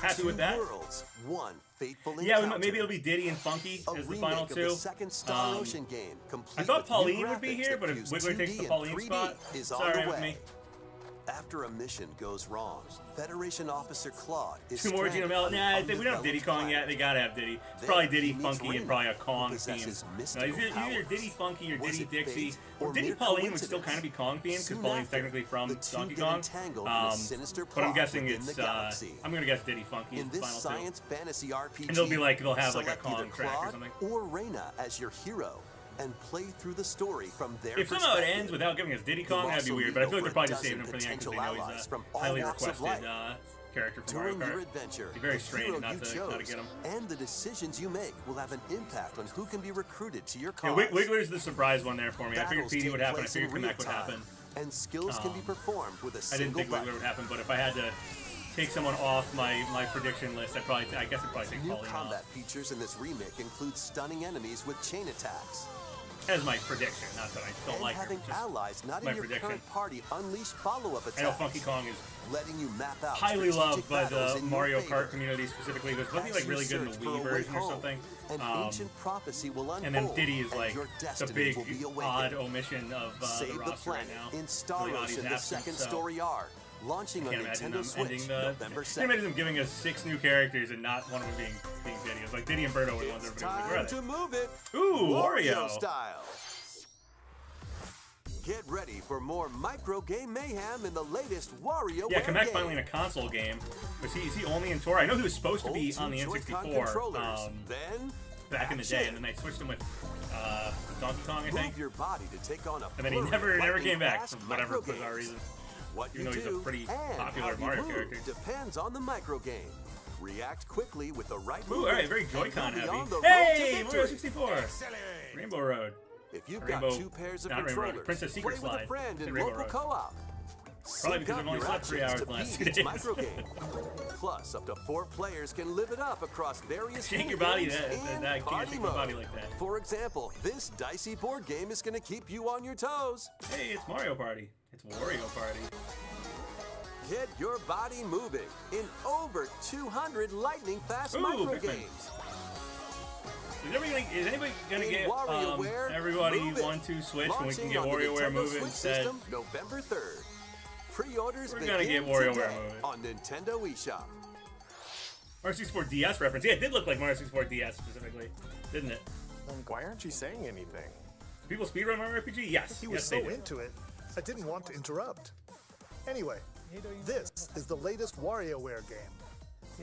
Happy with that. Worlds, one fateful Yeah, encounter. maybe it'll be Diddy and Funky A as the remake final of the 2. second Star Ocean game, I complete thought with new Pauline would be graphics here, that but if fuse Wiggler takes 2D the and Pauline 3D spot, is it's on alright the with way. me. After a mission goes wrong, Federation Officer Claude is 2 more Geno and Mallow. Nah, we don't have Diddy Kong yet. They gotta have Diddy. It's probably Diddy, Funky, and probably a Kong theme. No, either Diddy, Funky, or Diddy, Dixie. Or Diddy Pauline would still kind of be Kong themed because Pauline's technically from Donkey Kong. But I'm guessing it's. I'm gonna guess Diddy, Funky is the final 2. Science fantasy RPG, And they'll have like a Kong track or something. Or Reina as your hero, and play through the story from their If somehow it ends without giving us Diddy Kong, that'd be weird. But I feel like they're probably just saving him for the end because they know he's a highly requested character from Mario During your Kart. adventure, It'd be very the strange hero not you to chose get him. and the decisions you make will have an impact on who can be recruited to your Yeah, cause. Wiggler's the surprise one there for me. I figured Battles Petey would take happen. I place in figured real Kamek would time, happen. and skills can be performed with a I single didn't think Wiggler button. would happen, but if I had to take someone off my prediction list, I guess I'd probably take New Pauline combat off. features in this remake include stunning enemies with chain attacks. As my prediction, not that I don't And like her, having just allies not my in your prediction. current party unleash follow-up attacks. I know Funky Kong is letting you map out highly loved strategic by battles the in your Mario favor. Kart community specifically. It was supposed to be like As you really good in the search for a Wii way version or home, something. An ancient prophecy will unfold, And then Diddy is and like your the destiny big will be awakened. odd omission of the Save the roster right planet now. in Star Really odd Ocean, he's the absent, second so story arc, launching on can't imagine Nintendo them Switch ending the. November Can you 2nd. imagine them giving us 6 new characters and not one of them being Diddy? It was like Diddy and Birdo were the ones It's everybody was like, where are time they? to move it. Ooh, Wario. style. Get ready for more micro game mayhem in the latest WarioWare Yeah, Kamek game. finally in a console game. Is he only in Tour? I know he was supposed to be on the N64 then back in the day, and then they switched him with Donkey Kong, I think. move your body to take on a And then he flurry of never came back lightning-fast for whatever micro bizarre games. reason. What Even you though he's a do pretty and popular how Mario you move character. depends on the micro game. React quickly with the right Ooh, movement alright, very and Joy-Con move heavy. beyond the Hey, road to Mario victory. 64! Rainbow Road. If you've Rainbow- got 2 pairs of not Rainbow Road, controllers, Princess Secret play with Slide. a friend Said in Rainbow local Road. co-op. Probably Sync because up I've only your slept 3 actions hours to the last beat 2 each days. micro game. Plus, up to 4 players can live it up across various Shake your body, minigames in I can't party shake my mode. body like that. For example, this dicey board game is going to keep you on your toes. Hey, it's Mario Party. It's Wario Party. Get your body moving in over 200 lightning-fast Ooh, micro Pikmin. games. Is anybody gonna In get WarioWare, everybody Move It. 1-2 Switch when we can Launching get on the WarioWare Nintendo Move It Switch instead? system, November 3rd. Pre-orders We're begin gonna get WarioWare today Move It. on Nintendo eShop. Mario 64 DS reference. Yeah, it did look like Mario 64 DS specifically, didn't it? Why aren't you saying anything? People speedrun Mario RPG? Yes. He was yes, so they do. into it, I didn't want to interrupt. Anyway, this is the latest WarioWare game.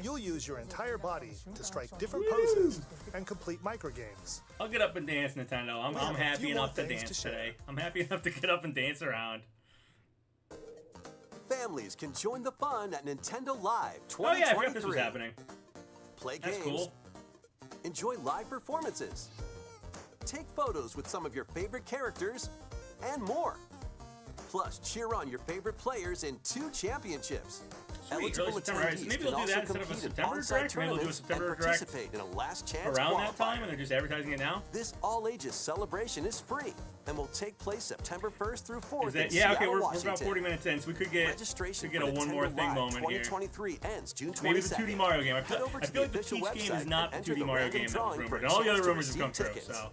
You'll use your entire body to strike different poses and complete microgames. I'll get up and dance, Nintendo. I'm have a happy few enough more to things dance to share. today. I'm happy enough to get up and dance around. Families can join the fun at Nintendo Live 2023. Oh yeah, I forgot this was happening. Play That's games, cool. enjoy live performances, take photos with some of your favorite characters, and more. Plus, cheer on your favorite players in 2 championships. Sweet, early September. All right, so maybe they'll do that instead of a September direct. Maybe they'll do a September direct participate in a last chance around that qualifier. time, and they're just advertising it now. This all-ages celebration is free and will take place September 1st through 4th Is that, in yeah, okay, Seattle, we're Washington. about 40 minutes in, so we could get Registration a for one more Nintendo thing Live moment here. 2023 ends June 22nd. Maybe the 2D Mario game. I Head feel over like to the official Peach game website is not the and enter 2D the Mario random game that was drawing rumored, for and a all the other chance to rumors have come receive true. tickets. So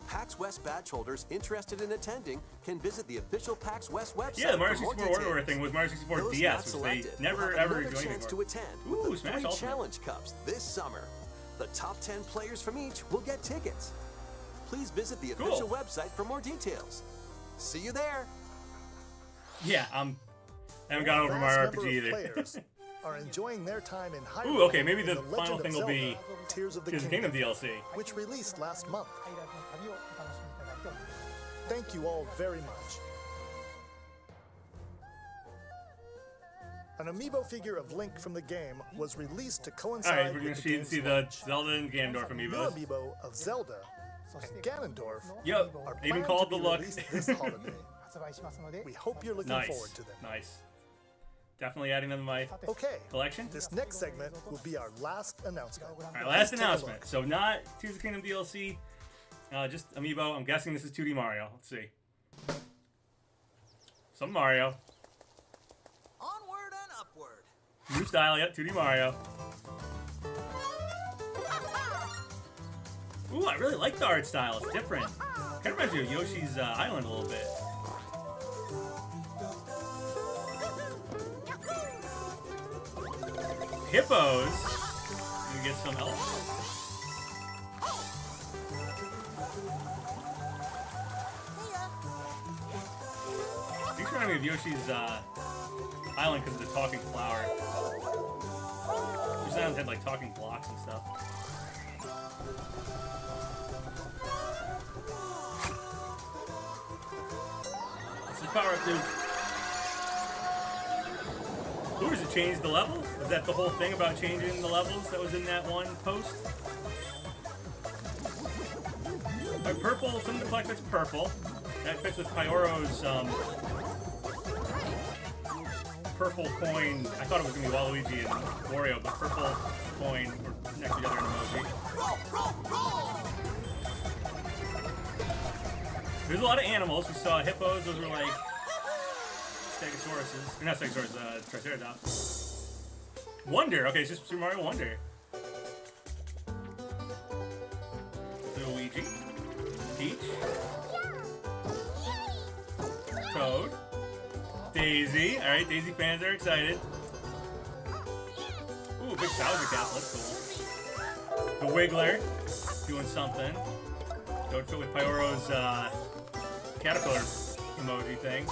PAX West badge holders interested in attending can visit the official PAX West website. yeah, the Mario for more 64 WarioWare details. thing was Mario 64 Those DS, not which they selected never will have ever another do chance anymore. to attend Ooh, with the Smash 3 Ultimate. Challenge Cups this summer. The top 10 players from each will get tickets. Please visit the official website for more details. See you there. Yeah, I haven't gone over Mario RPG either. Players are enjoying their time in Hyrule. Ooh, okay, maybe the in final Legend thing of will be Zelda, Tears of the Tears of the Kingdom, Kingdom DLC. which released last month. Thank you all very much. An amiibo figure of Link from the game was released to coincide Alright, we're going with to the game's see the launch. Zelda and Ganondorf A new amiibos. amiibo of Zelda and Ganondorf Yep, are even planned called to the be look. released this holiday. We hope you're looking forward to them. Nice. Definitely adding them to my Okay, collection. this next segment will be our last announcement. Alright, last Take a announcement. look. So not Tears of the Kingdom DLC, just amiibo. I'm guessing this is 2D Mario. Let's see. Some Mario. Onward and upward. New style, yep, 2D Mario. Ooh, I really like the art style. It's different. Kind of reminds me of Yoshi's Island a little bit. Hippos. We get some elephants. These remind me of Yoshi's Island because of the talking flower. Yoshi's Island had like talking blocks and stuff. This is power up, dude. Ooh, does it change the level? Is that the whole thing about changing the levels that was in that one post? Purple, something to collect that's purple. That fits with Pyoro's purple coin. I thought it was going to be Waluigi and Wario, but purple coin were next to each other in emoji. There's a lot of animals. We saw hippos. Those were like Stegosauruses. Or not Stegosaurus, Triceratops. Wonder. Okay, it's just Super Mario Wonder. Luigi. Peach. Toad. Daisy. Alright, Daisy fans are excited. Ooh, big Bowser Castle. That's cool. The Wiggler. Doing something. That would fit with Pyoro's caterpillar emoji thing.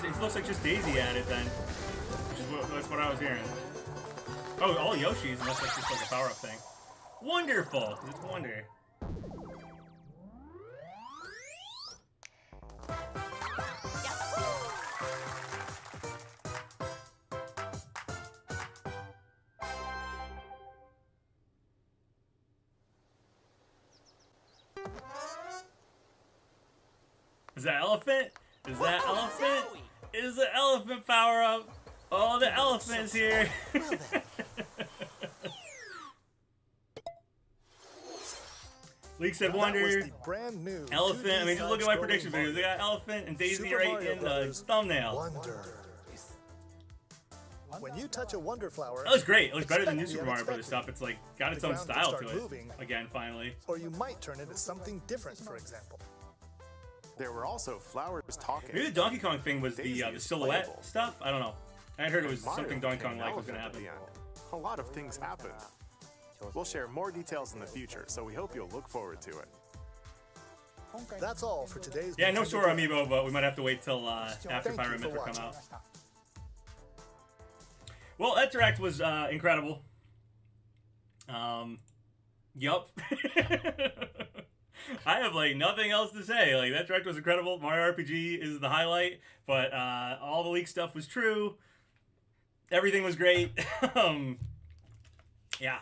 It looks like just Daisy added then. That's what I was hearing. Oh, all Yoshis, unless that's just like a power-up thing. Wonderful! It's Wonder. Is that elephant? Is that elephant? Is the elephant power up? Oh, the elephant's here. Leak said Wonder. Brand new Elephant. I mean, just look at my prediction videos. They got elephant and Daisy Super right Mario in the Brothers thumbnail. Wonder. When you touch a Wonder Flower, That was great. It looks better than new expect Super the Mario Brothers stuff. unexpected. It's like got its The own ground can style start to it. moving. Again, finally. Or you might turn it into something different, for example. There were also flowers talking. Maybe the Donkey Kong thing was the silhouette playable. stuff. I don't know. I heard it was Mario something Donkey Kong became like was gonna elephant happen. at the end. A lot of things happened. We'll share more details in the future, so we hope you'll look forward to it. That's all for today's. Yeah, no Nintendo Sora Direct. amiibo, but we might have to wait till after Thank Fire you for Emblem come watching. out. Well, that direct was incredible. Yup. I have like nothing else to say. Like that direct was incredible. Mario RPG is the highlight, but all the leak stuff was true. Everything was great. Yeah.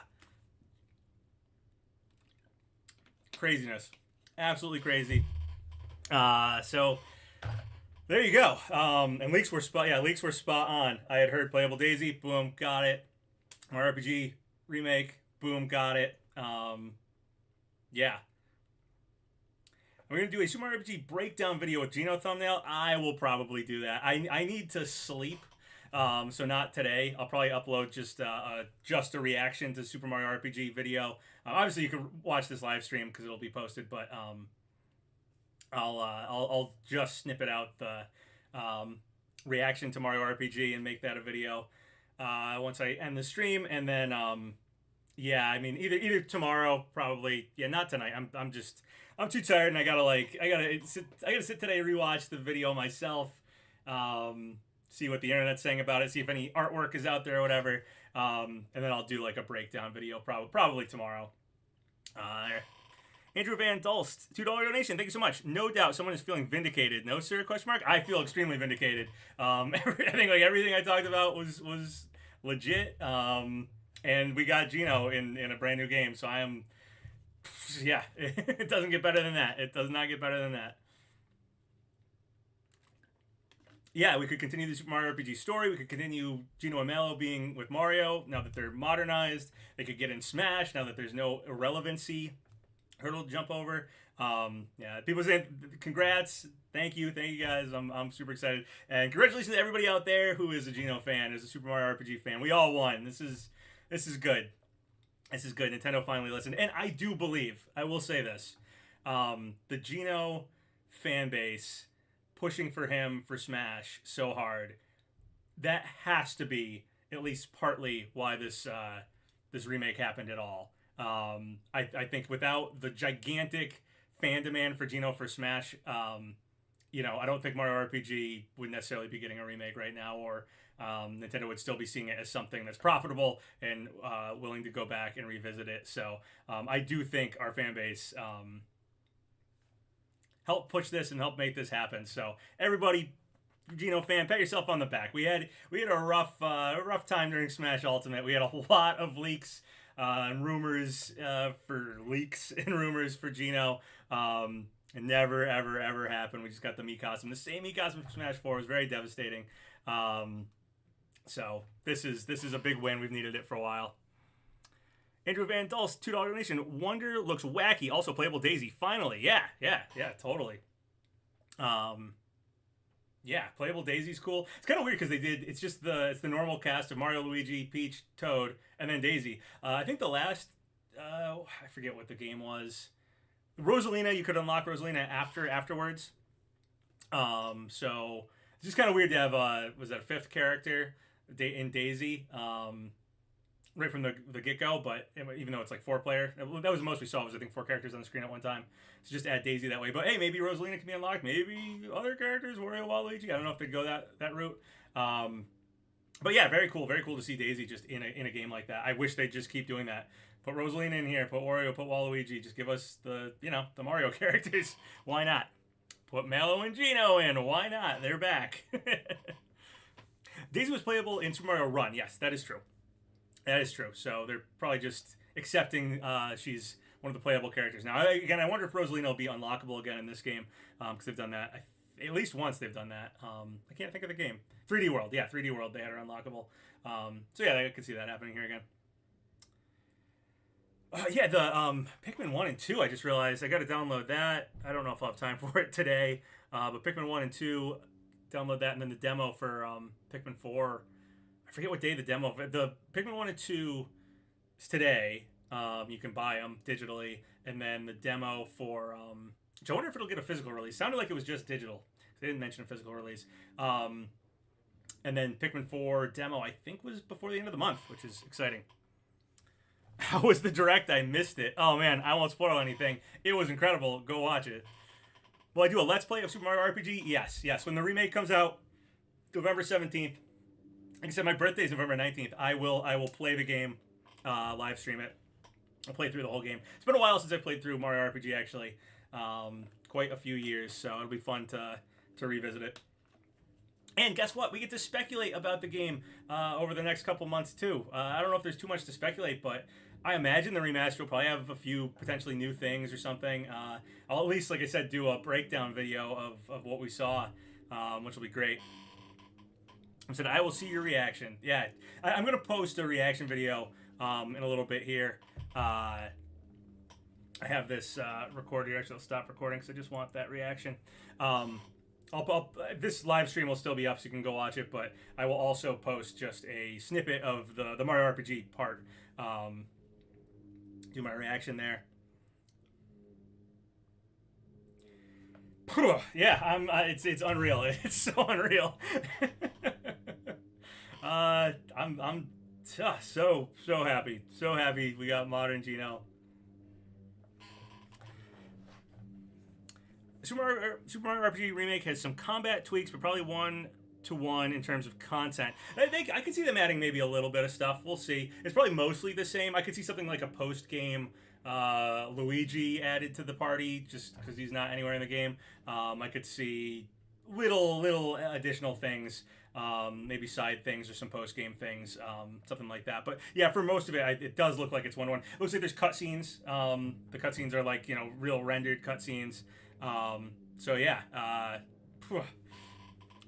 Craziness. Absolutely crazy. So there you go. And leaks were spot on. I had heard playable Daisy, boom, got it. Mario RPG remake, boom, got it. Yeah. We're gonna do a Super Mario RPG breakdown video with Geno thumbnail. I will probably do that. I need to sleep. So not today. I'll probably upload just a reaction to Super Mario RPG video. Obviously, you can watch this live stream because it'll be posted, but I'll just snippet out the reaction to Mario RPG and make that a video. once I end the stream, and then yeah, I mean either tomorrow probably. Yeah, not tonight. I'm too tired, and I gotta sit today, rewatch the video myself, see what the internet's saying about it, see if any artwork is out there or whatever, and then I'll do like a breakdown video probably tomorrow. Andrew Van Dulst, $2 donation. Thank you so much. No doubt someone is feeling vindicated. No, sir? Question mark. I feel extremely vindicated. I think like everything I talked about was legit. And we got Geno in a brand new game. So I am, yeah, it doesn't get better than that. It does not get better than that. Yeah, we could continue the Super Mario RPG story. We could continue Geno and Mallow being with Mario now that they're modernized. They could get in Smash now that there's no irrelevancy hurdle to jump over. Yeah, people saying congrats, thank you guys. I'm super excited, and congratulations to everybody out there who is a Geno fan, is a Super Mario RPG fan. We all won. This is good. This is good. Nintendo finally listened, and I do believe, I will say this, the Geno fan base pushing for him for Smash so hard, that has to be at least partly why this remake happened at all. I think without the gigantic fan demand for Geno for Smash, you know, I don't think Mario RPG would necessarily be getting a remake right now, or Nintendo would still be seeing it as something that's profitable and willing to go back and revisit it. So I do think our fan base helped push this and helped make this happen. So everybody, Geno fan, pat yourself on the back. We had a rough time during Smash Ultimate. We had a lot of leaks. And rumors for leaks and rumors for Geno. It never, ever happened. We just got the Mii costume. The same Mii costume from Smash 4 was very devastating. So this is a big win. We've needed it for a while. Andrew Van Dulst, $2 donation. Wonder looks wacky. Also playable Daisy. Finally. Yeah, totally. Yeah, playable Daisy's cool. It's kind of weird because it's the normal cast of Mario, Luigi, Peach, Toad, and then Daisy. I think the last, I forget what the game was. Rosalina, you could unlock Rosalina afterwards. So it's just kind of weird to have, was that a fifth character in Daisy, right from the get-go, but even though it's like 4-player, that was the most we saw, was I think 4 characters on the screen at one time. So just add Daisy that way. But hey, maybe Rosalina can be unlocked. Maybe other characters, Wario, Waluigi. I don't know if they'd go that route. But yeah, very cool to see Daisy just in a game like that. I wish they'd just keep doing that. Put Rosalina in here, put Wario, put Waluigi. Just give us the Mario characters. Why not? Put Mallow and Geno in. Why not? They're back. Daisy was playable in Super Mario Run. Yes, that is true. That is true. So they're probably just accepting she's one of the playable characters. Now, again, I wonder if Rosalina will be unlockable again in this game, because they've done that. At least once they've done that. I can't think of the game. 3D World. Yeah, 3D World, they had her unlockable. So yeah, I could see that happening here again. Yeah, the Pikmin 1 and 2, I just realized I got to download that. I don't know if I'll have time for it today. But Pikmin 1 and 2, download that, and then the demo for Pikmin 4. I forget what day the demo. The Pikmin 1 and 2 is today. You can buy them digitally. And then the demo for... which I wonder if it'll get a physical release. Sounded like it was just digital. They didn't mention a physical release. And then Pikmin 4 demo, I think, was before the end of the month, which is exciting. How was the Direct? I missed it. Oh, man, I won't spoil anything. It was incredible. Go watch it. Will I do a Let's Play of Super Mario RPG? Yes. When the remake comes out, November 17th, like I said, my birthday is November 19th. I will play the game, live stream it. I'll play through the whole game. It's been a while since I played through Mario RPG, actually. Quite a few years, so it'll be fun to revisit it. And guess what? We get to speculate about the game over the next couple months, too. I don't know if there's too much to speculate, but I imagine the remaster will probably have a few potentially new things or something. I'll at least, like I said, do a breakdown video of what we saw, which will be great. I said, I will see your reaction. Yeah, I'm going to post a reaction video in a little bit here. I have this recorded here. Actually, I'll stop recording because I just want that reaction. This live stream will still be up, so you can go watch it, but I will also post just a snippet of the Mario RPG part. Do my reaction there. Yeah, it's unreal. It's so unreal. I'm so happy. So happy we got modern Geno. Super Mario RPG Remake has some combat tweaks, but probably 1-to-1 in terms of content. I think I could see them adding maybe a little bit of stuff. We'll see. It's probably mostly the same. I could see something like a post-game Luigi added to the party, just because he's not anywhere in the game. I could see little additional things, maybe side things or some post-game things, something like that. But yeah, for most of it, it does look like it's 1-to-1. It looks like there's cutscenes. The cutscenes are like, real rendered cutscenes. So yeah,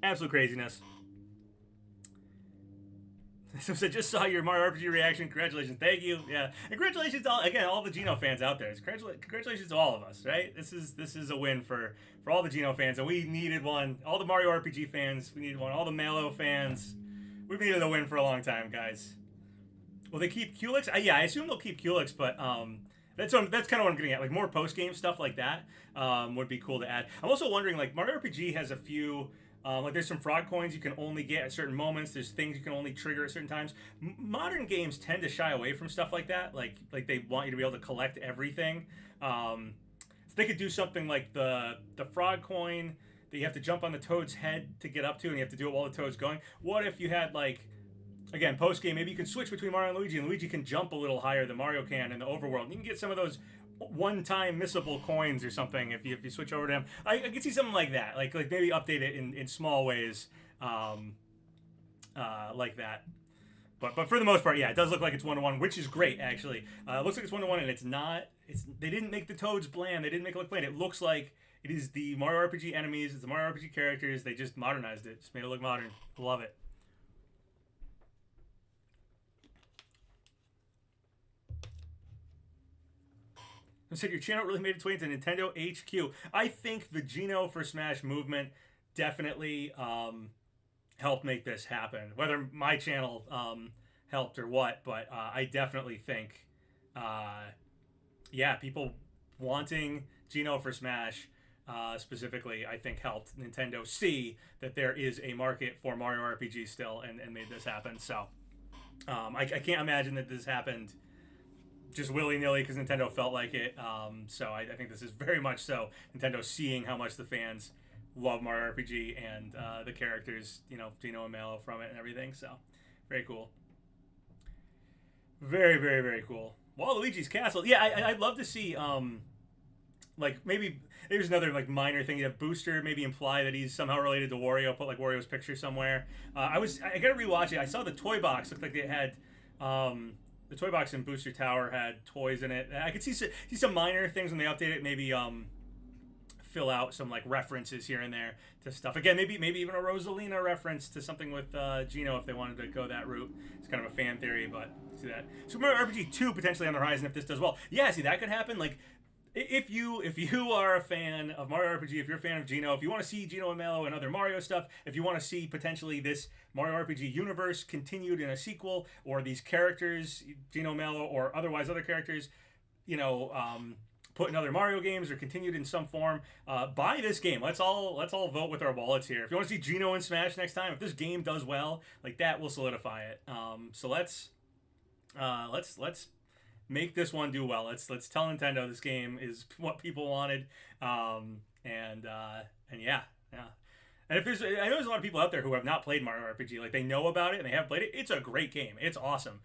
absolute craziness. So I just saw your Mario RPG reaction. Congratulations, thank you. Yeah, and congratulations all the Geno fans out there. Congratulations to all of us, right? This is a win for all the Geno fans, and we needed one. All the Mario RPG fans, we needed one. All the Mallow fans, we've needed a win for a long time, guys. Will they keep Culex? Yeah, I assume they'll keep Culex, but that's kind of what I'm getting at. Like more post game stuff like that would be cool to add. I'm also wondering, like Mario RPG has a few. Like there's some frog coins you can only get at certain moments. There's things you can only trigger at certain times. Modern games tend to shy away from stuff like that. Like they want you to be able to collect everything. So they could do something like the frog coin that you have to jump on the toad's head to get up to, and you have to do it while the toad's going. What if you had like, again, post game, maybe you can switch between Mario and Luigi can jump a little higher than Mario can in the overworld. You can get some of those one-time missable coins or something if you switch over to him. I can see something like that, like maybe update it in small ways, like that. But for the most part, yeah, it does look like it's 1-to-1, which is great actually. It looks like it's 1-to-1, and it's not. They didn't make the toads bland. They didn't make it look bland. It looks like it is the Mario RPG enemies. It's the Mario RPG characters. They just modernized it. Just made it look modern. Love it. Said your channel really made its way into Nintendo HQ. I think the Geno for Smash movement definitely helped make this happen. Whether my channel helped or what, but I definitely think, yeah, people wanting Geno for Smash specifically, I think helped Nintendo see that there is a market for Mario RPG still, and made this happen. So I can't imagine that this happened just willy-nilly because Nintendo felt like it. So I think this is very much so Nintendo seeing how much the fans love Mario RPG and the characters, Geno and Mallow from it and everything. So very cool. Very, very, very cool. Waluigi's Castle. Yeah, I'd love to see, like, maybe there's another, like, minor thing. You have Booster maybe imply that he's somehow related to Wario, put, like, Wario's picture somewhere. I gotta rewatch it. I saw the toy box. Looked like it had, the toy box in Booster Tower had toys in it. I could see some minor things when they update it. Maybe fill out some like references here and there to stuff. Again, maybe even a Rosalina reference to something with Geno if they wanted to go that route. It's kind of a fan theory, but see that. Super Mario RPG 2 potentially on the horizon if this does well. Yeah, see that could happen. Like if you are a fan of Mario RPG, if you're a fan of Geno, if you want to see Geno and Mallow and other Mario stuff, if you want to see potentially this Mario RPG universe continued in a sequel, or these characters, Geno, Mallow, or otherwise other characters, put in other Mario games or continued in some form, buy this game. Let's all vote with our wallets here. If you want to see Geno and Smash next time, if this game does well, like that will solidify it. So let's make this one do well. Let's tell Nintendo this game is what people wanted, and yeah. And I know there's a lot of people out there who have not played Mario RPG. Like they know about it and they have played it. It's a great game. It's awesome.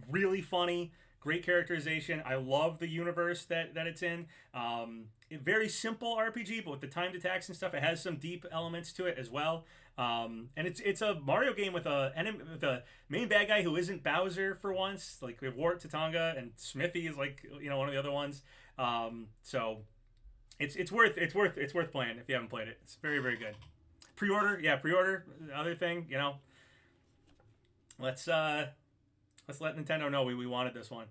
Really funny. Great characterization. I love the universe that it's in. Very simple RPG, but with the timed attacks and stuff, it has some deep elements to it as well. And it's a Mario game with a main bad guy who isn't Bowser for once. Like we have Wart, Tatanga, and Smithy is like one of the other ones. So it's worth playing if you haven't played it. It's very, very good. Pre-order. The other thing, let's let Nintendo know we wanted this one.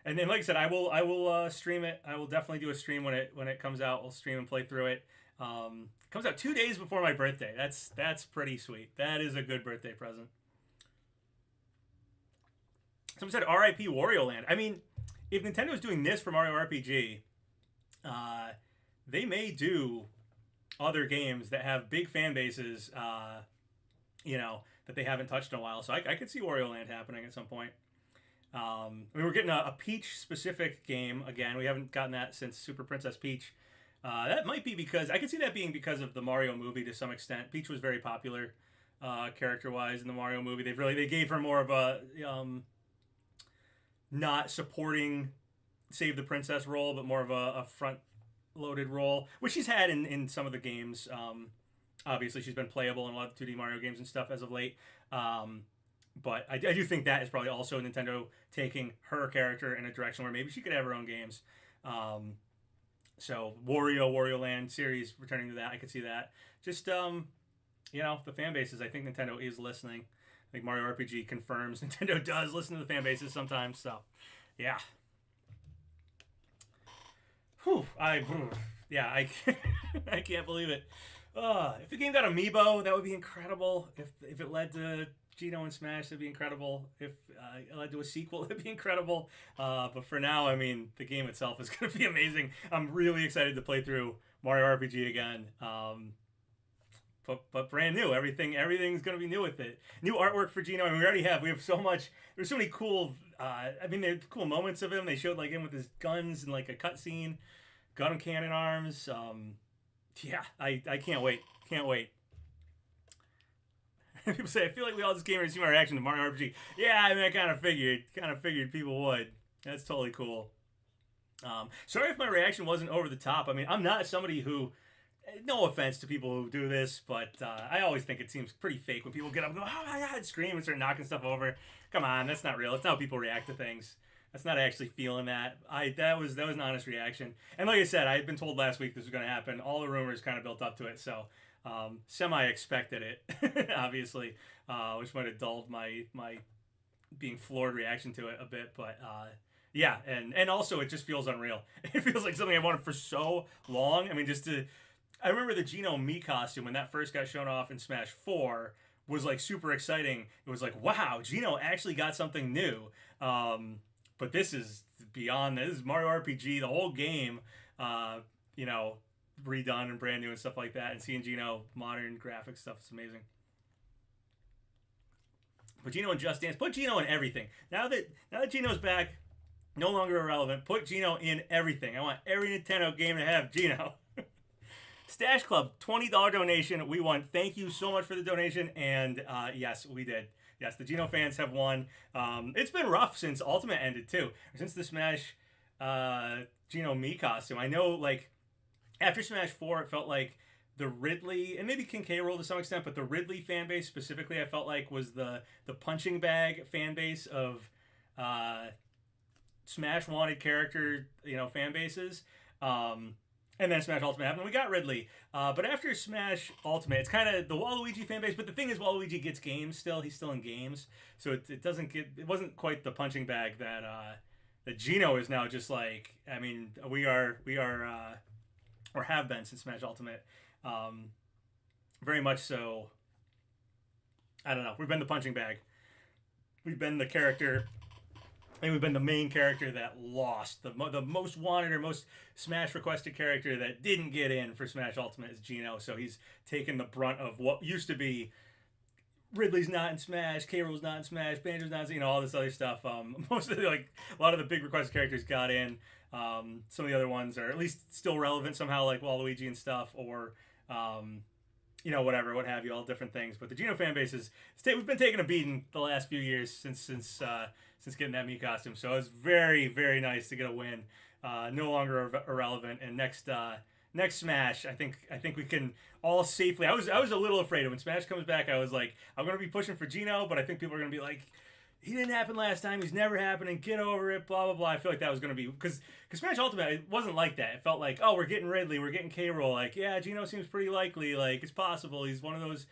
And then, like I said, I will stream it. I will definitely do a stream when it comes out. We'll stream and play through it. It comes out 2 days before my birthday. That's pretty sweet. That is a good birthday present. Someone said R.I.P. Wario Land. I mean, if Nintendo's doing this for Mario RPG, they may do other games that have big fan bases, that that they haven't touched in a while. So I could see Wario Land happening at some point. I mean, we're getting a Peach-specific game again. We haven't gotten that since Super Princess Peach. That might be because I could see that being because of the Mario movie to some extent. Peach was very popular character-wise in the Mario movie. They gave her more of a not supporting Save the Princess role, but more of a front-loaded role, which she's had in some of the games. Obviously, she's been playable in a lot of 2D Mario games and stuff as of late. But I do think that is probably also Nintendo taking her character in a direction where maybe she could have her own games. So Wario Land series, returning to that, I could see that. Just, the fan bases, I think Nintendo is listening. I think Mario RPG confirms Nintendo does listen to the fan bases sometimes. So, yeah. Whew. I can't believe it. If the game got amiibo, that would be incredible. If it led to Geno and Smash, that'd be incredible. If it led to a sequel, that'd be incredible. But for now, I mean, the game itself is going to be amazing. I'm really excited to play through Mario RPG again. But brand new. Everything's going to be new with it. New artwork for Geno. I mean, we have so much. There's so many cool. There's cool moments of him. They showed like him with his guns and like a cutscene, gun cannon arms. Yeah, I can't wait. Can't wait. People say, I feel like we all just came here to see my reaction to Mario RPG. Yeah, I mean, I kind of figured people would. That's totally cool. Sorry if my reaction wasn't over the top. I mean, I'm not somebody who, no offense to people who do this, but I always think it seems pretty fake when people get up and go, oh my God, scream and start knocking stuff over. Come on, that's not real. That's not how people react to things. That's not actually feeling that. That was an honest reaction. And like I said, I had been told last week this was going to happen. All the rumors kind of built up to it, so semi-expected it, obviously, which might have dulled my being floored reaction to it a bit. But yeah, and also it just feels unreal. It feels like something I wanted for so long. I mean, I remember the Geno Mii costume when that first got shown off in Smash 4 was like super exciting. It was like, wow, Geno actually got something new. But this is beyond that. This is Mario RPG, the whole game, redone and brand new and stuff like that. And seeing Geno, modern graphics stuff is amazing. Put Geno in Just Dance. Put Geno in everything. Now that Geno's back, no longer irrelevant, put Geno in everything. I want every Nintendo game to have Geno. Stash Club, $20 donation. We won. Thank you so much for the donation. And yes, we did. Yes, the Geno fans have won. It's been rough since Ultimate ended, too. Since the Smash Geno Mii costume. I know, like, after Smash 4, it felt like the Ridley, and maybe King K. Rool to some extent, but the Ridley fan base specifically, I felt like was the punching bag fan base of Smash wanted character, fan bases. And then Smash Ultimate happened. We got Ridley. But after Smash Ultimate, it's kind of the Waluigi fan base. But the thing is, Waluigi gets games still. He's still in games. So it wasn't quite the punching bag that Geno is now just like. I mean, we are or have been since Smash Ultimate. Very much so. I don't know. We've been the punching bag. We've been the character. And we've been the main character that lost. The most wanted or most Smash requested character that didn't get in for Smash Ultimate is Geno. So he's taken the brunt of what used to be Ridley's not in Smash, K. Rool's not in Smash, Banjo's not in, all this other stuff. Most of a lot of the big requested characters got in. Some of the other ones are at least still relevant somehow, like Waluigi and stuff, or whatever, what have you, all different things. But the Geno fan base we've been taking a beating the last few years since getting that Mii costume. So it's very, very nice to get a win. No longer irrelevant. And next Smash, I think we can all safely. I was a little afraid when Smash comes back. I was like, I'm gonna be pushing for Geno, but I think people are gonna be like, he didn't happen last time. He's never happening. Get over it. Blah blah blah. I feel like that was gonna be because Smash Ultimate, it wasn't like that. It felt like, oh, we're getting Ridley, we're getting K. Rool. Like, yeah, Geno seems pretty likely. Like, it's possible. He's one of those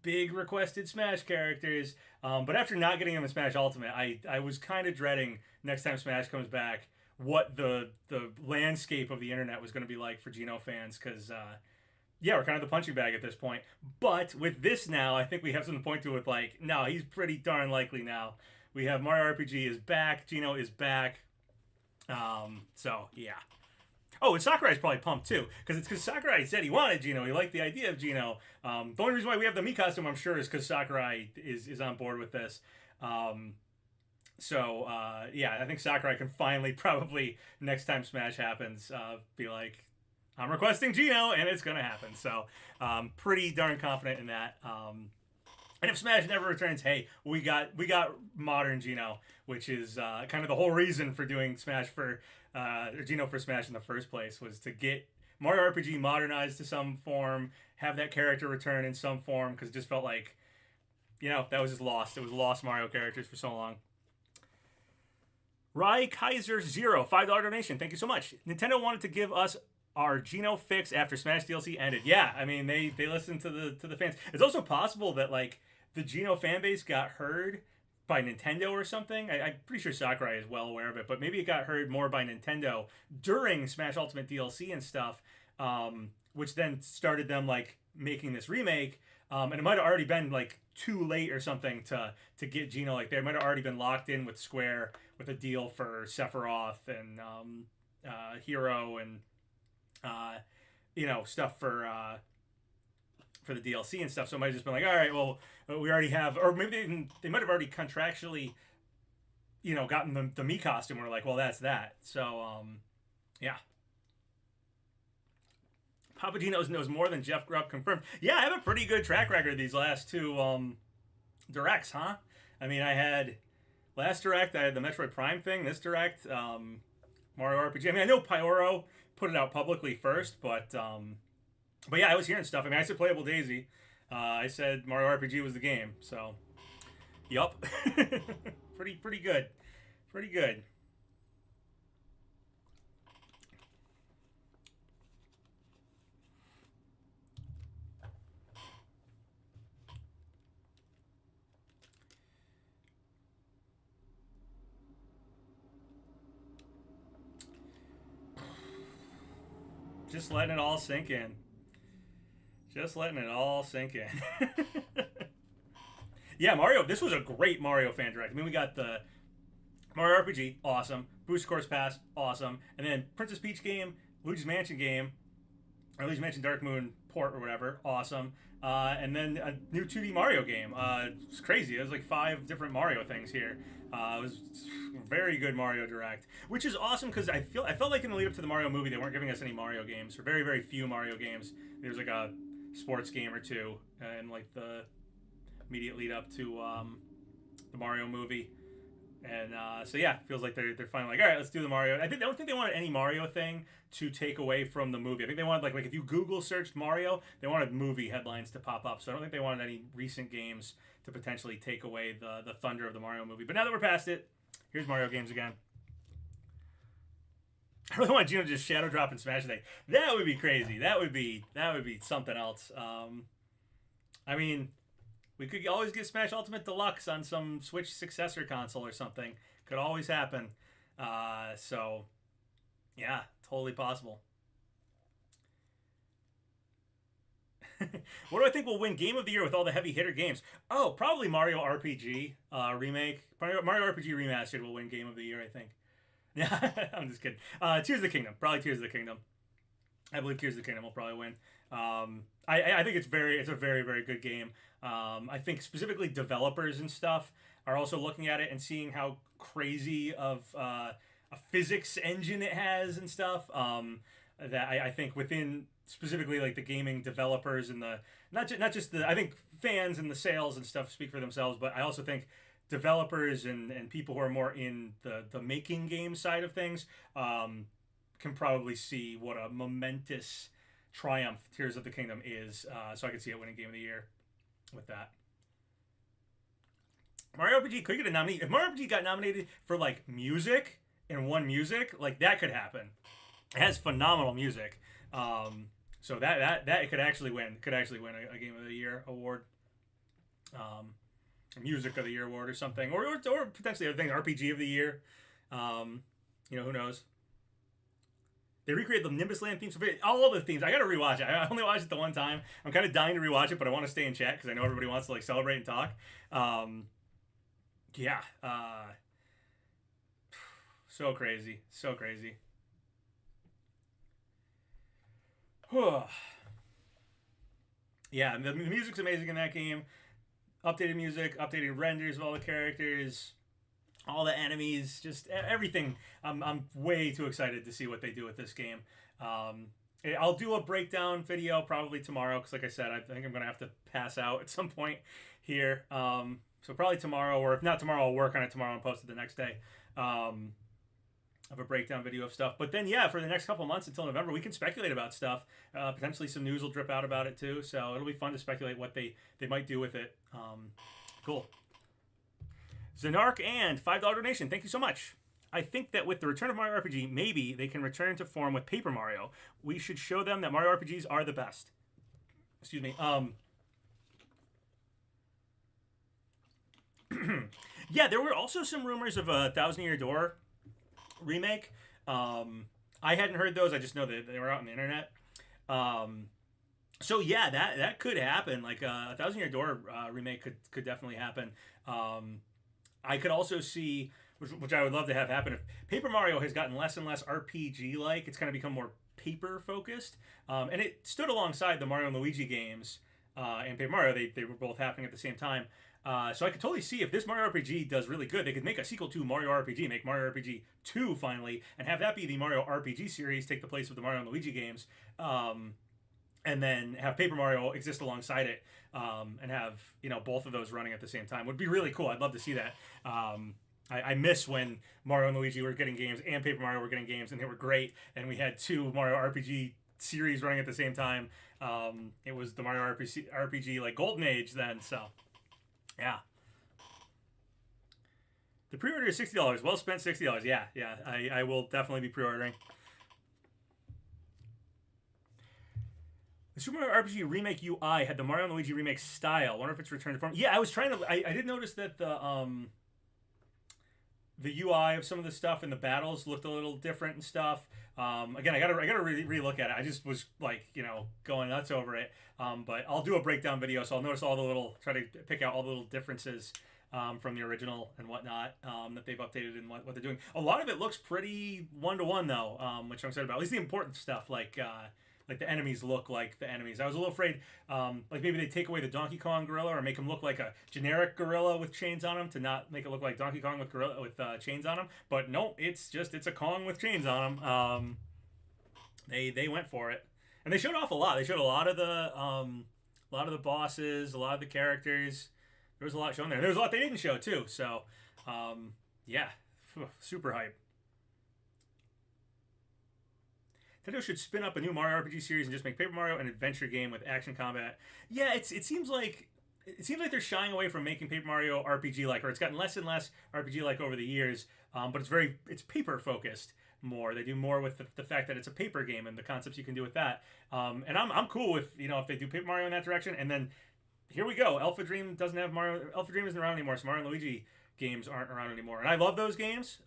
big requested Smash characters. But after not getting him in Smash Ultimate, I was kind of dreading next time Smash comes back what the landscape of the internet was going to be like for Geno fans, because we're kind of the punching bag at this point. But with this now, I think we have something to point to with like, no, he's pretty darn likely now. We have Mario RPG is back, Geno is back. So yeah. Oh, and Sakurai's probably pumped too, because Sakurai said he wanted Geno. He liked the idea of Geno. The only reason why we have the Mii costume, I'm sure, is because Sakurai is on board with this. Yeah, I think Sakurai can finally, probably next time Smash happens, be like, I'm requesting Geno, and it's gonna happen. So, pretty darn confident in that. And if Smash never returns, hey, we got modern Geno, which is kind of the whole reason for doing Smash for Geno for Smash in the first place, was to get Mario RPG modernized to some form, have that character return in some form, because it just felt like, that was just lost. It was lost Mario characters for so long. Rai Kaiser Zero, $5 donation. Thank you so much. Nintendo wanted to give us our Geno fix after Smash DLC ended. Yeah, I mean they listened to the fans. It's also possible that like the Geno fan base got heard by Nintendo or something. I'm pretty sure Sakurai is well aware of it, but maybe it got heard more by Nintendo during Smash Ultimate DLC and stuff, which then started them like making this remake. And it might have already been like too late or something to get Geno. Like they might have already been locked in with Square with a deal for Sephiroth and Hero and stuff for the DLC and stuff. So it might have just been like, all right, well, we already have, or maybe they might have already contractually, gotten the Mii costume. We're like, well, that's that. So, yeah. PapaGenos knows more than Jeff Grubb confirmed. Yeah, I have a pretty good track record these last two directs, huh? I mean, last direct, I had the Metroid Prime thing. This direct, Mario RPG. I mean, I know Pyoro put it out publicly first, but yeah, I was hearing stuff. I mean, I said Playable Daisy. I said Mario RPG was the game. So, yup. pretty good. Pretty good. Just letting it all sink in. Just letting it all sink in. Yeah, Mario, this was a great Mario fan direct. I mean, we got the Mario RPG, awesome. Booster Course Pass, awesome. And then Princess Peach game, Luigi's Mansion game, or Luigi's Mansion Dark Moon port or whatever, awesome. And then a new 2D Mario game. It's crazy. There's like 5 different Mario things here. It was very good Mario Direct, which is awesome because I felt like in the lead up to the Mario movie they weren't giving us any Mario games, or very, very few Mario games. There was like a sports game or two, and like the immediate lead up to the Mario movie. And so yeah, feels like they're finally like, all right, let's do the Mario. I don't think they wanted any Mario thing to take away from the movie. I think they wanted like if you Google searched Mario, they wanted movie headlines to pop up. So I don't think they wanted any recent games to potentially take away the thunder of the Mario movie. But now that we're past it, here's Mario games again. I really want Geno to just shadow drop and smash the thing. That would be crazy. That would be something else. I mean, we could always get Smash Ultimate Deluxe on some Switch successor console or something. Could always happen. So, yeah, totally possible. What do I think will win Game of the Year with all the heavy hitter games? Oh, probably Mario RPG Remake. Mario RPG Remastered will win Game of the Year, I think. Yeah, I'm just kidding. Tears of the Kingdom. Probably Tears of the Kingdom. I believe Tears of the Kingdom will probably win. I think it's a very, very good game. I think specifically developers and stuff are also looking at it and seeing how crazy of a physics engine it has and stuff. That I think within specifically like the gaming developers and the not just the, I think fans and the sales and stuff speak for themselves, but I also think developers and people who are more in the making game side of things can probably see what a momentous triumph Tears of the Kingdom is. So I can see it winning Game of the Year with that. Mario RPG could get a nominee. If Mario RPG got nominated for like music and won music, like that could happen. It has phenomenal music. So that it could actually win. Could actually win a Game of the Year award. Music of the Year award or something. Or potentially other thing, RPG of the Year. Who knows? They recreated the Nimbus Land themes. All of the themes. I gotta rewatch it. I only watched it the one time. I'm kind of dying to rewatch it, but I want to stay in chat because I know everybody wants to like celebrate and talk. So crazy. So crazy. Yeah, the music's amazing in that game. Updated music, updated renders of all the characters, all the enemies, just everything. I'm way too excited to see what they do with this game. I'll do a breakdown video probably tomorrow because, like I said, I think I'm going to have to pass out at some point here. So probably tomorrow, or if not tomorrow, I'll work on it tomorrow and post it the next day. Of a breakdown video of stuff. But then, yeah, for the next couple months until November, we can speculate about stuff. Potentially some news will drip out about it too. So it'll be fun to speculate what they might do with it. Cool. Zanark and $5 donation. Thank you so much. I think that with the return of Mario RPG, maybe they can return to form with Paper Mario. We should show them that Mario RPGs are the best. Excuse me. Yeah, there were also some rumors of a Thousand Year Door remake. I hadn't heard those. I just know that they were out on the internet. So yeah, that could happen. Like a Thousand Year Door remake could definitely happen. I could also see, which I would love to have happen, if Paper Mario has gotten less and less RPG-like. It's kind of become more paper-focused. And it stood alongside the Mario and Luigi games and Paper Mario. They were both happening at the same time. So I could totally see if this Mario RPG does really good, they could make a sequel to Mario RPG, make Mario RPG 2 finally, and have that be the Mario RPG series, take the place of the Mario and Luigi games, and then have Paper Mario exist alongside it, and have, both of those running at the same time. Would be really cool. I'd love to see that. I miss when Mario and Luigi were getting games and Paper Mario were getting games, and they were great, and we had two Mario RPG series running at the same time. It was the Mario RPG like golden age then, so yeah. The pre-order is $60. Well spent $60. Yeah. I will definitely be pre-ordering. The Super Mario RPG Remake UI had the Mario and Luigi Remake style. Wonder if it's returned to form. Yeah, I was trying to... I did notice that the UI of some of the stuff in the battles looked a little different and stuff. Again, I gotta re-look at it. I just was like, going nuts over it. But I'll do a breakdown video, so I'll notice try to pick out all the little differences from the original and whatnot that they've updated and what they're doing. A lot of it looks pretty one-to-one though, which I'm excited about. At least the important stuff, like the enemies look like the enemies. I was a little afraid, like maybe they take away the Donkey Kong gorilla or make him look like a generic gorilla with chains on him to not make it look like Donkey Kong with chains on him. But no, it's a Kong with chains on him. They went for it, and they showed off a lot. They showed a lot of the bosses, a lot of the characters. There was a lot shown there. There was a lot they didn't show too. So, yeah, super hype. Nintendo should spin up a new Mario RPG series and just make Paper Mario an adventure game with action combat. Yeah, it seems like they're shying away from making Paper Mario RPG-like, or it's gotten less and less RPG-like over the years. But it's paper focused more. They do more with the fact that it's a paper game and the concepts you can do with that. And I'm cool with if they do Paper Mario in that direction. And then here we go. Alpha Dream doesn't have Mario. Alpha Dream isn't around anymore. So Mario and Luigi games aren't around anymore. And I love those games.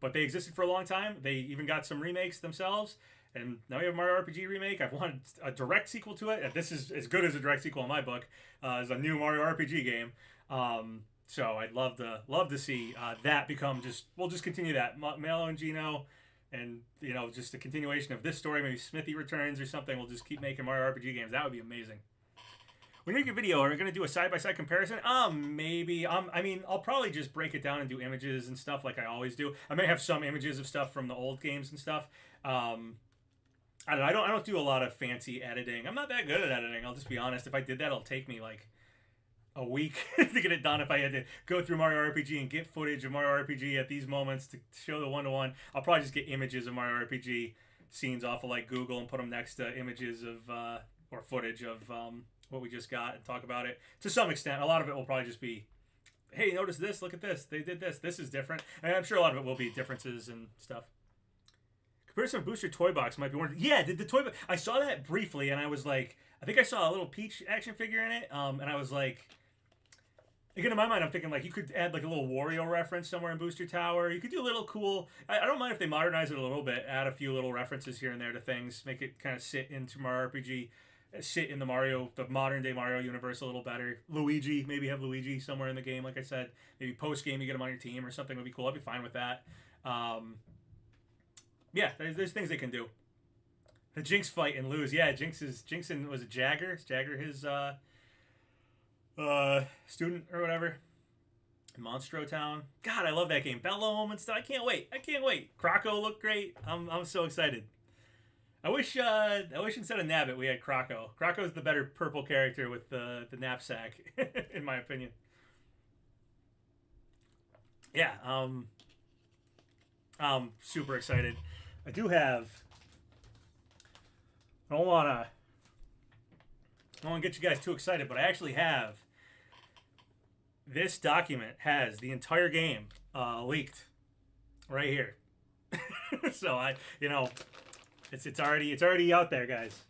But they existed for a long time. They even got some remakes themselves. And now we have Mario RPG Remake. I've wanted a direct sequel to it. This is as good as a direct sequel in my book, as a new Mario RPG game. So I'd love to see that become we'll just continue that. Mallow and Geno, and just a continuation of this story. Maybe Smithy returns or something. We'll just keep making Mario RPG games. That would be amazing. When you make a video, are we going to do a side-by-side comparison? Maybe. I'll probably just break it down and do images and stuff like I always do. I may have some images of stuff from the old games and stuff. I don't do a lot of fancy editing. I'm not that good at editing, I'll just be honest. If I did that, it'll take me like a week to get it done. If I had to go through Mario RPG and get footage of Mario RPG at these moments to show the one-to-one, I'll probably just get images of Mario RPG scenes off of like Google and put them next to images of or footage of what we just got and talk about it to some extent. A lot of it will probably just be, hey, notice this, look at this, they did this is different. And I'm sure a lot of it will be differences and stuff. Comparison of Booster Toy Box might be one. Yeah, the toy box, I saw that briefly and I was like, I think I saw a little Peach action figure in it, and I was like, again, in my mind, I'm thinking like you could add like a little Wario reference somewhere in Booster Tower. You could do a little cool. I don't mind if they modernize it a little bit, add a few little references here and there to things, make it kind of sit into Mario RPG, sit in the modern day Mario universe a little better. Luigi, maybe have Luigi somewhere in the game, like I said. Maybe post game you get him on your team or something would be cool. I'd be fine with that. Yeah, there's things they can do. The Jinx fight and lose. Yeah, Jinx and was it Jagger? Is Jagger his student or whatever? Monstro Town. God, I love that game. Bellome and stuff. I can't wait. Croco looked great. I'm so excited. I wish instead of Nabbit we had Croco. Croco's the better purple character with the knapsack, in my opinion. Yeah, I'm super excited. I do have. I don't want to get you guys too excited, but I actually have. This document has the entire game leaked right here. So it's already out there, guys.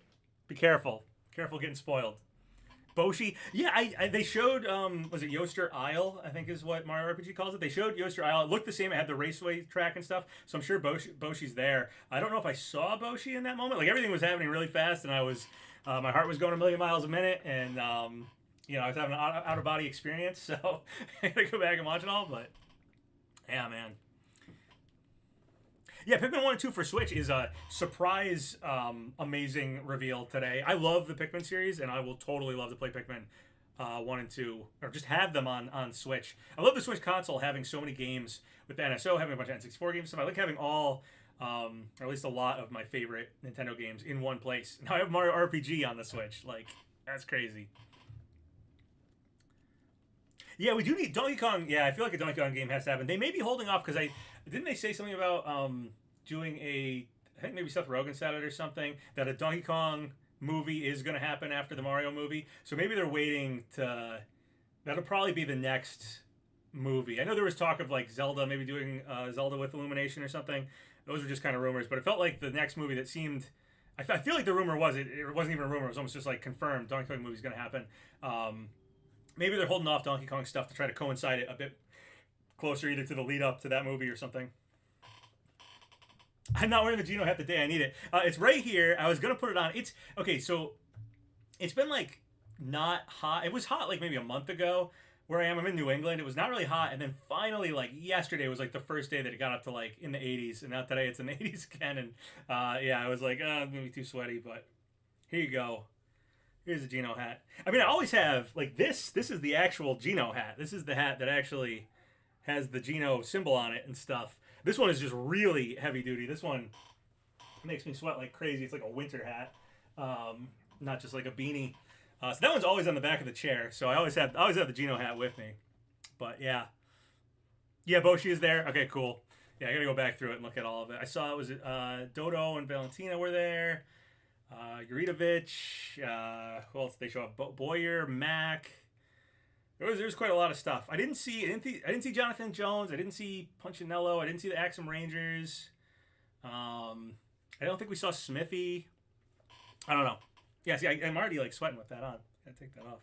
Be careful. Careful getting spoiled. Boshi, yeah, they showed was it Yoster Isle? I think is what Mario RPG calls it. They showed Yoster Isle. It looked the same. It had the raceway track and stuff. So I'm sure Boshi's there. I don't know if I saw Boshi in that moment. Like everything was happening really fast, and I was my heart was going a million miles a minute, and I was having an out of body experience. So I gotta go back and watch it all. But yeah, man. Yeah, Pikmin 1 and 2 for Switch is a surprise, amazing reveal today. I love the Pikmin series, and I will totally love to play Pikmin 1 and 2, or just have them on Switch. I love the Switch console having so many games with the NSO, having a bunch of N64 games. So I like having all, or at least a lot of my favorite Nintendo games in one place. Now I have Mario RPG on the Switch. Like, that's crazy. Yeah, we do need Donkey Kong. Yeah, I feel like a Donkey Kong game has to happen. They may be holding off because didn't they say something about doing I think maybe Seth Rogen said it or something, that a Donkey Kong movie is going to happen after the Mario movie. So maybe they're waiting that'll probably be the next movie. I know there was talk of like Zelda, maybe doing Zelda with Illumination or something. Those were just kind of rumors, but it felt like the next movie that seemed. I feel like the rumor was it wasn't even a rumor. It was almost just like confirmed. Donkey Kong movie's going to happen. Maybe they're holding off Donkey Kong stuff to try to coincide it a bit closer, either to the lead up to that movie or something. I'm not wearing the Geno hat the day I need it. It's right here. I was gonna put it on. It's okay. So it's been like not hot. It was hot like maybe a month ago where I am. I'm in New England. It was not really hot, and then finally like yesterday was like the first day that it got up to like in the 80s, and now today it's in the 80s again. And I was like, I'm gonna be too sweaty, but here you go. Here's a Geno hat. I mean, I always have like this. This is the actual Geno hat. This is the hat that actually has the Geno symbol on it and stuff. This one is just really heavy duty. This one makes me sweat like crazy. It's like a winter hat, not just like a beanie. So that one's always on the back of the chair. So I always have the Geno hat with me. But yeah, Boshi is there. Okay, cool. Yeah, I gotta go back through it and look at all of it. I saw it was Dodo and Valentina were there. Yuridovich. Who else did they show up? Boyer, Mac. There's quite a lot of stuff. I didn't see Jonathan Jones. I didn't see Punchinello. I didn't see the Axum Rangers. I don't think we saw Smithy. I don't know. Yeah, see, I'm already like sweating with that on. Gotta take that off.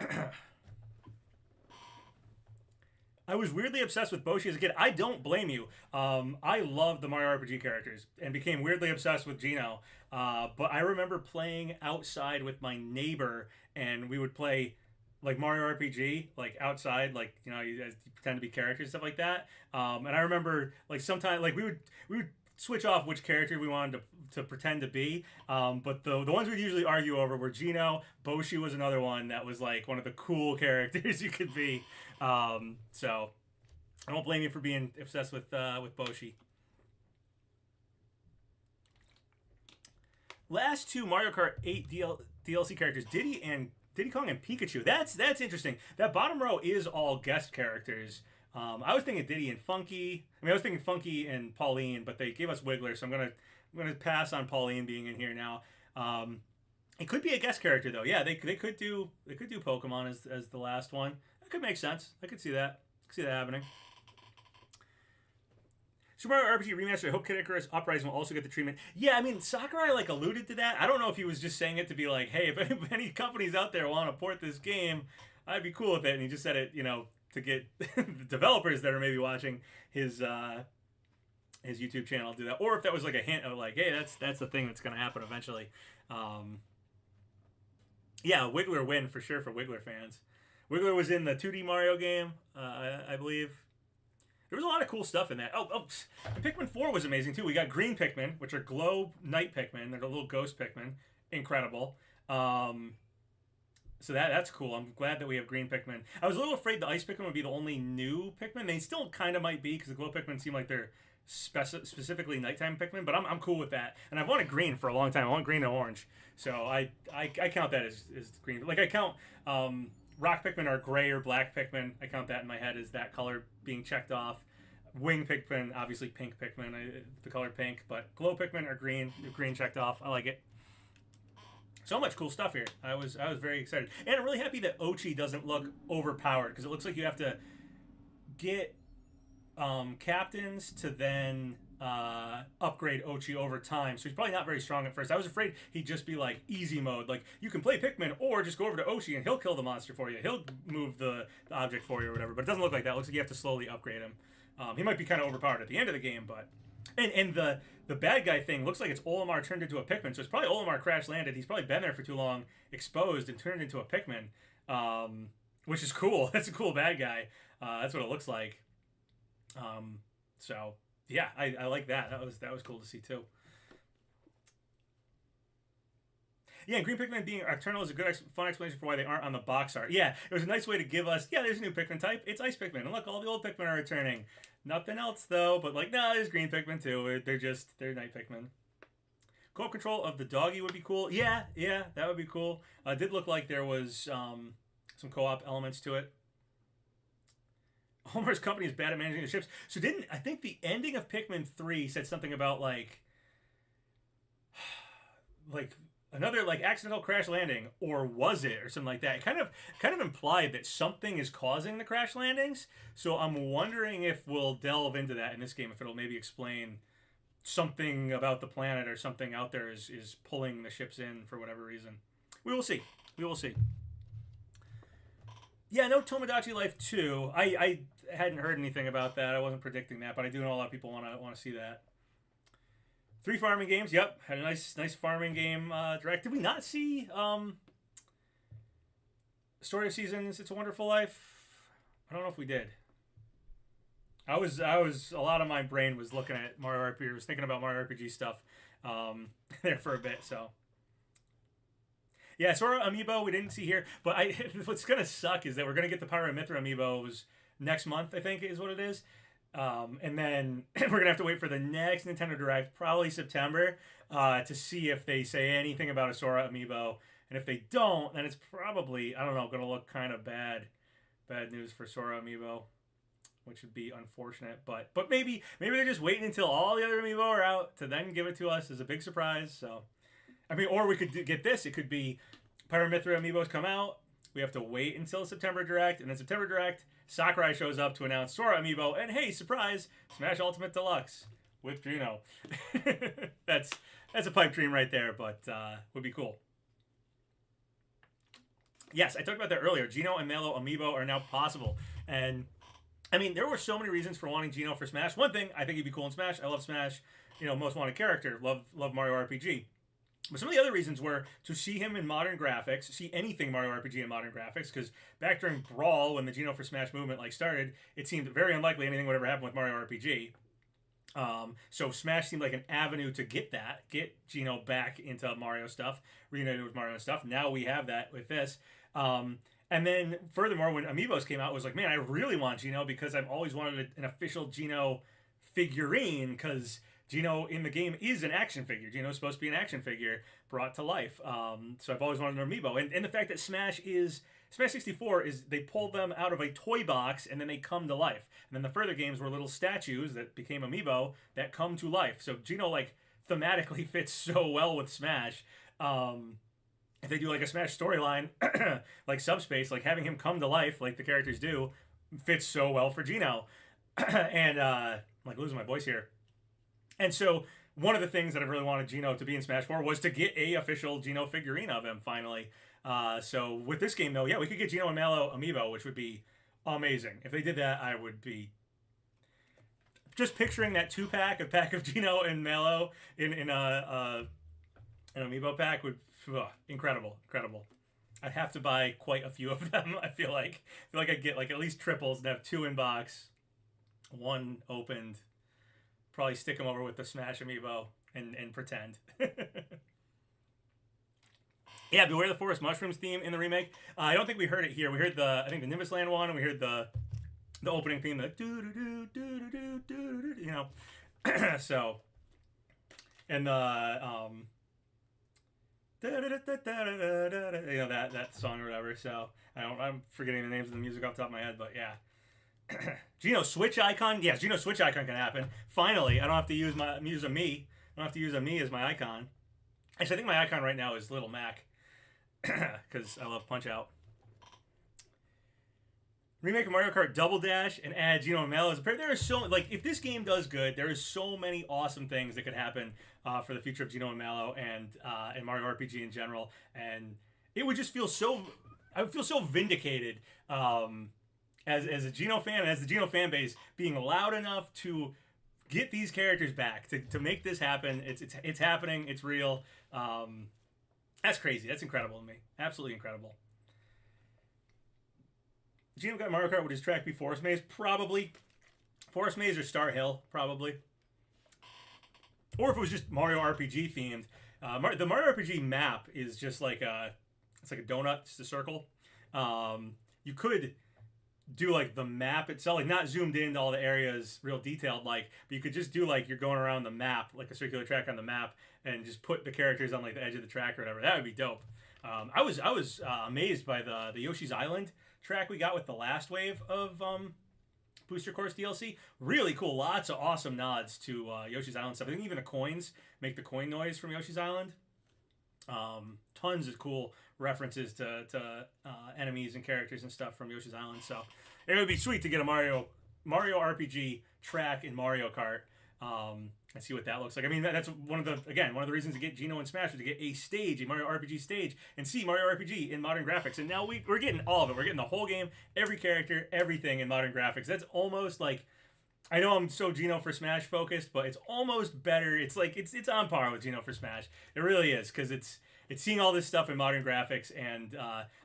Ugh. I was weirdly obsessed with Boshi as a kid. I don't blame you. I loved the Mario RPG characters and became weirdly obsessed with Geno. But I remember playing outside with my neighbor, and we would play like Mario RPG, like outside, like you pretend to be characters, stuff like that. And I remember like sometimes like we would switch off which character we wanted to pretend to be. But the ones we'd usually argue over were Geno. Boshi was another one that was like one of the cool characters you could be. So I don't blame you for being obsessed with Boshi. Last two Mario Kart 8 DLC characters, Diddy Kong and Pikachu. That's interesting. That bottom row is all guest characters. I was thinking Diddy and Funky. I was thinking Funky and Pauline, but they gave us Wiggler, so I'm gonna pass on Pauline being in here now. It could be a guest character though. Yeah, they could do Pokemon as the last one. That could make sense. I could see that. Happening. Super Mario RPG Remaster. I hope Kid Icarus Uprising will also get the treatment. Yeah, I mean Sakurai like alluded to that. I don't know if he was just saying it to be like, hey, if any companies out there want to port this game, I'd be cool with it. And he just said it, to get the developers that are maybe watching his YouTube channel do that, or if that was like a hint of like, hey, that's the thing that's going to happen eventually. Yeah, Wiggler win for sure for Wiggler fans. Wiggler was in the 2D Mario game, I believe. There was a lot of cool stuff in that. And Pikmin 4 was amazing too. We got green Pikmin, which are glow night Pikmin. They're the little ghost Pikmin. Incredible. So that's cool. I'm glad that we have green Pikmin. I was a little afraid the ice Pikmin would be the only new Pikmin. They still kind of might be, because the glow Pikmin seem like they're specifically nighttime Pikmin, but I'm cool with that. And I've wanted green for a long time. I want green and orange. So I count that as green. Like I count rock Pikmin are gray or black Pikmin. I count that in my head as that color being checked off. Wing Pikmin, obviously pink Pikmin, the color pink. But glow Pikmin are green. Green checked off. I like it. So much cool stuff here. I was very excited. And I'm really happy that Ochi doesn't look overpowered, because it looks like you have to get captains to then upgrade Ochi over time. So he's probably not very strong at first. I was afraid he'd just be like easy mode. Like, you can play Pikmin or just go over to Ochi and he'll kill the monster for you. He'll move the object for you or whatever. But it doesn't look like that. It looks like you have to slowly upgrade him. He might be kind of overpowered at the end of the game, but... And the bad guy thing looks like it's Olimar turned into a Pikmin. So it's probably Olimar crash landed. He's probably been there for too long, exposed, and turned into a Pikmin. Which is cool. That's a cool bad guy. That's what it looks like. So yeah, I like that. That was cool to see too. Yeah, and green Pikmin being Nocturnal is a good, fun explanation for why they aren't on the box art. Yeah, it was a nice way to give us, there's a new Pikmin type. It's Ice Pikmin. And look, all the old Pikmin are returning. Nothing else, though. But, like, no, there's green Pikmin, too. They're night Pikmin. Co-op control of the doggy would be cool. Yeah, that would be cool. It did look like there was some co-op elements to it. Homer's company is bad at managing the ships. So I think the ending of Pikmin 3 said something about, like another accidental crash landing, or was it, or something like that. It kind of implied that something is causing the crash landings. So I'm wondering if we'll delve into that in this game, if it'll maybe explain something about the planet or something out there is pulling the ships in for whatever reason. We will see. Yeah, no Tomodachi Life 2. I hadn't heard anything about that. I wasn't predicting that, but I do know a lot of people want to see that. 3 farming games. Yep, had a nice farming game direct. Did we not see Story of Seasons, It's a Wonderful Life? I don't know if we did. I was a lot of my brain was looking at Mario RPG. I was thinking about Mario RPG stuff there for a bit. So yeah, Sora amiibo we didn't see here, but what's gonna suck is that we're gonna get the Pyra Mythra amiibos next month. I think is what it is. And then we're going to have to wait for the next Nintendo Direct, probably September, to see if they say anything about a Sora amiibo. And if they don't, then it's probably, I don't know, going to look kind of bad. Bad news for Sora amiibo, which would be unfortunate. But maybe they're just waiting until all the other amiibo are out to then give it to us as a big surprise. So, I mean, or we could get this. It could be Pyra Mythra amiibos come out. We have to wait until September Direct, and then September Direct, Sakurai shows up to announce Sora amiibo, and hey, surprise, Smash Ultimate Deluxe with Geno. That's a pipe dream right there, but would be cool. Yes, I talked about that earlier. Geno and Mallow amiibo are now possible, and I mean, there were so many reasons for wanting Geno for Smash. One thing, I think he'd be cool in Smash. I love Smash. Most wanted character. Love Mario RPG. But some of the other reasons were to see him in modern graphics, see anything Mario RPG in modern graphics, because back during Brawl, when the Geno for Smash movement started, it seemed very unlikely anything would ever happen with Mario RPG. So Smash seemed like an avenue to get Geno back into Mario stuff, reunited with Mario stuff. Now we have that with this. And then furthermore, when Amiibos came out, it was like, man, I really want Geno because I've always wanted an official Geno figurine, because Geno in the game is an action figure. Geno's supposed to be an action figure brought to life. So I've always wanted an amiibo. And the fact that Smash 64 is they pulled them out of a toy box and then they come to life. And then the further games were little statues that became amiibo that come to life. So Geno thematically fits so well with Smash. If they do a Smash storyline like Subspace, having him come to life like the characters do, fits so well for Geno. And I'm losing my voice here. And so one of the things that I really wanted Geno to be in Smash 4 was to get a official Geno figurine of him finally. So with this game though, yeah, we could get Geno and Mallow amiibo, which would be amazing. If they did that, I would be just picturing that 2-pack of Geno and Mallow in an amiibo pack would incredible. I'd have to buy quite a few of them. I feel like I'd get at least triples and have 2 in box. one opened. Probably stick him over with the Smash amiibo and pretend. Yeah, Beware the Forest Mushrooms theme in the remake. I don't think we heard it here. We heard I think the Nimbus Land one, and we heard the opening theme, the doo doo doo doo doo doo doo, you know. So, and the you know, that song or whatever. So I'm forgetting the names of the music off the top of my head, but yeah. Geno Switch icon. Yes, Geno Switch icon can happen. Finally, I don't have to use a me. I don't have to use a me as my icon. Actually, I think my icon right now is Little Mac because I love Punch Out. Remake of Mario Kart Double Dash and add Geno and Mallow. There are so, like, if this game does good, there is so many awesome things that could happen for the future of Geno and Mallow and Mario RPG in general, and it would just feel so. I would feel so vindicated as a Geno fan and as the Geno fan base being loud enough to get these characters back to make this happen. It's happening. It's real. That's crazy. That's incredible to me. Absolutely incredible. Geno got Mario Kart, would his track be Forest Maze? Probably. Forest Maze or Star Hill, probably. Or if it was just Mario RPG themed. The Mario RPG map is just like it's like a donut, just a circle. You could do like the map itself, like not zoomed into all the areas real detailed, like, but you could just do like you're going around the map, like a circular track on the map, and just put the characters on like the edge of the track or whatever. That would be dope. I was amazed by the Yoshi's Island track we got with the last wave of Booster Course DLC. Really cool. Lots of awesome nods to Yoshi's Island stuff. I think even the coins make the coin noise from Yoshi's Island. Tons of cool references to enemies and characters and stuff from Yoshi's Island. So it would be sweet to get a Mario RPG track in Mario Kart. And see what that looks like. I mean, that's one of the reasons to get Geno and Smash was to get a stage, a Mario RPG stage, and see Mario RPG in modern graphics. And now we're getting all of it. We're getting the whole game, every character, everything in modern graphics. That's almost like, I know I'm so Geno for Smash focused, but it's almost better. It's like it's on par with Geno for Smash. It really is, because it's seeing all this stuff in modern graphics. And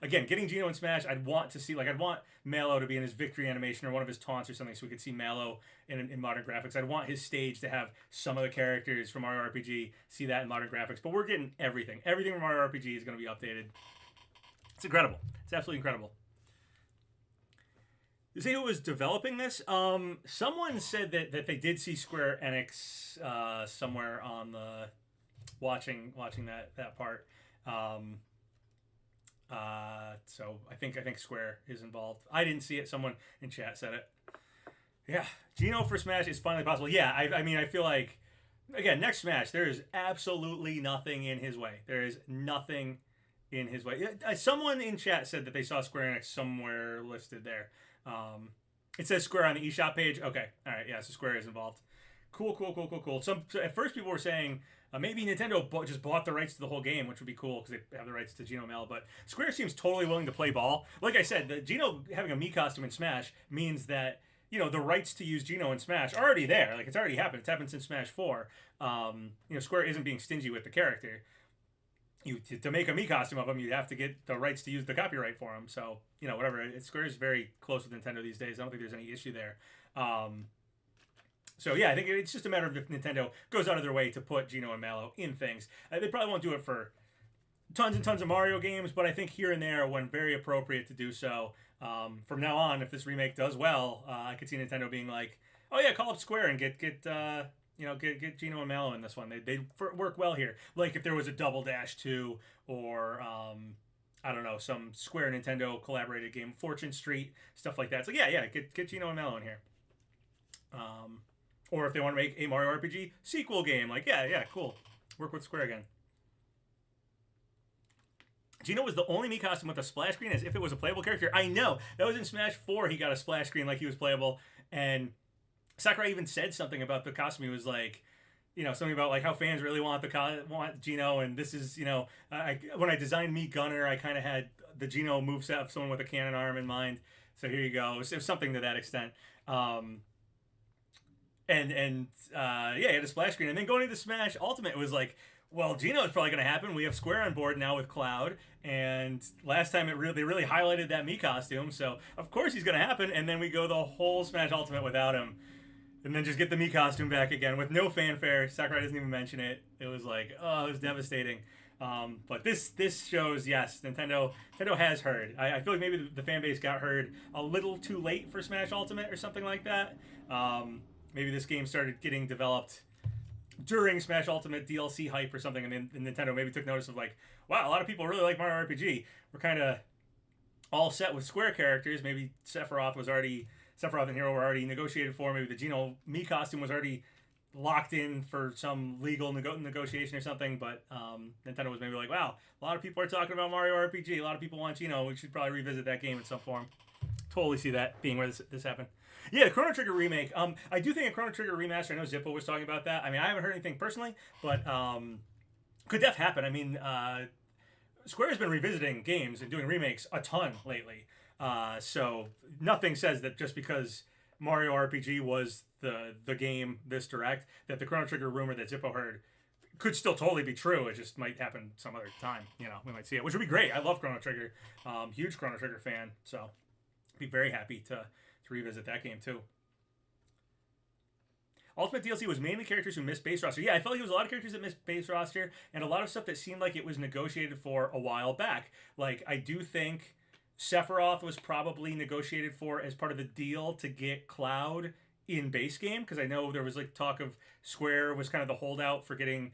again, getting Geno and Smash, I'd want Mallow to be in his victory animation or one of his taunts or something, so we could see Mallow in modern graphics. I'd want his stage to have some of the characters from Mario RPG, see that in modern graphics. But we're getting everything. Everything from Mario RPG is going to be updated. It's incredible. It's absolutely incredible. You see who was developing this? Someone said that they did see Square Enix somewhere on the watching that part. So I think Square is involved. I didn't see it. Someone in chat said it. Yeah, Geno for Smash is finally possible. Yeah, I mean, I feel like, again, next Smash, there is absolutely nothing in his way. There is nothing in his way. Someone in chat said that they saw Square Enix somewhere listed there. It says Square on the eShop page. Okay, all right, yeah, so Square is involved. Cool. So at first people were saying maybe Nintendo just bought the rights to the whole game, which would be cool because they have the rights to Geno and Mallow. But Square seems totally willing to play ball. Like I said, the Geno having a Mii costume in Smash means that, you know, the rights to use Geno in Smash are already there. Like, it's already happened. It's happened since Smash 4. Square isn't being stingy with the character. To make a Mii costume of him, you have to get the rights to use the copyright for him. So, whatever. Square is very close with Nintendo these days. I don't think there's any issue there. So yeah, I think it's just a matter of if Nintendo goes out of their way to put Geno and Mallow in things. They probably won't do it for tons and tons of Mario games, but I think here and there, when very appropriate to do so. From now on, if this remake does well, I could see Nintendo being like, "Oh yeah, call up Square and get Geno and Mallow in this one. They work well here." Like if there was a Double Dash 2 or I don't know, some Square Nintendo collaborated game, Fortune Street, stuff like that. So yeah, get Geno and Mallow in here. Or if they want to make a Mario RPG sequel game, like, yeah, cool. Work with Square again. Geno was the only Mii costume with a splash screen as if it was a playable character. I know. That was in Smash 4. He got a splash screen like he was playable. And Sakurai even said something about the costume. He was like, something about like how fans really want Geno. And this is, when I designed Mii Gunner, I kind of had the Geno moveset of someone with a cannon arm in mind. So here you go. It was something to that extent. He had a splash screen. And then going into Smash Ultimate, it was like, well, Geno is probably going to happen. We have Square on board now with Cloud. And last time they really highlighted that Mii costume. So, of course, he's going to happen. And then we go the whole Smash Ultimate without him. And then just get the Mii costume back again with no fanfare. Sakurai doesn't even mention it. It was like, oh, it was devastating. But this shows, yes, Nintendo has heard. I feel like maybe the fan base got heard a little too late for Smash Ultimate or something like that. Maybe this game started getting developed during Smash Ultimate DLC hype or something, and then Nintendo maybe took notice of like, wow, a lot of people really like Mario RPG. We're kind of all set with Square characters. Maybe Sephiroth and Hero were already negotiated for. Maybe the Geno Mii costume was already locked in for some legal negotiation or something. But Nintendo was maybe like, wow, a lot of people are talking about Mario RPG. A lot of people want Geno. We should probably revisit that game in some form. Totally see that being where this happened. Yeah, the Chrono Trigger remake. I do think a Chrono Trigger remaster. I know Zippo was talking about that. I mean, I haven't heard anything personally, but could def happen. I mean, Square has been revisiting games and doing remakes a ton lately. So nothing says that just because Mario RPG was the game this direct, that the Chrono Trigger rumor that Zippo heard could still totally be true. It just might happen some other time. You know, we might see it, which would be great. I love Chrono Trigger. Huge Chrono Trigger fan. So be very happy to revisit that game too. Ultimate DLC was mainly characters who missed base roster. Yeah, I felt like it was a lot of characters that missed base roster and a lot of stuff that seemed like it was negotiated for a while back. Like, I do think Sephiroth was probably negotiated for as part of the deal to get Cloud in base game, because I know there was like talk of Square was kind of the holdout for getting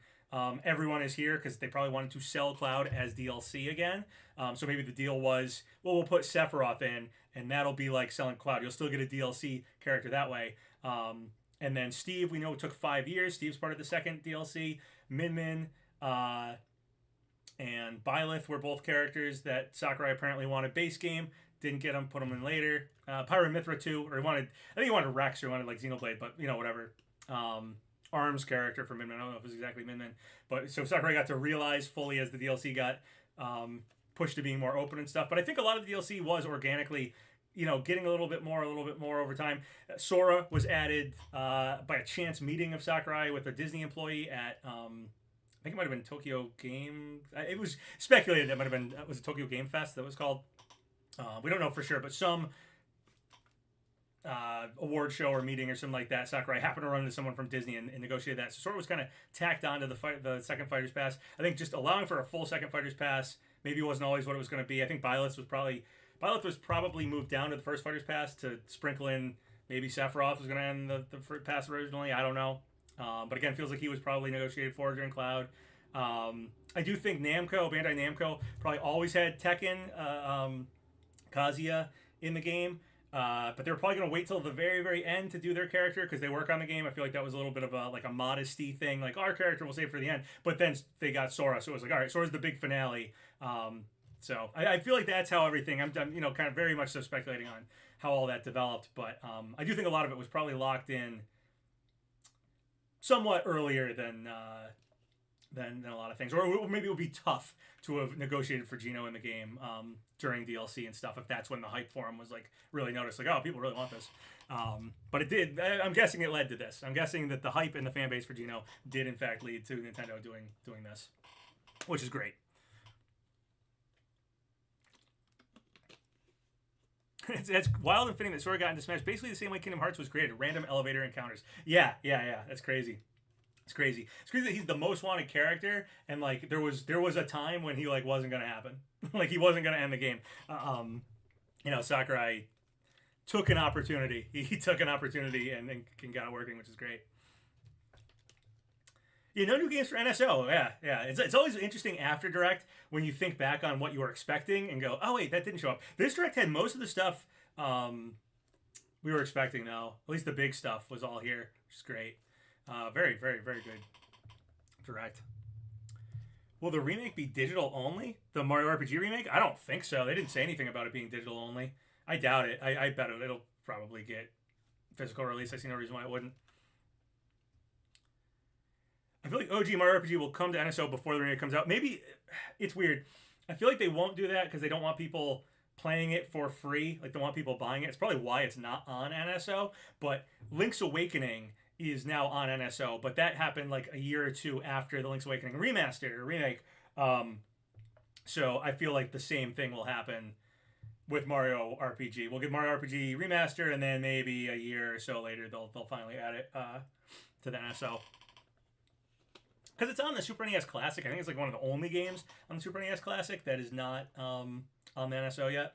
Everyone Is Here, because they probably wanted to sell Cloud as DLC again. So maybe the deal was, well, we'll put Sephiroth in, and that'll be like selling Cloud. You'll still get a DLC character that way. And then Steve, we know it took 5 years. Steve's part of the second DLC. Min Min and Byleth were both characters that Sakurai apparently wanted base game. Didn't get them, put them in later. Pyramithra too, or I think he wanted Rex or wanted like Xenoblade, but you know, whatever. Arms character for Min Min. I don't know if it was exactly Min Min. But so Sakurai got to realize fully as the DLC got pushed to being more open and stuff. But I think a lot of the DLC was organically, you know, getting a little bit more over time. Sora was added by a chance meeting of Sakurai with a Disney employee at, I think it might have been Tokyo Game. It was speculated that it might have been, was it Tokyo Game Fest that was called? We don't know for sure, but some award show or meeting or something like that, Sakurai happened to run into someone from Disney and negotiated that. So Sora was kind of tacked onto the second Fighter's Pass. I think just allowing for a full second Fighter's Pass maybe wasn't always what it was going to be. I think Byleth was probably moved down to the first Fighter's Pass to sprinkle in maybe Sephiroth was going to end the pass originally. I don't know. But again, feels like he was probably negotiated for during Cloud. I do think Bandai Namco probably always had Tekken, Kazuya in the game. But they were probably going to wait till the very, very end to do their character because they work on the game. I feel like that was a little bit of a modesty thing. Like, our character will save for the end. But then they got Sora, so it was like, all right, Sora's the big finale. So I feel like that's how everything, I'm kind of very much so speculating on how all that developed. But I do think a lot of it was probably locked in somewhat earlier than a lot of things. Or maybe it would be tough to have negotiated for Geno in the game during DLC and stuff, if that's when the hype for him was like really noticed, like, oh, people really want this. But it did. I'm guessing it led to this. I'm guessing that the hype in the fan base for Geno did in fact lead to Nintendo doing this, which is great. It's wild and fitting that Sora got into Smash basically the same way Kingdom Hearts was created. Random elevator encounters. Yeah. That's crazy. It's crazy. It's crazy that he's the most wanted character, and like there was a time when he like wasn't gonna happen. Like he wasn't gonna end the game. Sakurai took an opportunity. He took an opportunity and got it working, which is great. Yeah, no new games for NSO. Yeah. It's always interesting after Direct when you think back on what you were expecting and go, oh wait, that didn't show up. This Direct had most of the stuff we were expecting though. At least the big stuff was all here, which is great. Very, very, very good Direct. Will the remake be digital only? The Mario RPG remake? I don't think so. They didn't say anything about it being digital only. I doubt it. I bet it'll probably get physical release. I see no reason why it wouldn't. I feel like OG Mario RPG will come to NSO before the remake comes out. Maybe it's weird. I feel like they won't do that because they don't want people playing it for free. Like, they want people buying it. It's probably why it's not on NSO. But Link's Awakening is now on NSO, but that happened like a year or two after the Link's Awakening remaster or remake. So I feel like the same thing will happen with Mario RPG. We'll get Mario RPG Remaster, and then maybe a year or so later they'll finally add it to the NSO. Because it's on the Super NES Classic. I think it's like one of the only games on the Super NES Classic that is not on the NSO yet.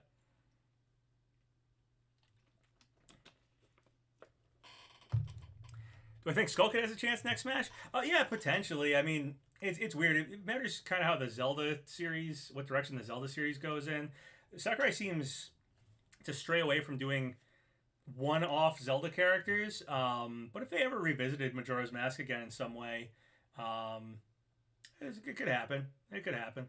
Do I think Skull Kid has a chance next Smash? Yeah, potentially. I mean, it's weird. It matters kind of how the Zelda series, what direction the Zelda series goes in. Sakurai seems to stray away from doing one-off Zelda characters. But if they ever revisited Majora's Mask again in some way, it could happen. It could happen.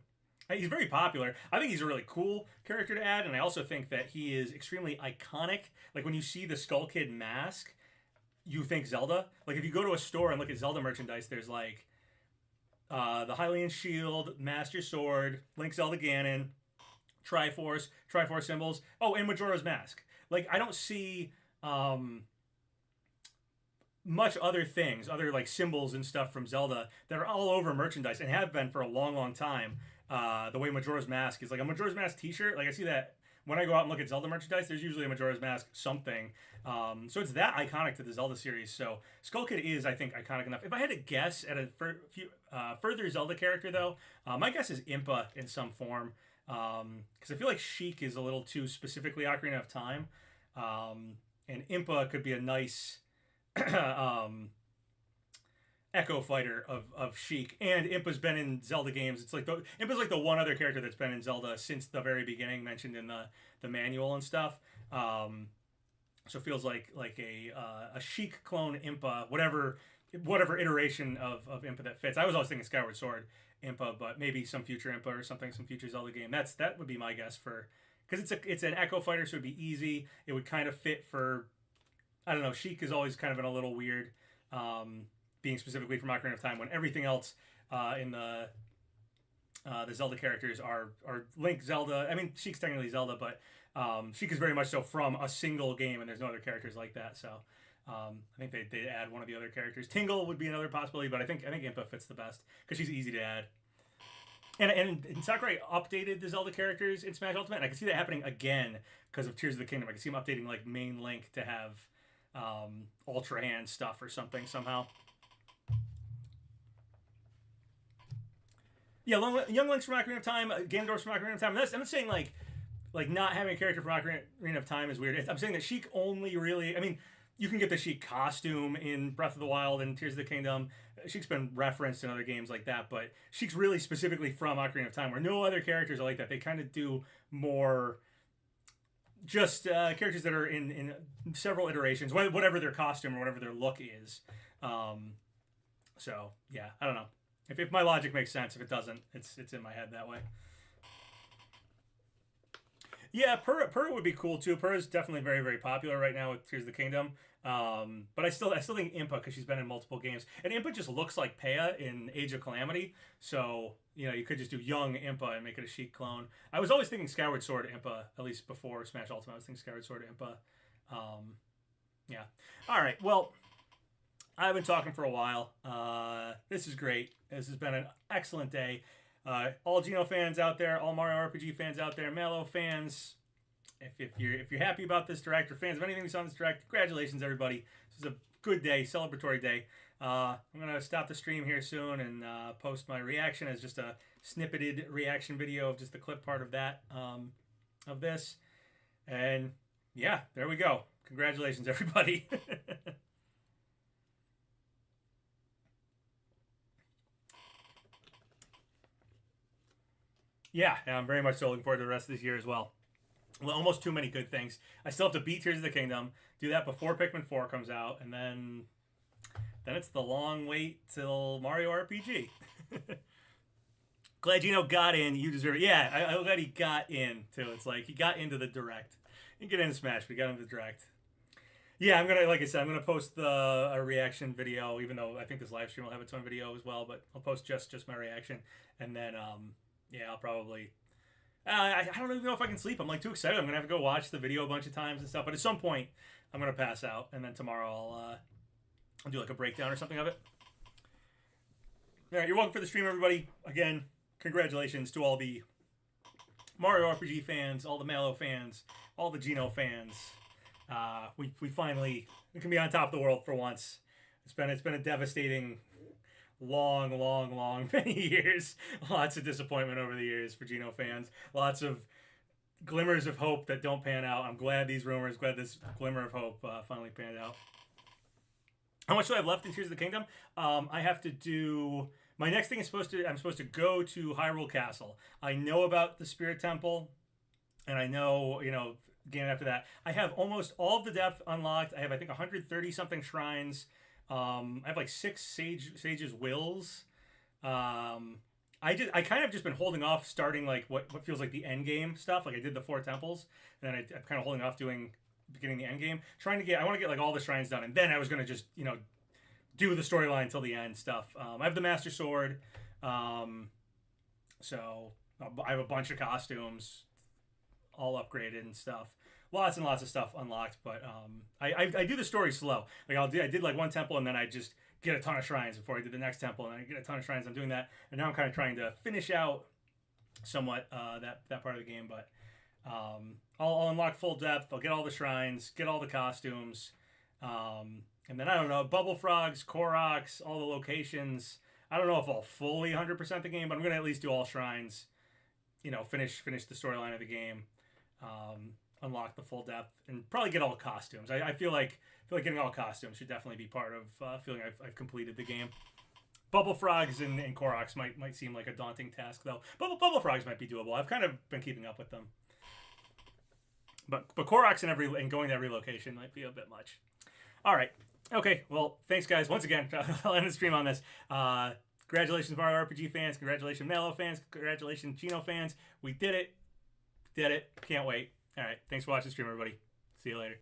He's very popular. I think he's a really cool character to add, and I also think that he is extremely iconic. Like, when you see the Skull Kid mask, you think Zelda. Like, if you go to a store and look at Zelda merchandise, there's like the Hylian Shield, Master Sword, Link, Zelda, Ganon, Triforce symbols. Oh, and Majora's Mask. Like, I don't see much other things, other like symbols and stuff from Zelda that are all over merchandise and have been for a long, long time. The way Majora's Mask is, like a Majora's Mask t-shirt. Like, I see that when I go out and look at Zelda merchandise, there's usually a Majora's Mask something. So it's that iconic to the Zelda series. So Skull Kid is, I think, iconic enough. If I had to guess at a further Zelda character, though, my guess is Impa in some form. Because I feel like Sheik is a little too specifically Ocarina of Time. And Impa could be a nice echo fighter of Sheik. And Impa's been in Zelda games. It's like Impa's like the one other character that's been in Zelda since the very beginning, mentioned in the manual and stuff. So it feels like a Sheik clone Impa, whatever iteration of Impa that fits. I was always thinking Skyward Sword Impa, but maybe some future Impa or something, some future Zelda game. That would be my guess for, because it's an echo fighter, so it'd be easy. It would kind of fit for, I don't know. Sheik has always kind of been a little weird, being specifically from Ocarina of Time, when everything else in the Zelda characters are Link, Zelda. I mean, Sheik's technically Zelda, but Sheik is very much so from a single game, and there's no other characters like that. So I think they'd add one of the other characters. Tingle would be another possibility, but I think Impa fits the best because she's easy to add. And Sakurai updated the Zelda characters in Smash Ultimate, and I can see that happening again because of Tears of the Kingdom. I can see him updating like main Link to have Ultra Hand stuff or something somehow. Yeah, Young Link's from Ocarina of Time, Ganondorf's from Ocarina of Time. I'm not saying like not having a character from Ocarina of Time is weird. I'm saying that Sheik only really, I mean, you can get the Sheik costume in Breath of the Wild and Tears of the Kingdom. Sheik's been referenced in other games like that, but Sheik's really specifically from Ocarina of Time, where no other characters are like that. They kind of do more just characters that are in several iterations, whatever their costume or whatever their look is. So, yeah, I don't know. If my logic makes sense, if it doesn't, it's in my head that way. Yeah, Purah would be cool too. Purah is definitely very, very popular right now with Tears of the Kingdom. But I still think Impa, because she's been in multiple games, and Impa just looks like Paya in Age of Calamity. So you could just do young Impa and make it a Sheik clone. I was always thinking Skyward Sword Impa, at least before Smash Ultimate. I was thinking Skyward Sword Impa. Yeah. All right. Well, I've been talking for a while. This is great. This has been an excellent day. All Geno fans out there, all Mario RPG fans out there, Mallow fans, if you're happy about this direct, or fans of anything we saw in this direct, congratulations, everybody. This is a good day, celebratory day. I'm going to stop the stream here soon and post my reaction as just a snippeted reaction video of just the clip part of that, of this. And yeah, there we go. Congratulations, everybody. Yeah, I'm very much so looking forward to the rest of this year as well. Almost too many good things. I still have to beat Tears of the Kingdom, do that before Pikmin 4 comes out, and then it's the long wait till Mario RPG. Glad Geno got in. You deserve it. Yeah, I'm glad he got in, too. It's like he got into the direct. He didn't get into Smash, but he got into the direct. Yeah, I'm going to, like I said, I'm going to post a reaction video, even though I think this live stream will have its own video as well, but I'll post just my reaction, and then yeah, I'll probably... I don't even know if I can sleep. I'm like too excited. I'm going to have to go watch the video a bunch of times and stuff. But at some point, I'm going to pass out. And then tomorrow, I'll do like a breakdown or something of it. All right, you're welcome for the stream, everybody. Again, congratulations to all the Mario RPG fans, all the Mallow fans, all the Geno fans. We finally can be on top of the world for once. It's been a devastating, long many years. Lots of disappointment over the years for Geno fans. Lots of glimmers of hope that don't pan out. I'm glad this glimmer of hope finally panned out. How much do I have left in Tears of the Kingdom? I have to do... My next thing is I'm supposed to go to Hyrule Castle. I know about the Spirit Temple, and I know, game after that. I have almost all of the depth unlocked. I have, I think, 130 something shrines. I have like 6 sages wills. I kind of just been holding off starting like what feels like the end game stuff. Like I did the 4 temples, and then I'm kind of holding off beginning the end game. I want to get like all the shrines done, and then I was gonna just do the storyline until the end stuff. I have the Master Sword, so I have a bunch of costumes, all upgraded and stuff. Lots and lots of stuff unlocked, but I do the story slow. Like I did like 1 temple, and then I just get a ton of shrines before I did the next temple, and I get a ton of shrines. I'm doing that, and now I'm kind of trying to finish out somewhat that part of the game. But I'll unlock full depth. I'll get all the shrines, get all the costumes. And then, I don't know, Bubble Frogs, Koroks, all the locations. I don't know if I'll fully 100% the game, but I'm going to at least do all shrines, finish the storyline of the game, unlock the full depth, and probably get all the costumes. I feel like getting all costumes should definitely be part of feeling I've completed the game. Bubble Frogs and Koroks might seem like a daunting task, though. Bubble Frogs might be doable. I've kind of been keeping up with them. But Koroks and going to every location might be a bit much. All right. Okay, well, thanks, guys. Once again, I'll end the stream on this. Congratulations, Mario RPG fans. Congratulations, Mallow fans. Congratulations, Geno fans. We did it. Can't wait. All right, thanks for watching the stream, everybody. See you later.